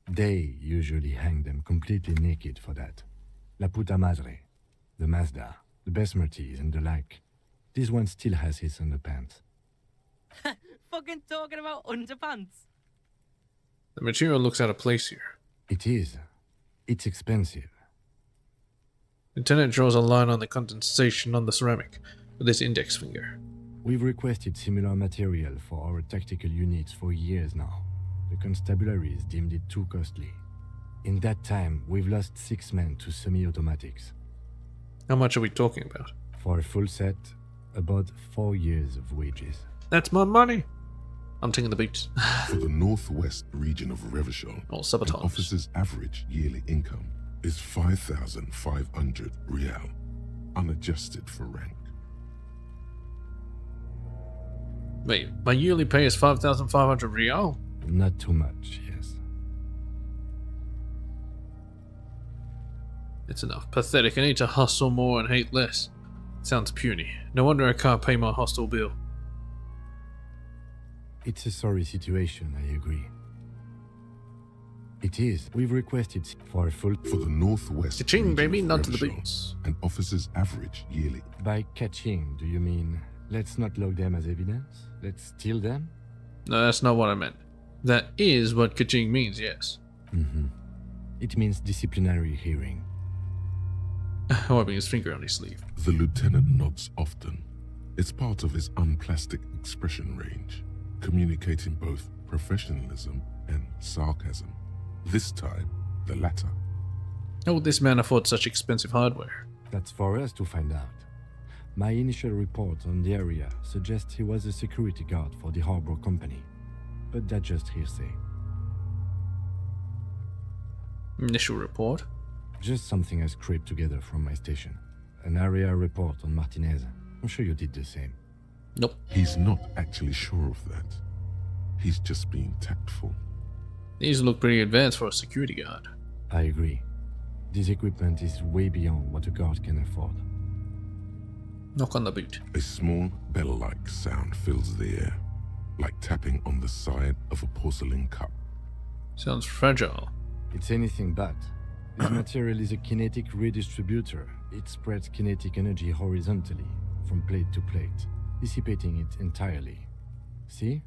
They usually hang them completely naked for that. La puta madre, the Mazda, the Besmertes and the like. This one still has his underpants. Fucking talking about underpants. The material looks out of place here. It is. It's expensive. Lieutenant draws a line on the condensation on the ceramic with his index finger. We've requested similar material for our tactical units for years now. The constabularies deemed it too costly. In that time, we've lost 6 men to semi-automatics. How much are we talking about? For a full set, about 4 years of wages. That's my money! I'm taking the boots. For the northwest region of Revachol, Or an sabotage. officer's average yearly income is 5,500 real, unadjusted for rank. Wait, my yearly pay is 5,500 real? Not too much, yes. It's enough. Pathetic. I need to hustle more and hate less. Sounds puny. No wonder I can't pay my hostel bill. It's a sorry situation, I agree. It is. We've requested for a full... For the northwest Ka-ching, region baby, of not to the Revachol, boots. an officer's average yearly... By catching, do you mean let's not log them as evidence? Let's steal them? No, that's not what I meant. That is what ka-ching means, yes. Mm-hmm. It means disciplinary hearing. Wiping his finger on his sleeve. The lieutenant nods often. It's part of his unplastic expression range, communicating both professionalism and sarcasm. This time, the latter. How would this man afford such expensive hardware? That's for us to find out. My initial report on the area suggests he was a security guard for the harbor company, but that's just hearsay. Initial report? Just something I scraped together from my station. An area report on Martinez. I'm sure you did the same. Nope. He's not actually sure of that. He's just being tactful. These look pretty advanced for a security guard. I agree. This equipment is way beyond what a guard can afford. Knock on the boot. A small bell-like sound fills the air, like tapping on the side of a porcelain cup. Sounds fragile. It's anything but. This material is a kinetic redistributor. It spreads kinetic energy horizontally, from plate to plate, dissipating it entirely. See?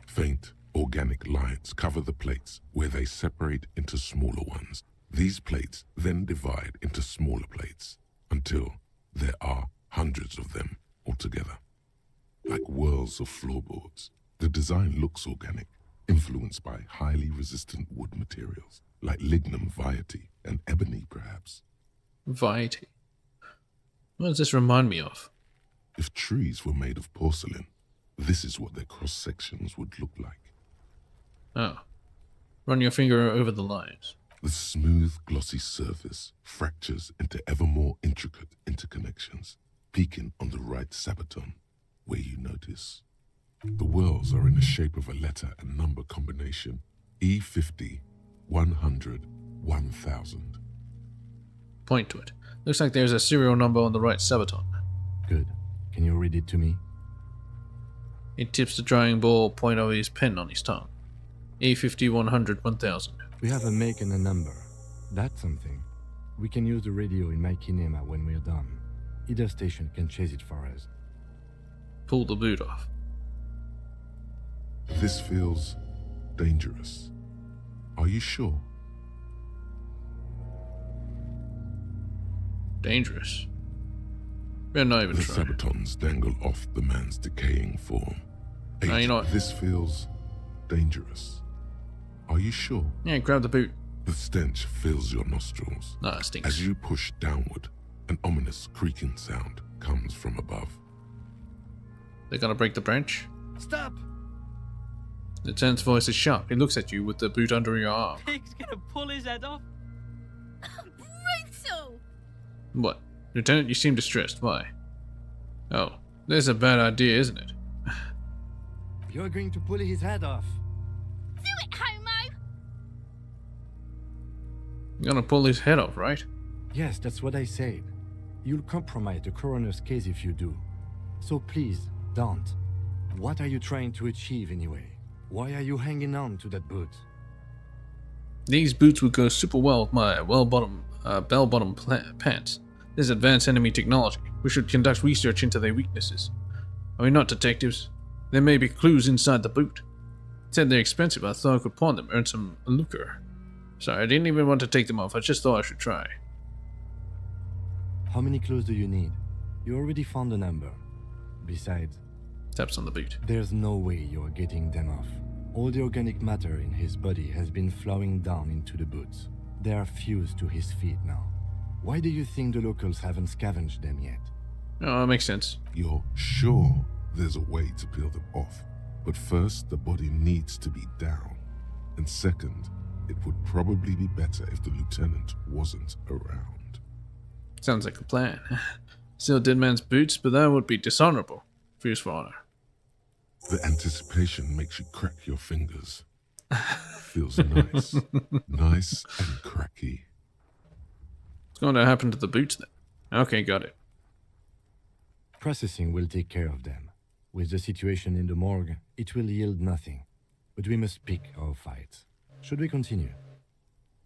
Faint, organic lines cover the plates where they separate into smaller ones. These plates then divide into smaller plates until there are hundreds of them altogether. Like whirls of floorboards, the design looks organic, influenced by highly resistant wood materials, like lignum vitae and ebony perhaps. Vitae. What does this remind me of? If trees were made of porcelain, this is what their cross-sections would look like. Oh. Run your finger over the lines. The smooth, glossy surface fractures into ever more intricate interconnections, peaking on the right sabaton, where you notice. The whirls are in the shape of a letter and number combination, E50, 100, 1000. Point to it. Looks like there's a serial number on the right sabaton. Good. Can you read it to me? He tips the drying ball point of his pen on his tongue. E50, 100, 1000. We have a make and a number. That's something. We can use the radio in my kinema when we're done. Either station can chase it for us. Pull the boot off. This feels dangerous. Are you sure? Dangerous. Better not even The try. sabatons dangle off the man's decaying form. No, you know what? This feels dangerous. Are you sure? Yeah, grab the boot. The stench fills your nostrils. Nah, it stinks. As you push downward, an ominous creaking sound comes from above. They're gonna break the branch? Stop! Lieutenant's voice is sharp. He looks at you with the boot under your arm. Pig's gonna pull his head off. Brutal! What? Lieutenant, you seem distressed. Why? Oh, that's a bad idea, isn't it? You're going to pull his head off. Do it, Homo! You're gonna pull his head off, right? Yes, that's what I said. You'll compromise the coroner's case if you do. So please, don't. What are you trying to achieve anyway? Why are you hanging on to that boot? These boots would go super well with my bell-bottom pants. This is advanced enemy technology. We should conduct research into their weaknesses. Are we not detectives? There may be clues inside the boot. Said they're expensive. I thought I could pawn them, earn some lucre. Sorry, I didn't even want to take them off. I just thought I should try. How many clues do you need? You already found a number. Besides, Taps on the boot. there's no way you're getting them off. All the organic matter in his body has been flowing down into the boots. They are fused to his feet now. Why do you think the locals haven't scavenged them yet? Oh, that makes sense. You're sure there's a way to peel them off, but first the body needs to be down. And second, it would probably be better if the lieutenant wasn't around. Sounds like a plan. Steal a dead man's boots, but that would be dishonorable. Fears for honor. The anticipation makes you crack your fingers. Feels nice. Nice and cracky. What's going to happen to the boots then? Okay, got it. Processing will take care of them. With the situation in the morgue, it will yield nothing. But we must pick our fights. Should we continue?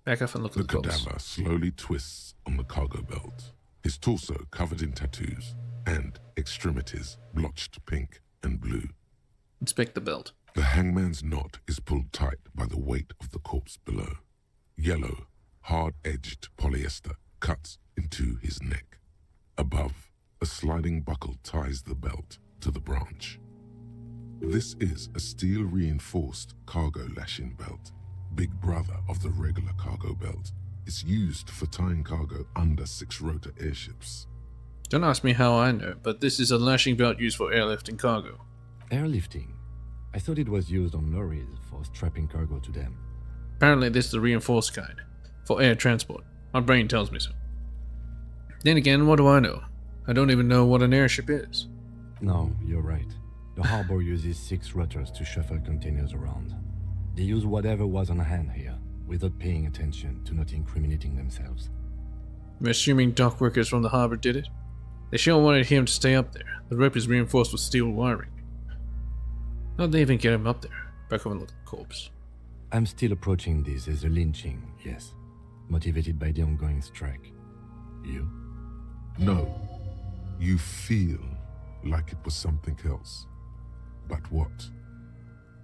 Back off and look The at the corpse. cadaver slowly twists on the cargo belt, his torso covered in tattoos, and extremities blotched pink and blue. Inspect the belt. The hangman's knot is pulled tight by the weight of the corpse below. Yellow, hard-edged polyester cuts into his neck. Above, a sliding buckle ties the belt to the branch. This is a steel-reinforced cargo lashing belt, big brother of the regular cargo belt. It's used for tying cargo under 6-rotor airships. Don't ask me how I know, but this is a lashing belt used for airlifting cargo. Airlifting? I thought it was used on lorries for strapping cargo to them. Apparently this is the reinforced kind, for air transport. My brain tells me so. Then again, what do I know? I don't even know what an airship is. No, you're right. The harbor uses 6 rotors to shuffle containers around. They use whatever was on hand here, without paying attention to not incriminating themselves. I'm assuming dock workers from the harbor did it. They sure wanted him to stay up there. The rope is reinforced with steel wiring. How'd they even get him up there? Back over and look at the corpse. I'm still approaching this as a lynching, yes. Motivated by the ongoing strike. You? No, you feel like it was something else. But what?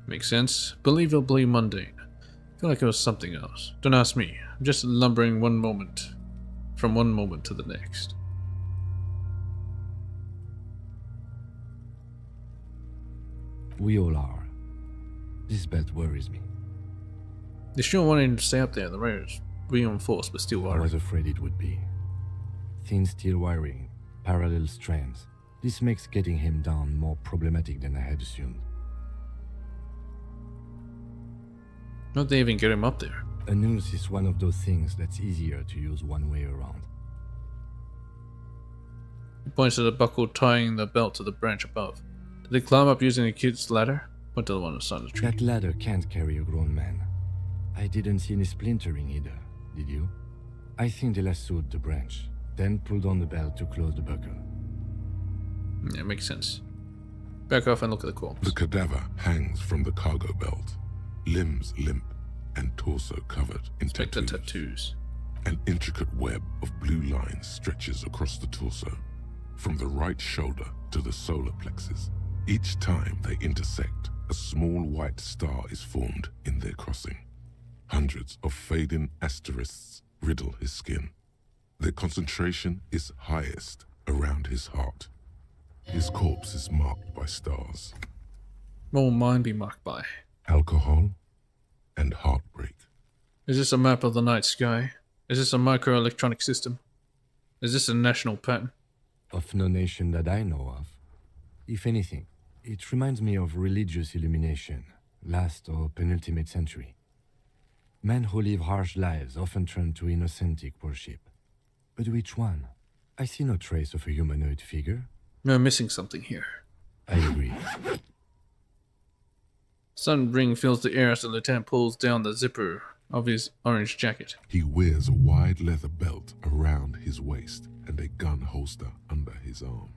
Makes sense. Believably mundane. Feel like it was something else. Don't ask me. I'm just lumbering from one moment to the next. We all are. This belt worries me. They sure wanted him to stay up there. The rail is reinforced but steel I wiring. was afraid it would be. Thin steel wiring, parallel strands. This makes getting him down more problematic than I had assumed. How'd they even get him up there? A noose is one of those things that's easier to use one way around. He points to the buckle tying the belt to the branch above. Did they climb up using a kid's ladder? Point to the one inside the tree. That ladder can't carry a grown man. I didn't see any splintering either, did you? I think they lassoed the branch, then pulled on the belt to close the buckle. Yeah, makes sense. Back off and look at the corpse. The cadaver hangs from the cargo belt, limbs limp and torso covered in Inspect the tattoos. tattoos. An intricate web of blue lines stretches across the torso, from the right shoulder to the solar plexus. Each time they intersect, a small white star is formed in their crossing. Hundreds of fading asterisks riddle his skin. Their concentration is highest around his heart. His corpse is marked by stars. What will mine be marked by? Alcohol and heartbreak. Is this a map of the night sky? Is this a microelectronic system? Is this a national pattern? Of no nation that I know of. If anything, it reminds me of religious illumination, last or penultimate century. Men who live harsh lives often turn to innocentic worship. But which one? I see no trace of a humanoid figure. We're missing something here. I agree. Sudden ring fills the air as the lieutenant pulls down the zipper of his orange jacket. He wears a wide leather belt around his waist and a gun holster under his arm.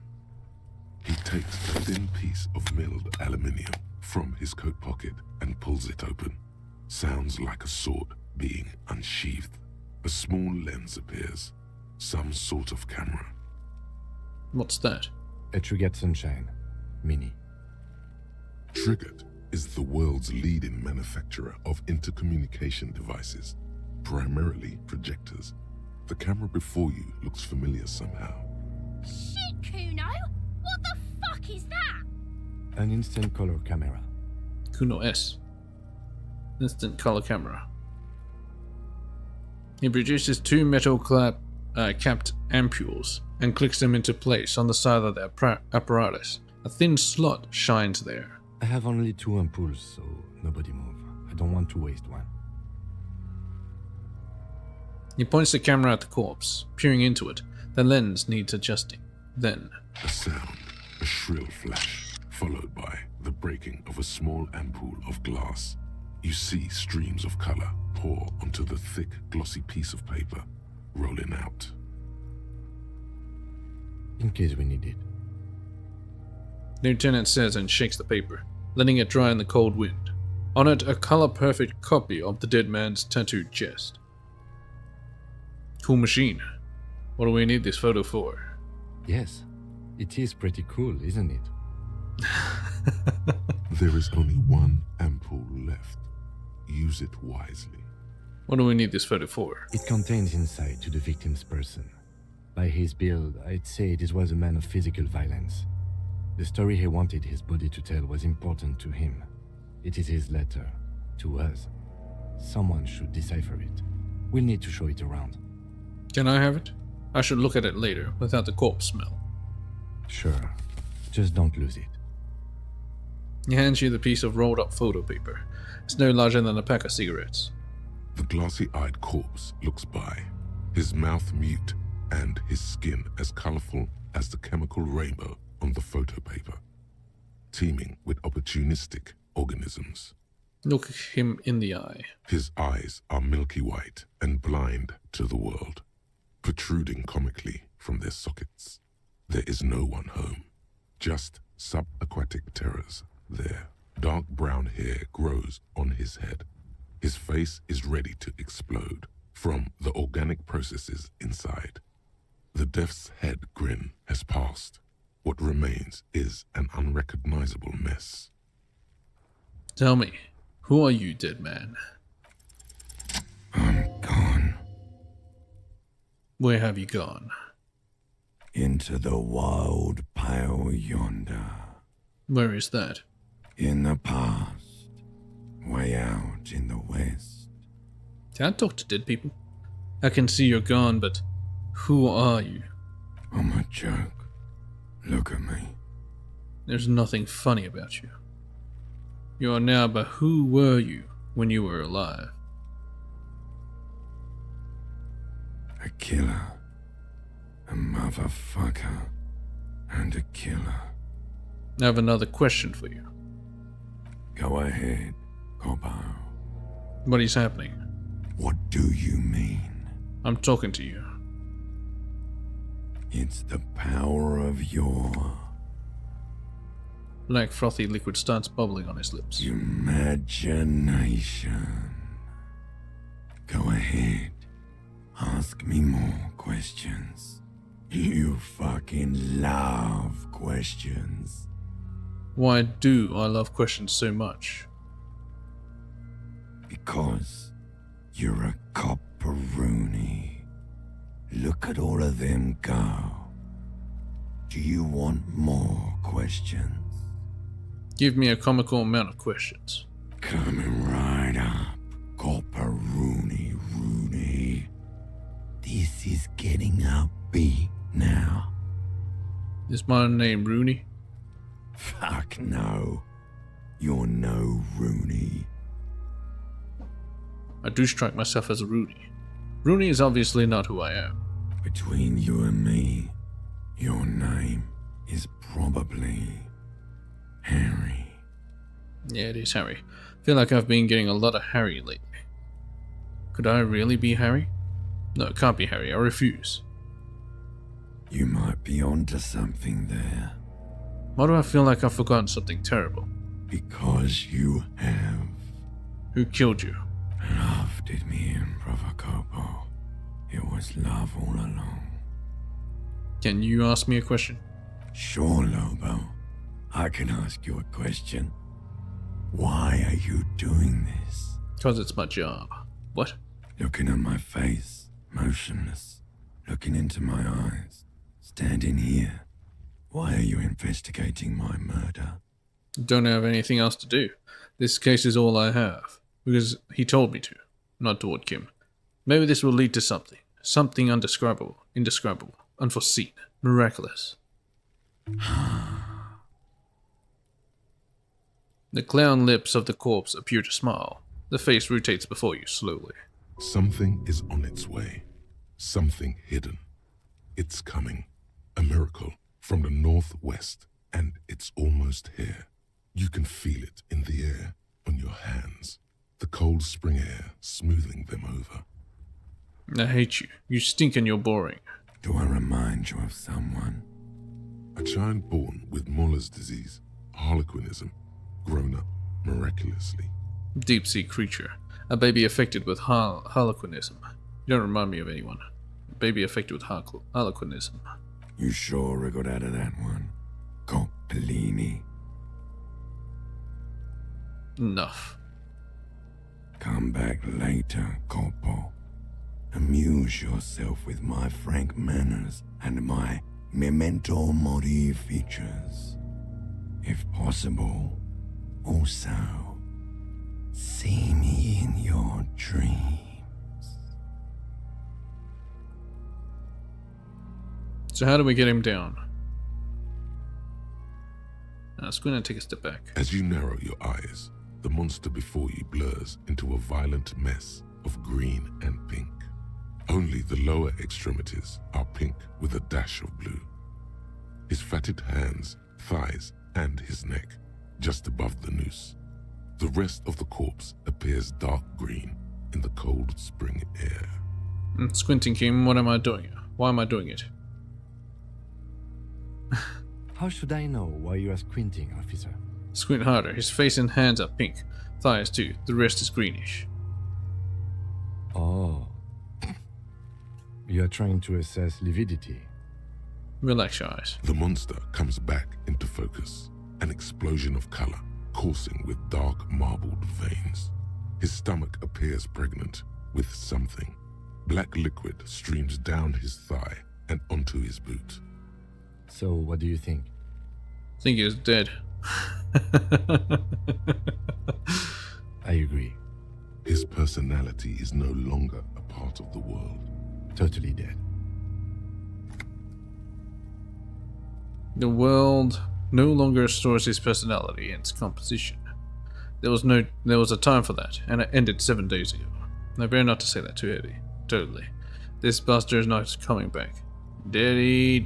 He takes a thin piece of milled aluminium from his coat pocket and pulls it open. Sounds like a sword being unsheathed. A small lens appears. Some sort of camera. What's that? A Trigger Sunshine. Mini. Triggered is the world's leading manufacturer of intercommunication devices, primarily projectors. The camera before you looks familiar somehow. Shit, Kuno! What the fuck is that? An instant color camera. Kuno S. Instant color camera. He produces two metal capped ampules and clicks them into place on the side of the apparatus. A thin slot shines there. I have only 2 ampoules, so nobody move. I don't want to waste one. He points the camera at the corpse, peering into it. The lens needs adjusting. Then, A sound, a shrill flash, followed by the breaking of a small ampoule of glass. You see streams of color pour onto the thick, glossy piece of paper, rolling out. In case we need it. the lieutenant says and shakes the paper, letting it dry in the cold wind. On it, a color-perfect copy of the dead man's tattooed chest. Cool machine. What do we need this photo for? Yes, it is pretty cool, isn't it? There is only one ampoule left. Use it wisely. What do we need this photo for? It contains insight to the victim's person. By his build, I'd say this was a man of physical violence. The story he wanted his body to tell was important to him. It is his letter to us. Someone should decipher it. We'll need to show it around. Can I have it? I should look at it later, without the corpse smell. Sure. Just don't lose it. He hands you the piece of rolled up photo paper. It's no larger than a pack of cigarettes. The glossy-eyed corpse looks by, his mouth mute and his skin as colorful as the chemical rainbow on the photo paper, teeming with opportunistic organisms. Look him in the eye. His eyes are milky white and blind to the world, protruding comically from their sockets. There is no one home, just subaquatic terrors there. Dark brown hair grows on his head. His face is ready to explode from the organic processes inside. The death's head grin has passed. What remains is an unrecognizable mess. Tell me, who are you, dead man? I'm gone. Where have you gone? Into the wild pale yonder. Where is that? In the past. Way out in the west. Can I talk to dead people? I can see you're gone, but who are you? I'm a joke. Look at me. There's nothing funny about you. You are now, but who were you when you were alive? A killer. A motherfucker. And a killer. I have another question for you. Go ahead, Cobbo. What is happening? What do you mean? I'm talking to you. It's the power of your Black frothy liquid starts bubbling on his lips. imagination. Go ahead. Ask me more questions. You fucking love questions. Why do I love questions so much? Because you're a copperoonie. Look at all of them go. Do you want more questions? Give me a comical amount of questions. Coming right up, Copper Rooney. This is getting upbeat now. Is my name Rooney? Fuck no. You're no Rooney. I do strike myself as a Rooney. Rooney is obviously not who I am. Between you and me, your name is probably Harry. Yeah, it is Harry. I feel like I've been getting a lot of Harry lately. Could I really be Harry? No, it can't be Harry. I refuse. You might be onto something there. Why do I feel like I've forgotten something terrible? Because you have. Who killed you? Love did me in, Brother Copo. It was love all along. Can you ask me a question? Sure, Lobo. I can ask you a question. Why are you doing this? Because it's my job. What? Looking at my face, motionless. Looking into my eyes. Standing here. Why are you investigating my murder? Don't have anything else to do. This case is all I have. Because he told me to. Not toward Kim. Maybe this will lead to something. Something indescribable, unforeseen, miraculous. The clown lips of the corpse appear to smile. The face rotates before you slowly. Something is on its way. Something hidden. It's coming. A miracle from the northwest, and it's almost here. You can feel it in the air, on your hands. The cold spring air smoothing them over. I hate you. You stink and you're boring. Do I remind you of someone? A child born with Muller's disease, harlequinism, grown up miraculously. Deep-sea creature. A baby affected with harlequinism. You don't remind me of anyone. A baby affected with harlequinism. You sure wriggled out of that one? Coppellini. Enough. Come back later, Coppo. Amuse yourself with my frank manners and my memento mori features. If possible, also see me in your dreams. So how do we get him down? Now, Squint, take a step back. As you narrow your eyes, the monster before you blurs into a violent mess of green and pink. Only the lower extremities are pink with a dash of blue. His fatted hands, thighs, and his neck, just above the noose. The rest of the corpse appears dark green in the cold spring air. Squinting Kim, what am I doing? Why am I doing it? How should I know why you are squinting, officer? Squint harder. His face and hands are pink. Thighs too. The rest is greenish. Oh. You are trying to assess lividity. Relax your eyes. The monster comes back into focus, an explosion of color, coursing with dark marbled veins. His stomach appears pregnant with something. Black liquid streams down his thigh and onto his boot. So, what do you think? I think he is dead. I agree. His personality is no longer a part of the world. Totally dead. The world no longer stores his personality and its composition. There was a time for that, and it ended 7 days ago. I better not to say that too heavy. Totally. This bastard is not coming back. Dead.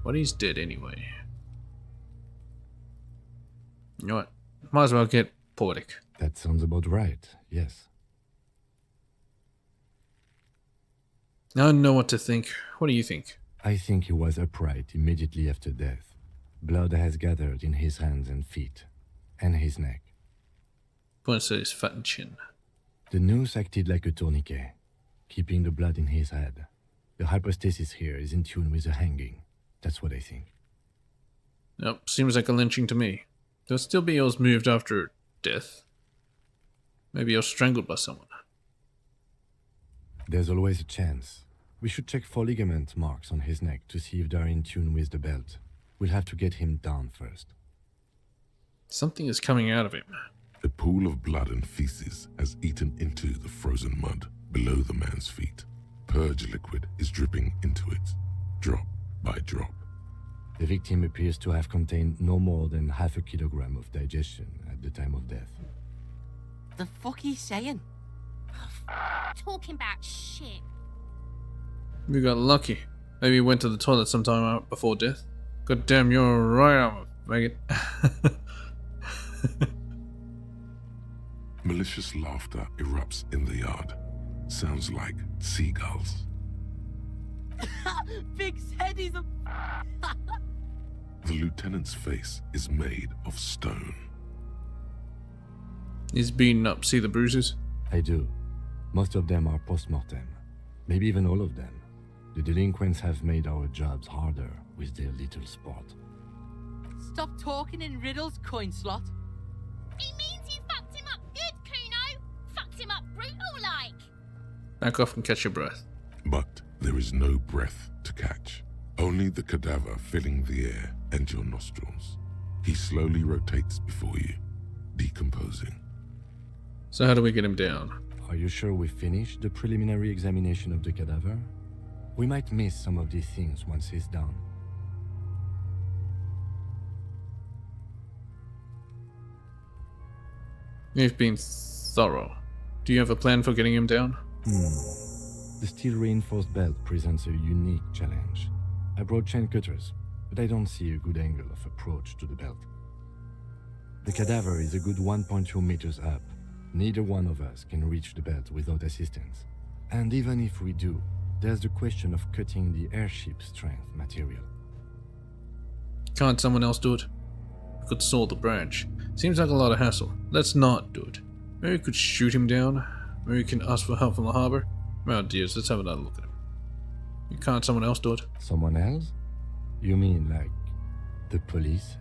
But he's dead anyway. You know what? Might as well get poetic. That sounds about right, yes. I don't know what to think. What do you think? I think he was upright immediately after death. Blood has gathered in his hands and feet, and his neck. Points at his fat chin. The noose acted like a tourniquet, keeping the blood in his head. The hypostasis here is in tune with the hanging. That's what I think. Yep, seems like a lynching to me. There'll still be those moved after death. Maybe you're strangled by someone. There's always a chance. We should check for ligament marks on his neck to see if they're in tune with the belt. We'll have to get him down first. Something is coming out of him. A pool of blood and feces has eaten into the frozen mud below the man's feet. Purge liquid is dripping into it, drop by drop. The victim appears to have contained no more than half a kilogram of digestion at the time of death. The fuck he's saying? Talking about shit. We got lucky. Maybe he went to the toilet sometime out before death. God damn, you're right, I'm a faggot. Malicious laughter erupts in the yard. Sounds like seagulls. Big said he's a... The lieutenant's face is made of stone. He's beaten up. See the bruises? I do. Most of them are post-mortem. Maybe even all of them. The delinquents have made our jobs harder with their little sport. Stop talking in riddles, coin slot. He means you fucked him up good, Kuno. Fucked him up brutal like. Back off and catch your breath. But there is no breath to catch. Only the cadaver filling the air and your nostrils. He slowly rotates before you, decomposing. So how do we get him down? Are you sure we finished the preliminary examination of the cadaver? We might miss some of these things once he's down. You've been thorough. Do you have a plan for getting him down? The steel-reinforced belt presents a unique challenge. I brought chain cutters, but I don't see a good angle of approach to the belt. The cadaver is a good 1.2 meters up. Neither one of us can reach the belt without assistance. And even if we do, there's the question of cutting the airship strength material. Can't someone else do it? We could saw the branch. Seems like a lot of hassle. Let's not do it. Maybe we could shoot him down. Maybe we can ask for help from the harbor. Oh dears, let's have another look at him. Can't someone else do it? Someone else? You mean like the police?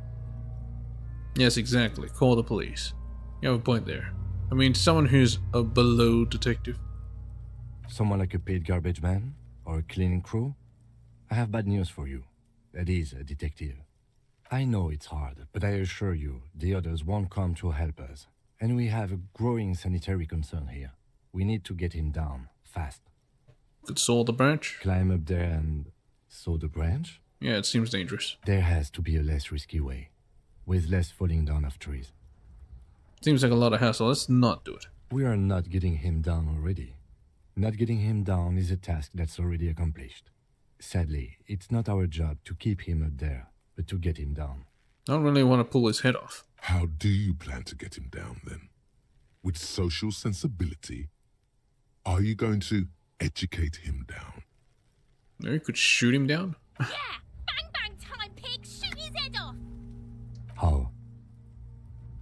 Yes, exactly. Call the police. You have a point there. I mean, someone who's a below detective. Someone like a paid garbage man? Or a cleaning crew? I have bad news for you. That is a detective. I know it's hard, but I assure you, the others won't come to help us. And we have a growing sanitary concern here. We need to get him down, fast. Could saw the branch? Climb up there and saw the branch? Yeah, it seems dangerous. There has to be a less risky way, with less falling down of trees. Seems like a lot of hassle. Let's not do it. We are not getting him down already. Not getting him down is a task that's already accomplished. Sadly, it's not our job to keep him up there, but to get him down. I don't really want to pull his head off. How do you plan to get him down then? With social sensibility? Are you going to educate him down? Maybe we could shoot him down? Yeah! Bang bang time, pig! Shoot his head off! How?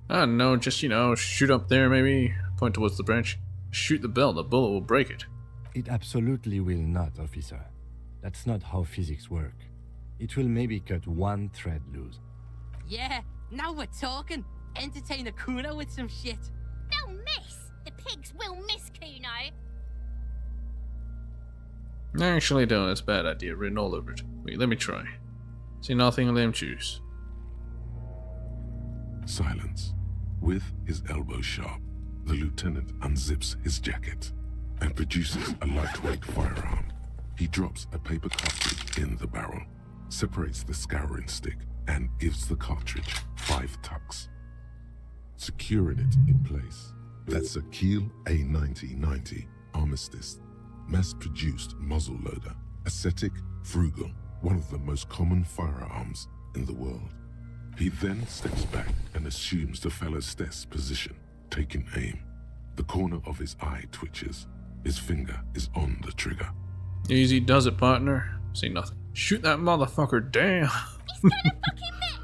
I don't know, just, shoot up there maybe. Point towards the branch. Shoot the bell, the bullet will break it. It absolutely will not, officer. That's not how physics work. It will maybe cut one thread loose. Yeah, now we're talking. Entertain a Kuno with some shit. They'll miss! The pigs will miss Kuno! Actually, don't. That's a bad idea. Written all over it. Wait, let me try. See nothing, let him choose. Silence. With his elbow sharp, the lieutenant unzips his jacket and produces a lightweight firearm. He drops a paper cartridge in the barrel, separates the scouring stick, and gives the cartridge 5 tucks, securing it in place. That's a Kiel A9090 Armistice, mass-produced muzzle loader, ascetic, frugal, one of the most common firearms in the world. He then steps back and assumes the fellow's desk position, taking aim. The corner of his eye twitches. His finger is on the trigger. Easy does it, partner. See nothing. Shoot that motherfucker down. He's gonna fucking miss!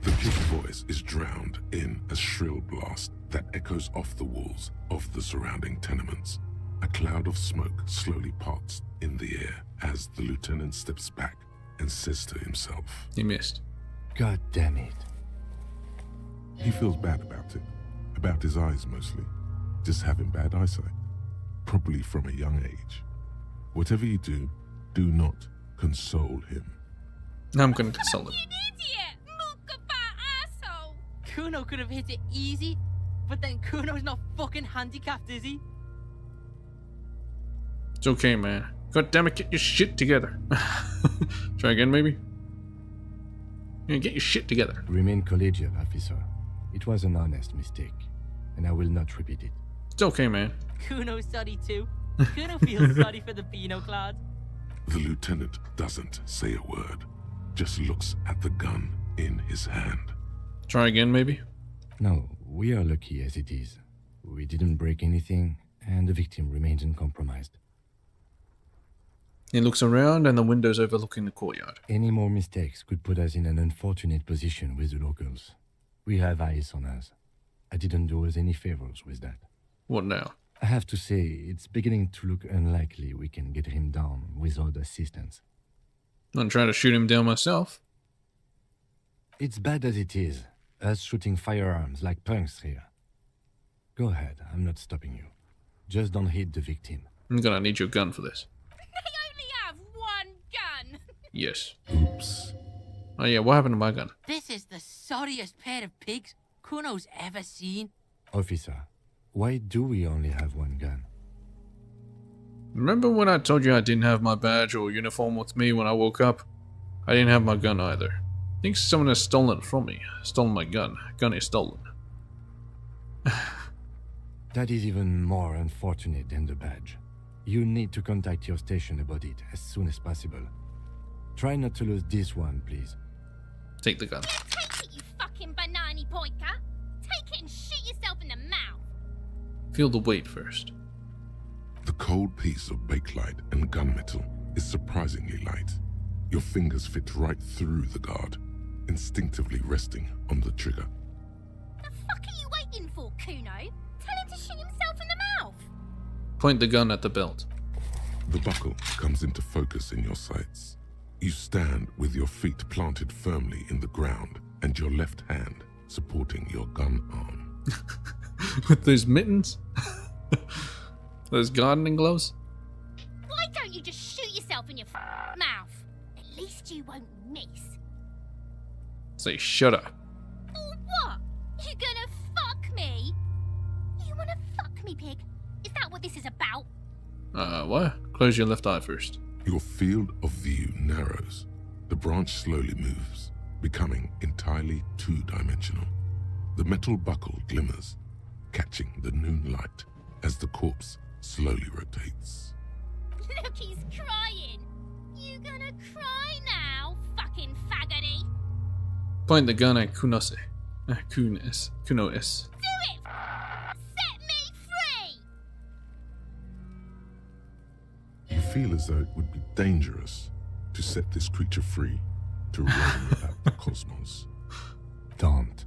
The kid's voice is drowned in a shrill blast that echoes off the walls of the surrounding tenements. A cloud of smoke slowly parts in the air as the lieutenant steps back and says to himself, He missed. God damn it. He feels bad about it. About his eyes mostly. Just having bad eyesight. Probably from a young age. Whatever you do, do not console him. I'm gonna console him. Idiot! Mookabat asshole! Kuno could have hit it easy, but then Kuno's not fucking handicapped, is he? It's okay, man. God damn it, get your shit together. Try again, maybe? Yeah, get your shit together. Remain collegial, officer. It was an honest mistake, and I will not repeat it. It's okay, man. Kuno's sorry too. Kuno feels sorry for the Beano Clad. The lieutenant doesn't say a word, just looks at the gun in his hand. Try again, maybe? No, we are lucky as it is. We didn't break anything, and the victim remains uncompromised. He looks around and the windows overlooking the courtyard. Any more mistakes could put us in an unfortunate position with the locals. We have eyes on us. I didn't do us any favors with that. What now? I have to say, it's beginning to look unlikely we can get him down without assistance. I'm trying to shoot him down myself. It's bad as it is, us shooting firearms like punks here. Go ahead, I'm not stopping you. Just don't hit the victim. I'm gonna need your gun for this. They only have one gun! Yes. Oops. Oh yeah, what happened to my gun? This is the sorriest pair of pigs Kuno's ever seen. Officer, why do we only have one gun? Remember when I told you I didn't have my badge or uniform with me when I woke up? I didn't have my gun either. I think someone has stolen it from me. Stolen my gun. Gun is stolen. That is even more unfortunate than the badge. You need to contact your station about it as soon as possible. Try not to lose this one, please. Take the gun. Take it, you fucking banana poika! Take it and shoot yourself in the mouth! Feel the weight first. The cold piece of bakelite and gunmetal is surprisingly light. Your fingers fit right through the guard, instinctively resting on the trigger. The fuck are you waiting for, Kuno? Tell him to shoot himself in the mouth! Point the gun at the belt. The buckle comes into focus in your sights. You stand with your feet planted firmly in the ground and your left hand supporting your gun arm. With those mittens? Those gardening gloves? Why don't you just shoot yourself in your mouth? At least you won't miss. Say shut up. Or what? You gonna fuck me? You wanna fuck me, pig? Is that what this is about? What? Close your left eye first. Your field of view narrows. The branch slowly moves, becoming entirely two-dimensional. The metal buckle glimmers, catching the noon light as the corpse slowly rotates. Look, he's crying. You gonna cry now, fucking faggoty? Point the gun at Kunose. Kuno-S. Do it! Set me free! You feel as though it would be dangerous to set this creature free to roam about the cosmos. Don't.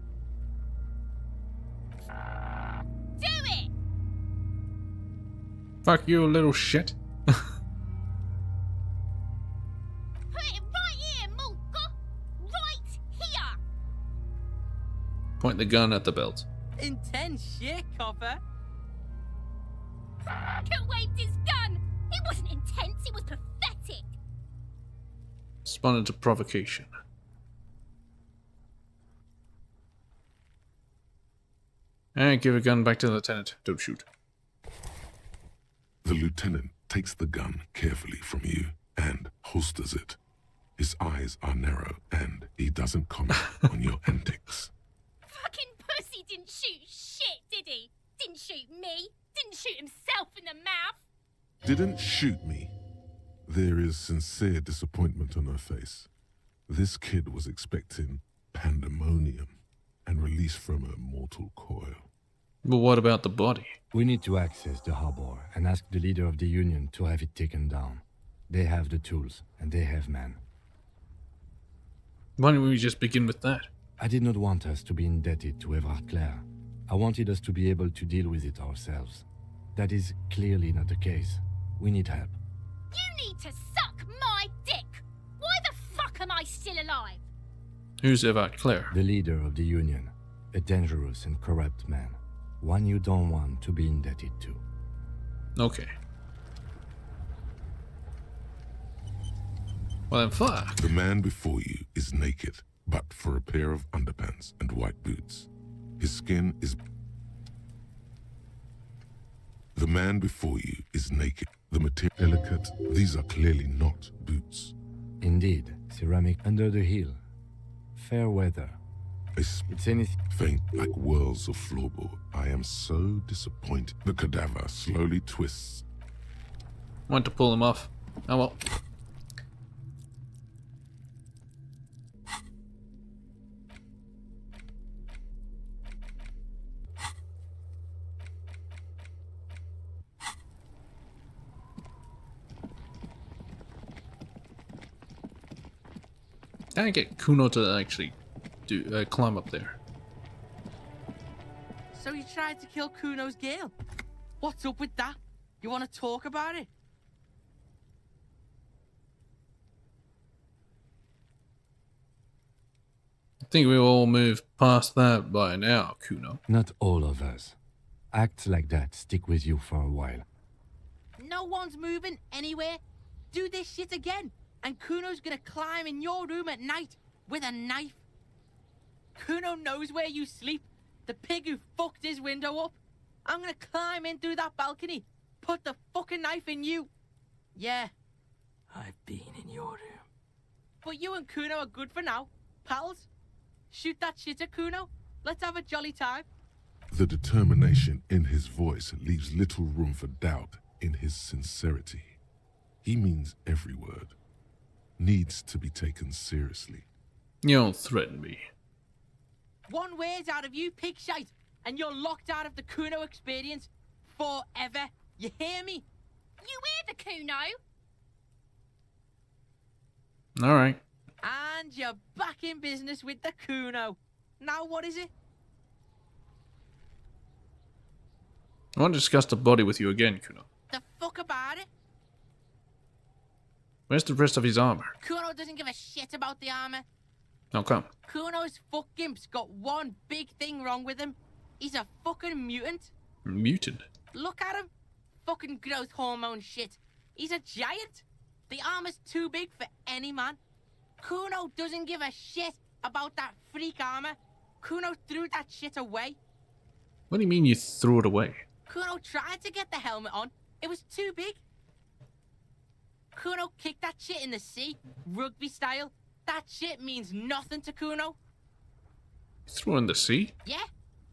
Do it! Fuck you, little shit. Put it right here, Mulka! Right here! Point the gun at the belt. Intense shit, copper. Fucker waved his gun! It wasn't intense, it was pathetic! Responded to provocation. And give a gun back to the lieutenant. Don't shoot. The lieutenant takes the gun carefully from you and holsters it. His eyes are narrow and he doesn't comment on your antics. Fucking pussy didn't shoot shit, did he? Didn't shoot me. Didn't shoot himself in the mouth. Didn't shoot me. There is sincere disappointment on her face. This kid was expecting pandemonium and release from her mortal coil. But what about the body? We need to access the harbor and ask the leader of the Union to have it taken down. They have the tools, and they have men. Why don't we just begin with that? I did not want us to be indebted to Everard Clare. I wanted us to be able to deal with it ourselves. That is clearly not the case. We need help. You need to suck my dick! Why the fuck am I still alive? Who's Everard Clare? The leader of the Union. A dangerous and corrupt man. One you don't want to be indebted to. Okay. Well then fuck. The man before you is naked, but for a pair of underpants and white boots. His skin is... The man before you is naked. The material delicate. These are clearly not boots. Indeed, ceramic under the heel. Fair weather. It's anything Faint like whirls of floorboard. I am so disappointed. The cadaver slowly twists. Want to pull him off. Oh well. Can I get Kuno to actually do climb up there? So you tried to kill Kuno's girl? What's up with that? You want to talk about it? I think we all moved past that by now, Kuno. Not all of us. Acts like that stick with you for a while. No one's moving anywhere. Do this shit again, and Kuno's gonna climb in your room at night with a knife. Kuno knows where you sleep. The pig who fucked his window up. I'm gonna climb in through that balcony. Put the fucking knife in you. Yeah. I've been in your room. But you and Kuno are good for now. Pals. Shoot that shit at Kuno. Let's have a jolly time. The determination in his voice leaves little room for doubt in his sincerity. He means every word. Needs to be taken seriously. You don't threaten me. One word out of you, pig shite, and you're locked out of the Kuno experience forever. You hear me? You hear the Kuno? Alright. And you're back in business with the Kuno. Now what is it? I want to discuss the body with you again, Kuno. The fuck about it? Where's the rest of his armor? Kuno doesn't give a shit about the armor. How come? Kuno's fuck gimp's got one big thing wrong with him. He's a fucking mutant. Mutant? Look at him. Fucking growth hormone shit. He's a giant. The armor's too big for any man. Kuno doesn't give a shit about that freak armor. Kuno threw that shit away. What do you mean you threw it away? Kuno tried to get the helmet on. It was too big. Kuno kicked that shit in the sea, rugby style. That shit means nothing to Kuno. Threw it in the sea? Yeah,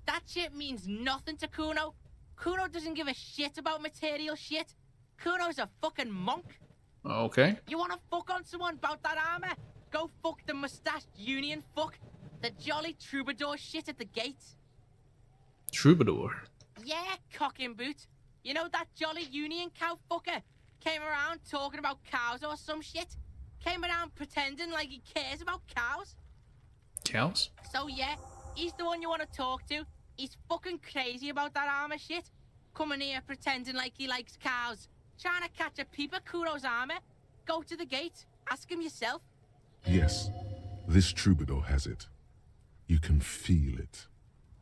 that shit means nothing to Kuno. Kuno doesn't give a shit about material shit. Kuno's a fucking monk. Okay. You wanna fuck on someone about that armor? Go fuck the mustached union fuck. The jolly troubadour shit at the gate. Troubadour? Yeah, cock and boot. You know that jolly union cow fucker? Came around talking about cows or some shit. Came around pretending like he cares about cows. Cows? So yeah, he's the one you want to talk to. He's fucking crazy about that armor shit. Coming here pretending like he likes cows. Trying to catch a peep at Kuno's armor. Go to the gate. Ask him yourself. Yes, this troubadour has it. You can feel it.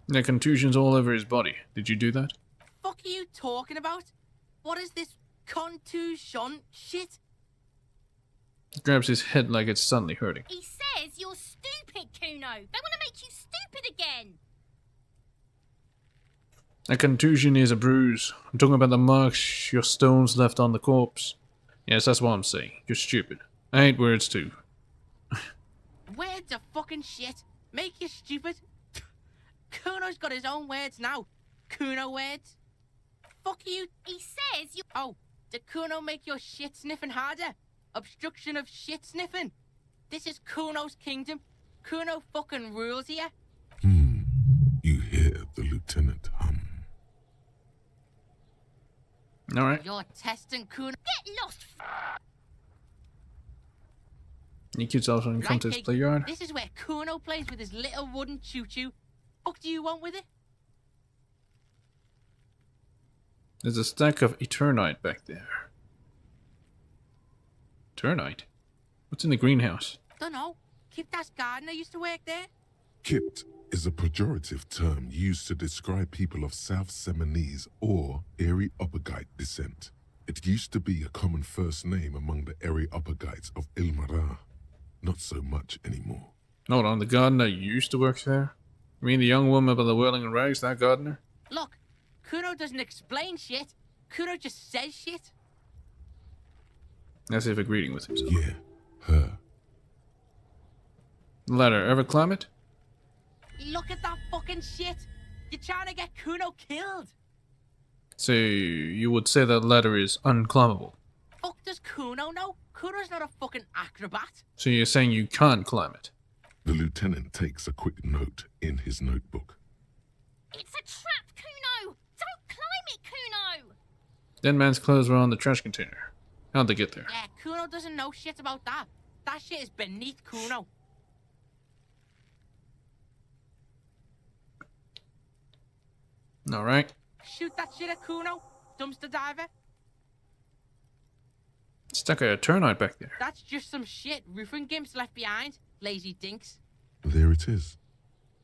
There are contusions all over his body. Did you do that? Fuck are you talking about? What is this contusion shit? He grabs his head like it's suddenly hurting. He says you're stupid, Kuno. They want to make you stupid again. A contusion is a bruise. I'm talking about the marks your stones left on the corpse. Yes, that's what I'm saying. You're stupid. I hate words too. Words are fucking shit. Make you stupid. Kuno's got his own words now. Kuno words. Fuck you. He says you... Oh, did Kuno make your shit sniffing harder? Obstruction of shit sniffing. This is Kuno's kingdom. Kuno fucking rules here. You hear the lieutenant hum. Alright. You're testing Kuno. Get lost. You kids also didn't come to his pig, playground? This is where Kuno plays with his little wooden choo-choo. Fuck do you want with it? There's a stack of Eternite back there. Eternite? What's in the greenhouse? Dunno. Kiptas gardener used to work there. Kipt is a pejorative term used to describe people of South Seminese or Erie Opagite descent. It used to be a common first name among the Eri Uppergites of Ilmara. Not so much anymore. Hold on, the gardener used to work there? You mean the young woman by the whirling in rags, that gardener? Look, Kuno doesn't explain shit. Kuno just says shit. As if agreeing with himself. Yeah, her. The ladder, ever climb it? Look at that fucking shit. You're trying to get Kuno killed. So you would say that ladder is unclimbable. Fuck does Kuno know? Kuno's not a fucking acrobat. So you're saying you can't climb it? The lieutenant takes a quick note in his notebook. It's a trap, Kuno! Don't climb it, Kuno! Dead man's clothes were on the trash container. How'd they get there? Yeah, Kuno doesn't know shit about that. That shit is beneath Kuno. Alright. Shoot that shit at Kuno, dumpster diver. Stuck a termite back there. That's just some shit roofing gimps left behind. Lazy dinks. There it is.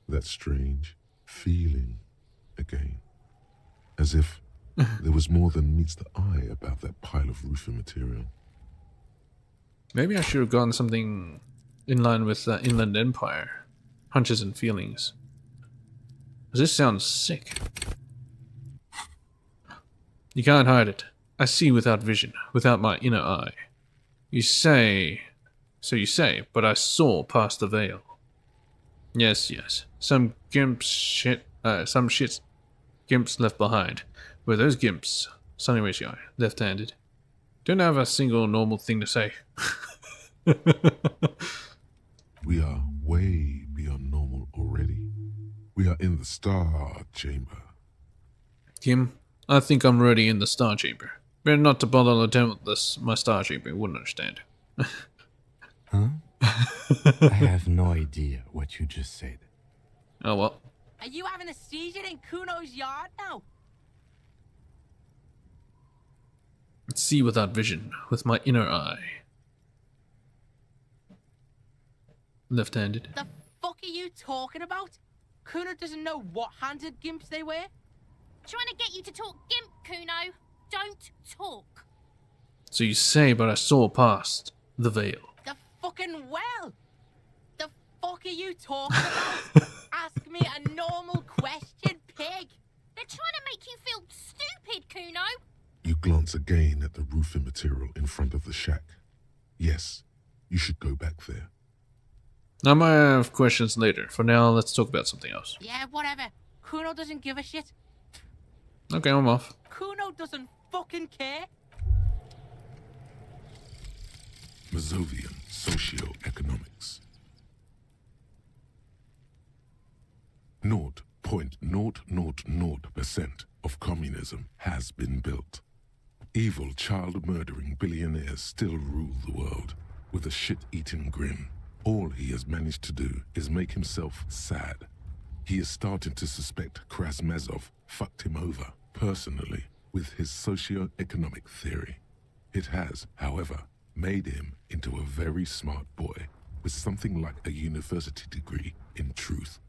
That strange feeling again. As if there was more than meets the eye about that pile of roofing material. Maybe I should have gone something in line with Inland Empire. Hunches and feelings. This sounds sick. You can't hide it. I see without vision, without my inner eye. You say... So you say, but I saw past the veil. Yes, yes. Some gimps shit... some shit's gimps left behind. Were those gimps? Sunny ratio, left-handed. Don't have a single normal thing to say. We are way beyond normal already. We are in the Star Chamber. Kim, I think I'm already in the Star Chamber. Better not to bother Lieutenant with this. My Star Chamber wouldn't understand. Huh? I have no idea what you just said. Oh well. Are you having a seizure in Kuno's yard now? See without vision, with my inner eye. Left-handed. The fuck are you talking about? Kuno doesn't know what handed gimps they were. Trying to get you to talk gimp, Kuno. Don't talk. So you say, but I saw past the veil. The fucking well. The fuck are you talking about? Ask me a normal question, pig. They're trying to make you feel stupid, Kuno. You glance again at the roofing material in front of the shack. Yes, you should go back there. I might have questions later. For now, let's talk about something else. Yeah, whatever. Kuno doesn't give a shit. Okay, I'm off. Kuno doesn't fucking care. Mazovian Socioeconomics. 0.000% of communism has been built. Evil child-murdering billionaires still rule the world with a shit-eating grin. All he has managed to do is make himself sad. He is starting to suspect Krasmazov fucked him over, personally, with his socio-economic theory. It has, however, made him into a very smart boy with something like a university degree in truth.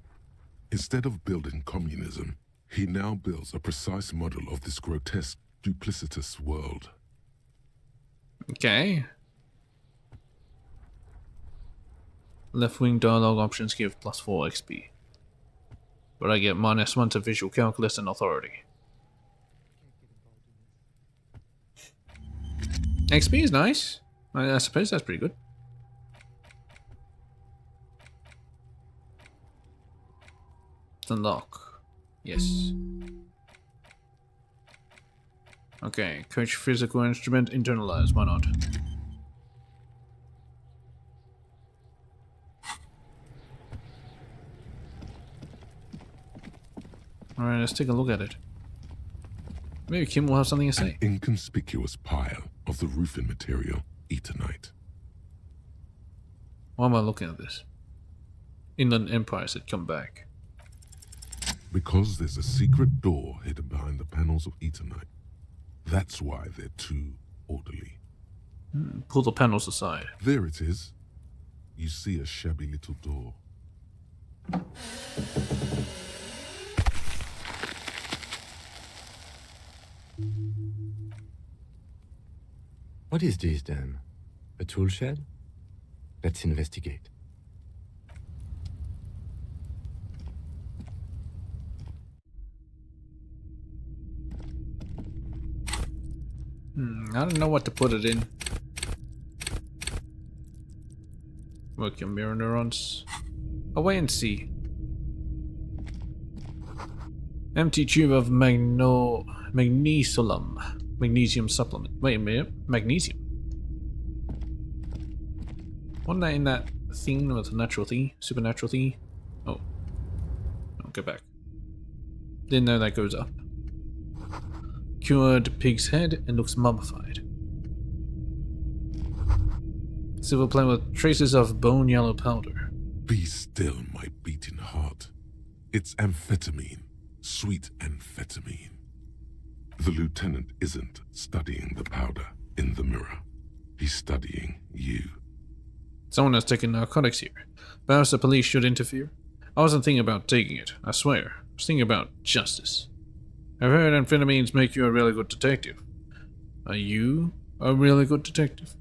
Instead of building communism, he now builds a precise model of this grotesque, duplicitous world. Okay. Left-wing dialogue options give +4 XP. But I get -1 to visual calculus and authority. XP is nice. I suppose that's pretty good. Unlock. Yes. Okay, coach physical instrument internalize, why not? Alright, let's take a look at it. Maybe Kim will have something to say. An inconspicuous pile of the roofing material, Eternite. Why am I looking at this? Inland Empire said come back. Because there's a secret door hidden behind the panels of Eternite. That's why they're too orderly. Pull the panels aside. There it is. You see a shabby little door. What is this then? A tool shed? Let's investigate. I don't know what to put it in. Work your mirror neurons. Away and see. Empty tube of magnesium supplement. Wait a minute, magnesium. Wasn't that in that thing with natural thing, supernatural thing? Oh, go back. Didn't know that goes up. Cured pig's head and looks mummified. Silver plate with traces of bone yellow powder. Be still, my beating heart. It's amphetamine. Sweet amphetamine. The lieutenant isn't studying the powder in the mirror. He's studying you. Someone has taken narcotics here. Perhaps the police should interfere. I wasn't thinking about taking it, I swear. I was thinking about justice. I've heard amphetamines make you a really good detective. Are you a really good detective?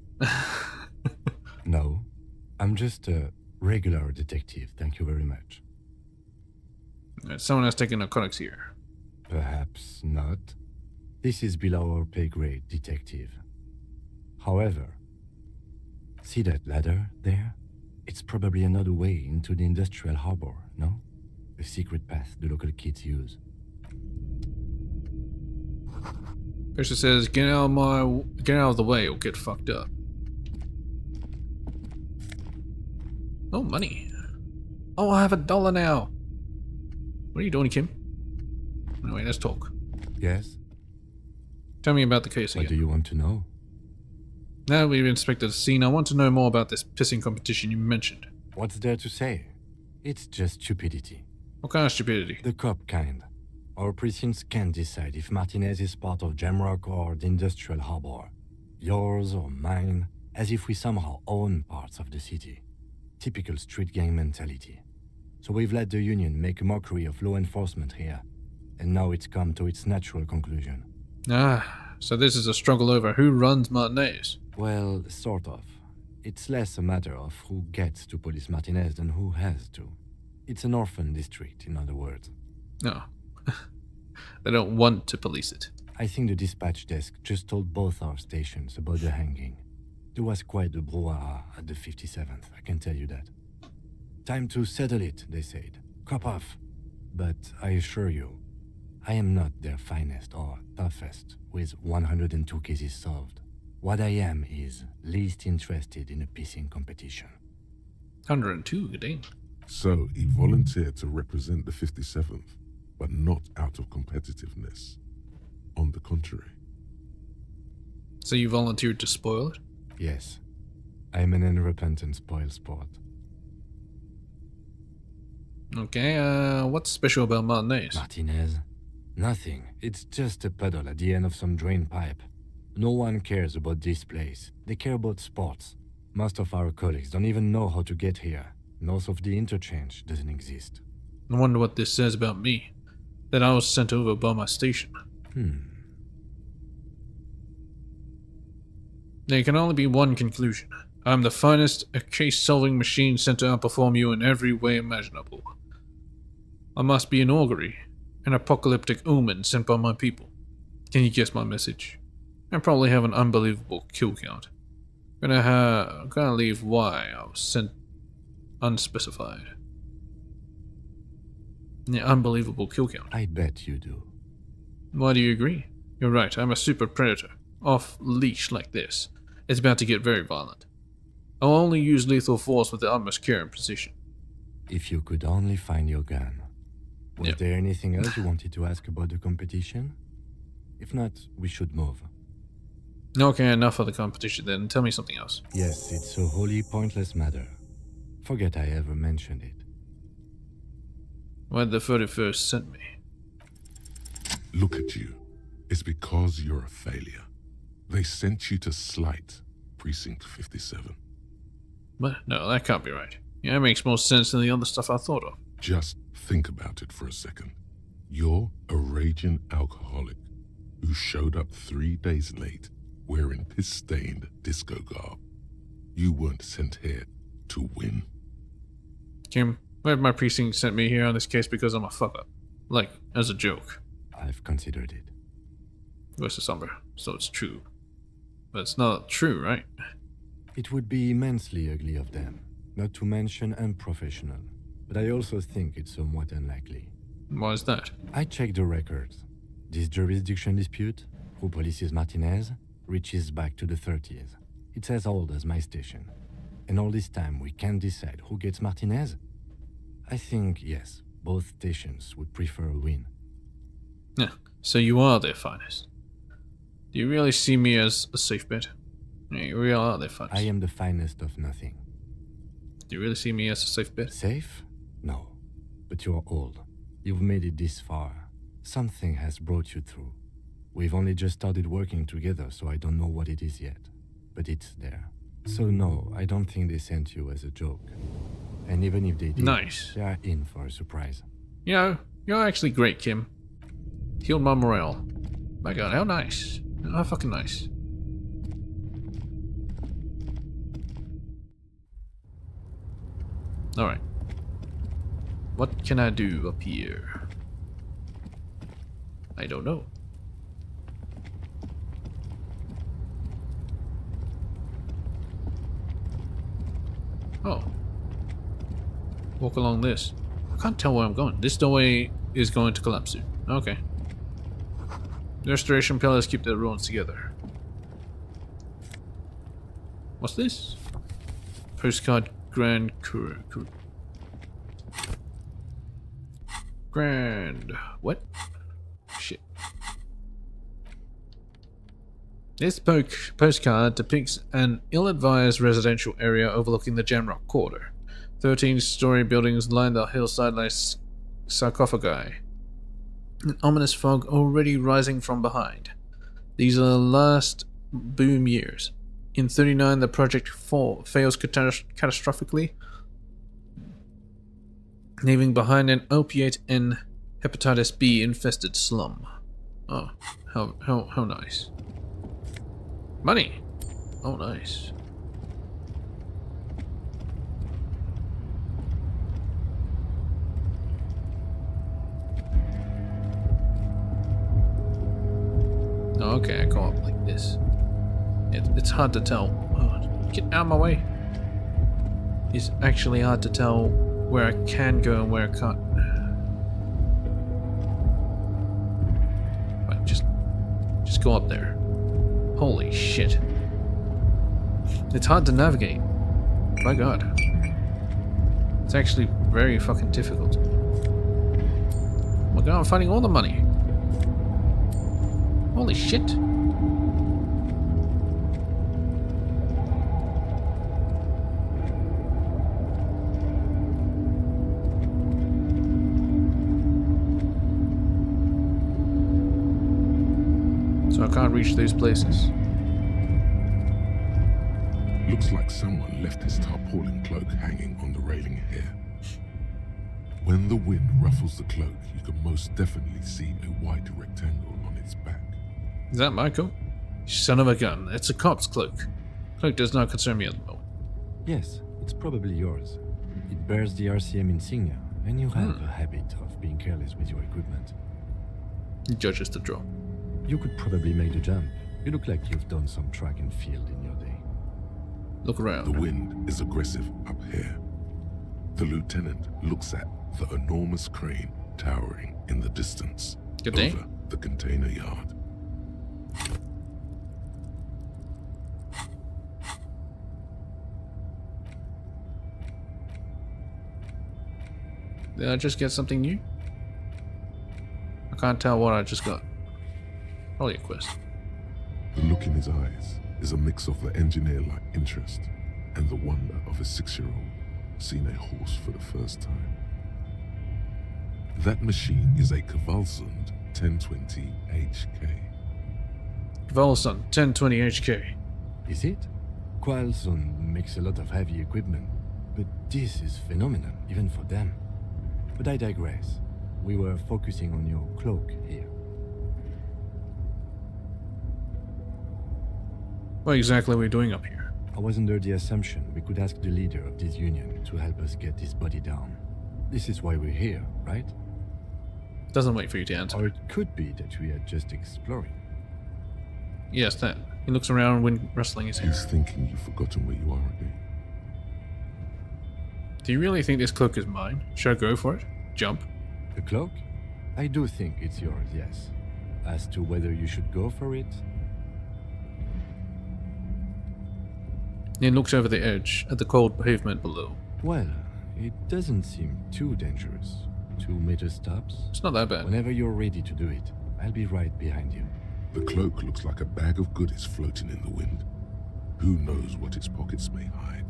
No, I'm just a regular detective, thank you very much. Someone has taken narcotics here. Perhaps not. This is below our pay grade, detective. However, see that ladder there? It's probably another way into the industrial harbor, no? A secret path the local kids use. Person says, get out of the way or get fucked up. Oh, money. Oh, I have $1 now. What are you doing, Kim? Anyway, let's talk. Yes? Tell me about the case again. What do you want to know? Now that we've inspected the scene, I want to know more about this pissing competition you mentioned. What's there to say? It's just stupidity. What kind of stupidity? The cop kind. Our precincts can't decide if Martinez is part of Jamrock or the industrial harbor. Yours or mine, as if we somehow own parts of the city. Typical street gang mentality. So we've let the union make a mockery of law enforcement here. And now it's come to its natural conclusion. Ah, so this is a struggle over who runs Martinez. Well, sort of. It's less a matter of who gets to police Martinez than who has to. It's an orphan district, in other words. No. They don't want to police it. I think the dispatch desk just told both our stations about the hanging. There was quite the brouhaha at the 57th, I can tell you that. Time to settle it, they said. Cop off. But I assure you, I am not their finest or toughest with 102 cases solved. What I am is least interested in a pissing competition. 102, dang. So he volunteered to represent the 57th, but not out of competitiveness. On the contrary. So you volunteered to spoil it? Yes. I'm an unrepentant spoil sport. Okay, what's special about Martinez? Martinez? Nothing. It's just a puddle at the end of some drain pipe. No one cares about this place. They care about sports. Most of our colleagues don't even know how to get here. North of the interchange doesn't exist. I wonder what this says about me. That I was sent over by my station. There can only be one conclusion. I'm the finest, a case-solving machine sent to outperform you in every way imaginable. I must be an augury, an apocalyptic omen sent by my people. Can you guess my message? I probably have an unbelievable kill count. Gonna leave why I was sent unspecified. Yeah, unbelievable kill count. I bet you do. Why do you agree? You're right, I'm a super predator. Off leash like this. It's about to get very violent. I'll only use lethal force with the utmost care and precision. If you could only find your gun. Was there anything else you wanted to ask about the competition? If not, we should move. Okay, enough of the competition then. Tell me something else. Yes, it's a wholly pointless matter. Forget I ever mentioned it. Why'd the 31st send me? Look at you. It's because you're a failure. They sent you to slight Precinct 57. What? No, that can't be right. Yeah, that makes more sense than the other stuff I thought of. Just think about it for a second. You're a raging alcoholic who showed up 3 days late wearing piss-stained disco garb. You weren't sent here to win. Kim, why have my precinct sent me here on this case because I'm a fuck-up? Like, as a joke. I've considered it. Versus Umber, so it's true. But it's not true, right? It would be immensely ugly of them, not to mention unprofessional. But I also think it's somewhat unlikely. Why is that? I checked the records. This jurisdiction dispute, who polices Martinez, reaches back to the 30s. It's as old as my station. And all this time we can't decide who gets Martinez? I think, yes, both stations would prefer a win. Yeah, so you are their finest. Do you really see me as a safe bet? Yeah, you really are their finest. I am the finest of nothing. Do you really see me as a safe bet? Safe? No. But you're old. You've made it this far. Something has brought you through. We've only just started working together, so I don't know what it is yet. But it's there. So no, I don't think they sent you as a joke. And even if they did, nice. They are in for a surprise. You know, you're actually great, Kim. Healed my morale. My god, how nice. How fucking nice. Alright. What can I do up here? I don't know. Oh. Walk along this. I can't tell where I'm going. This doorway is going to collapse soon. Okay. The restoration pillars keep the ruins together. What's this? Postcard Grand Grand. What? Shit. This postcard depicts an ill-advised residential area overlooking the Jamrock Quarter. 13-story buildings line the hillside like sarcophagi. An ominous fog already rising from behind. These are the last boom years. In 39, the project fails catastrophically, leaving behind an opiate and hepatitis B infested slum. Oh, how nice. Money. Oh, nice. Oh, okay, I go up like this. It's hard to tell. Oh, get out of my way. It's actually hard to tell where I can go and where I can't. Right, just go up there. Holy shit. It's hard to navigate. My god. It's actually very fucking difficult. Oh my god, I'm finding all the money. Holy shit. So I can't reach those places. Looks like someone left his tarpaulin cloak hanging on the railing here. When the wind ruffles the cloak, you can most definitely see a white rectangle on its back. Is that my coat? Son of a gun, it's a cop's cloak. Cloak does not concern me at the moment. Yes, it's probably yours. It bears the RCM insignia, and you have a habit of being careless with your equipment. He judges the draw. You could probably make the jump. You look like you've done some track and field in your day. Look around. The wind is aggressive up here. The lieutenant looks at the enormous crane towering in the distance Good day. over the container yard. Did I just get something new? I can't tell what I just got. Probably a quest. The look in his eyes is a mix of the engineer-like interest and the wonder of a 6-year-old seeing a horse for the first time. That machine is a Kvalsund 1020 HK. Kvalsund 1020 HK. Is it? Kvalsund makes a lot of heavy equipment, but this is phenomenal, even for them. But I digress. We were focusing on your cloak here. What exactly are we doing up here? I was under the assumption we could ask the leader of this union to help us get this body down. This is why we're here, right? Doesn't wait for you to answer. Or it could be that we are just exploring. Yes, that. He looks around when rustling his hair. He's thinking you've forgotten where you are again. Do you really think this cloak is mine? Should I go for it? Jump? The cloak? I do think it's yours, yes. As to whether you should go for it, He looks over the edge at the cold pavement below. well, it doesn't seem too dangerous. 2 meter stops. It's not that bad. Whenever you're ready to do it, I'll be right behind you. The cloak looks like a bag of goodies floating in the wind. Who knows what its pockets may hide?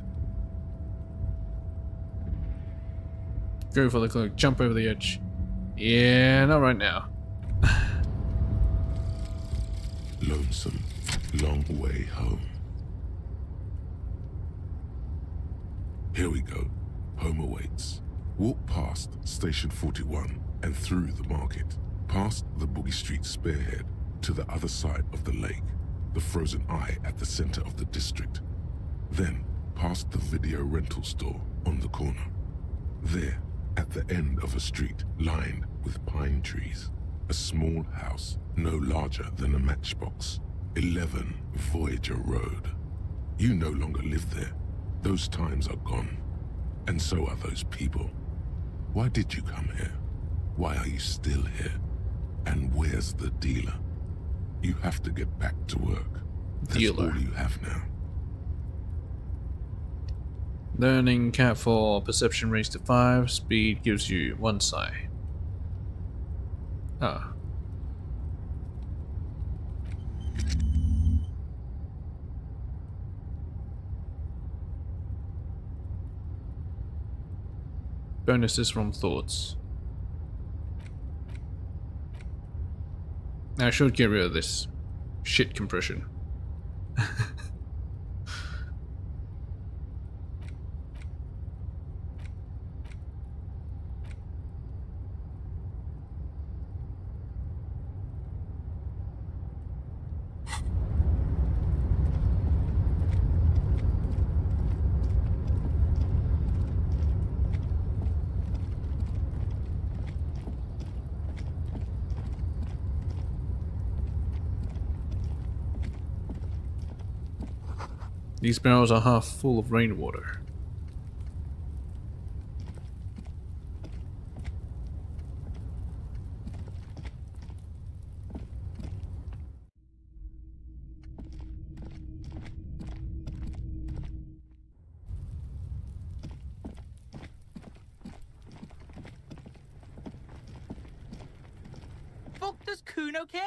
Go for the cloak. Jump over the edge. Yeah, not right now. Lonesome, long way home. Here we go. Home awaits. Walk past Station 41 and through the market, past the Boogie Street spearhead to the other side of the lake, the frozen eye at the center of the district. Then past the video rental store on the corner. There, at the end of a street lined with pine trees, a small house no larger than a matchbox. 11 Voyager Road. You no longer live there. Those times are gone. And so are those people. Why did you come here? Why are you still here? And where's the dealer? You have to get back to work. That's Dealer. all you have now. Learning cap for perception raised to 5. Speed gives you 1 psi. Ah. Bonuses from thoughts. I should get rid of this shit compression. These barrels are half full of rainwater. Fuck does Kuno care?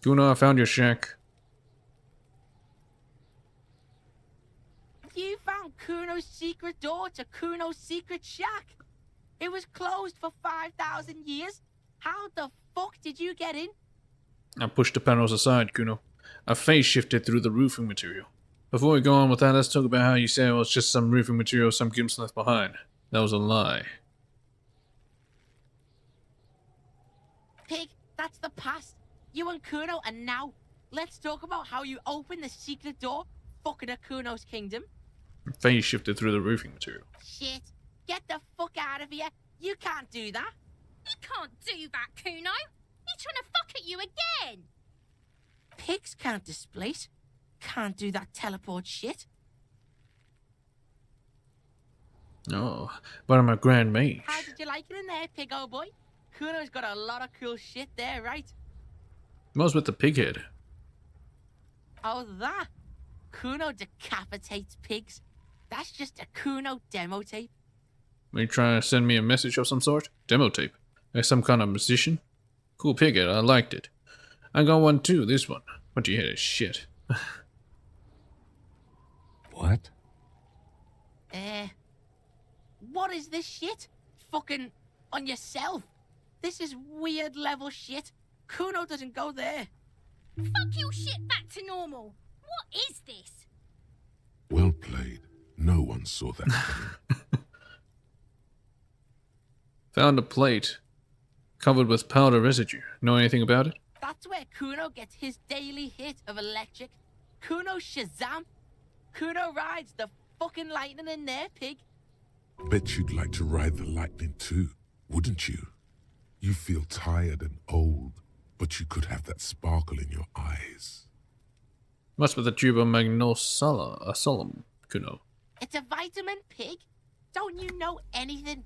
Guna, I found your shack. You found Kuno's secret door to Kuno's secret shack. It was closed for 5,000 years. How the fuck did you get in? I pushed the panels aside, Kuno. I phase shifted through the roofing material. Before we go on with that, let's talk about how you said it was just some roofing material some gimps left behind. That was a lie. Pig, that's the past. You and Kuno are now. Let's talk about how you opened the secret door fucking at Kuno's kingdom. Phase shifted through the roofing material. Shit. Get the fuck out of here. You can't do that. He can't do that, Kuno. He's trying to fuck at you again. Pigs can't displace. Can't do that teleport shit. Oh, but I'm a grand mage. How did you like it in there, pig old boy? Kuno's got a lot of cool shit there, right? What's with the pig head? Oh, that? Kuno decapitates pigs. That's just a Kuno demo tape. Are you trying to send me a message of some sort? Demo tape? Like some kind of musician? Cool pig head, I liked it. I got one too, this one. But you hit is shit. What? What is this shit? Fucking on yourself. This is weird level shit. Kuno doesn't go there. Fuck your shit back to normal. What is this? Well played. No one saw that coming. Found a plate covered with powder residue. Know anything about it? That's That's where Kuno gets his daily hit of electric. Kuno Shazam. Kuno rides the fucking lightning in there, pig. Bet you'd like to ride the lightning too, wouldn't you? You feel tired and old, but you could have that sparkle in your eyes. Must be the tuber magnosolum, Kuno. It's a vitamin, pig. Don't you know anything?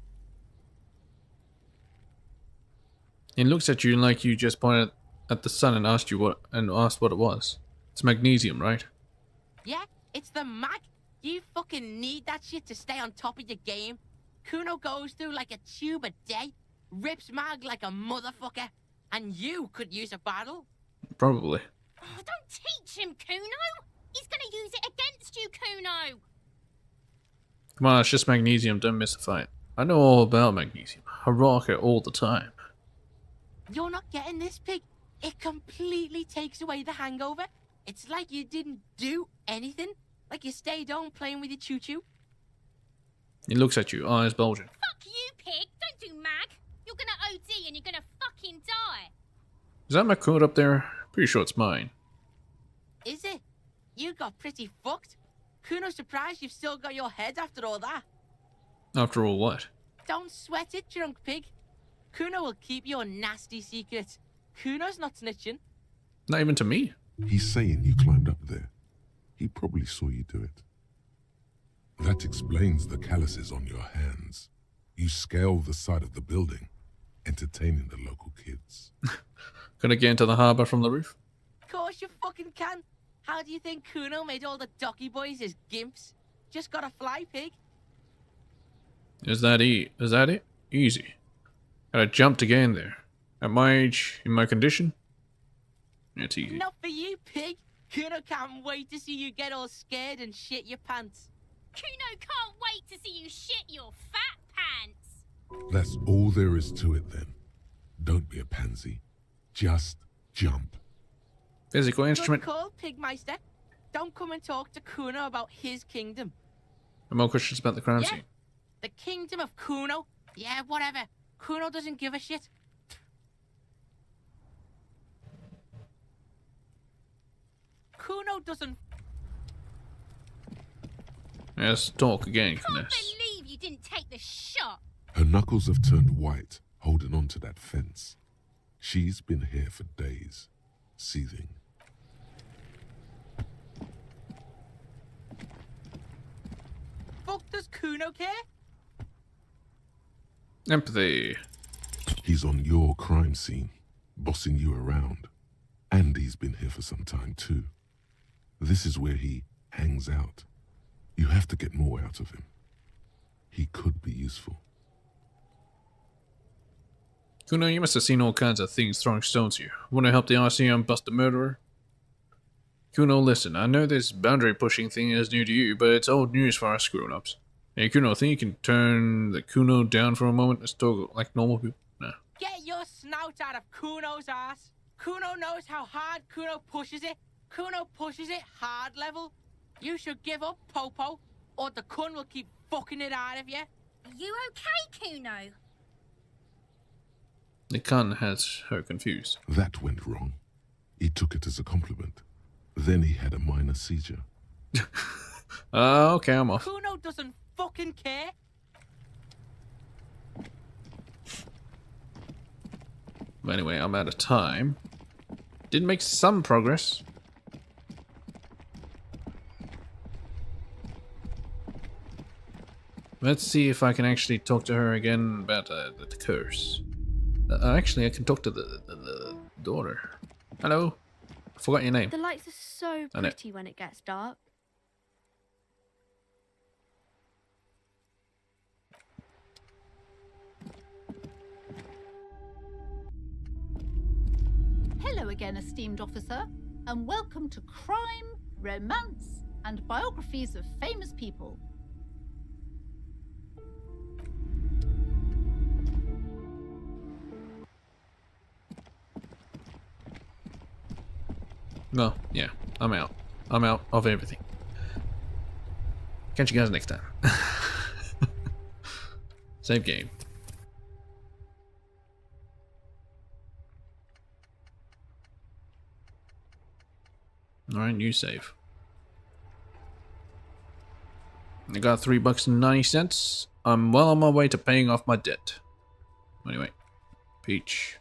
He looks at you like you just pointed at the sun and asked what it was. It's magnesium, right? Yeah, it's the mag. You fucking need that shit to stay on top of your game. Kuno goes through like a tube a day, rips mag like a motherfucker, and you could use a battle. Probably. Oh, don't teach him, Kuno. He's gonna use it against you, Kuno. Come on, it's just magnesium, don't miss a fight. I know all about magnesium. I rock it all the time. You're not getting this, pig. It completely takes away the hangover. It's like you didn't do anything. Like you stayed home playing with your choo-choo. He looks at you, eyes bulging. Fuck you, pig. Don't do mag. You're gonna OD and you're gonna fucking die. Is that my code up there? Pretty sure it's mine. Is it? You got pretty fucked. Kuno's surprised you've still got your head after all that. After all, what? Don't sweat it, drunk pig. Kuno will keep your nasty secrets. Kuno's not snitching. Not even to me. He's saying you climbed up there. He probably saw you do it. That explains the calluses on your hands. You scale the side of the building, entertaining the local kids. Could I get into the harbour from the roof? Of course you fucking can. How do you think Kuno made all the docky boys his gimps? Just gotta fly, pig. Is that it? Easy. Gotta jump to get in there. At my age, in my condition, it's easy. Not for you, pig. Kuno can't wait to see you get all scared and shit your pants. Kuno can't wait to see you shit your fat pants. That's all there is to it then. Don't be a pansy. Just jump. Physical instrument. Good call, Pigmeister. Don't come and talk to Kuno about his kingdom. No more questions about the crime Yeah, scene. the kingdom of Kuno? Yeah, whatever. Kuno doesn't give a shit. Kuno doesn't... Yes, talk again, Can't Kness. believe you didn't take the shot. Her knuckles have turned white, holding on to that fence. She's been here for days, seething. Fuck does Kuno care? Empathy. He's on your crime scene, bossing you around. And he's been here for some time too. This is where he hangs out. You have to get more out of him. He could be useful. Kuno, you must have seen all kinds of things throwing stones here. Want to help the RCM bust the murderer? Kuno, listen, I know this boundary pushing thing is new to you, but it's old news for us grown-ups. Hey, Kuno, think you can turn the Kuno down for a moment and talk like normal people? No. Get your snout out of Kuno's ass. Kuno knows how hard Kuno pushes it. Kuno pushes it hard level. You should give up, Popo, or the Kun will keep fucking it out of you. You okay, Kuno? The Kun has her confused. That went wrong. He took it as a compliment. Then he had a minor seizure. Okay, I'm off. Kuno doesn't fucking care. But anyway, I'm out of time. Did make some progress. Let's see if I can actually talk to her again about the curse. Actually, I can talk to the daughter. Hello? I forgot your name. The lights are so I know. pretty when it gets dark. Hello again, esteemed officer, and welcome to Crime, Romance, and Biographies of Famous People. No, yeah, I'm out. I'm out of everything. Catch you guys next time. Same game. Alright, new save. I got $3.90. I'm well on my way to paying off my debt. Anyway, Peach.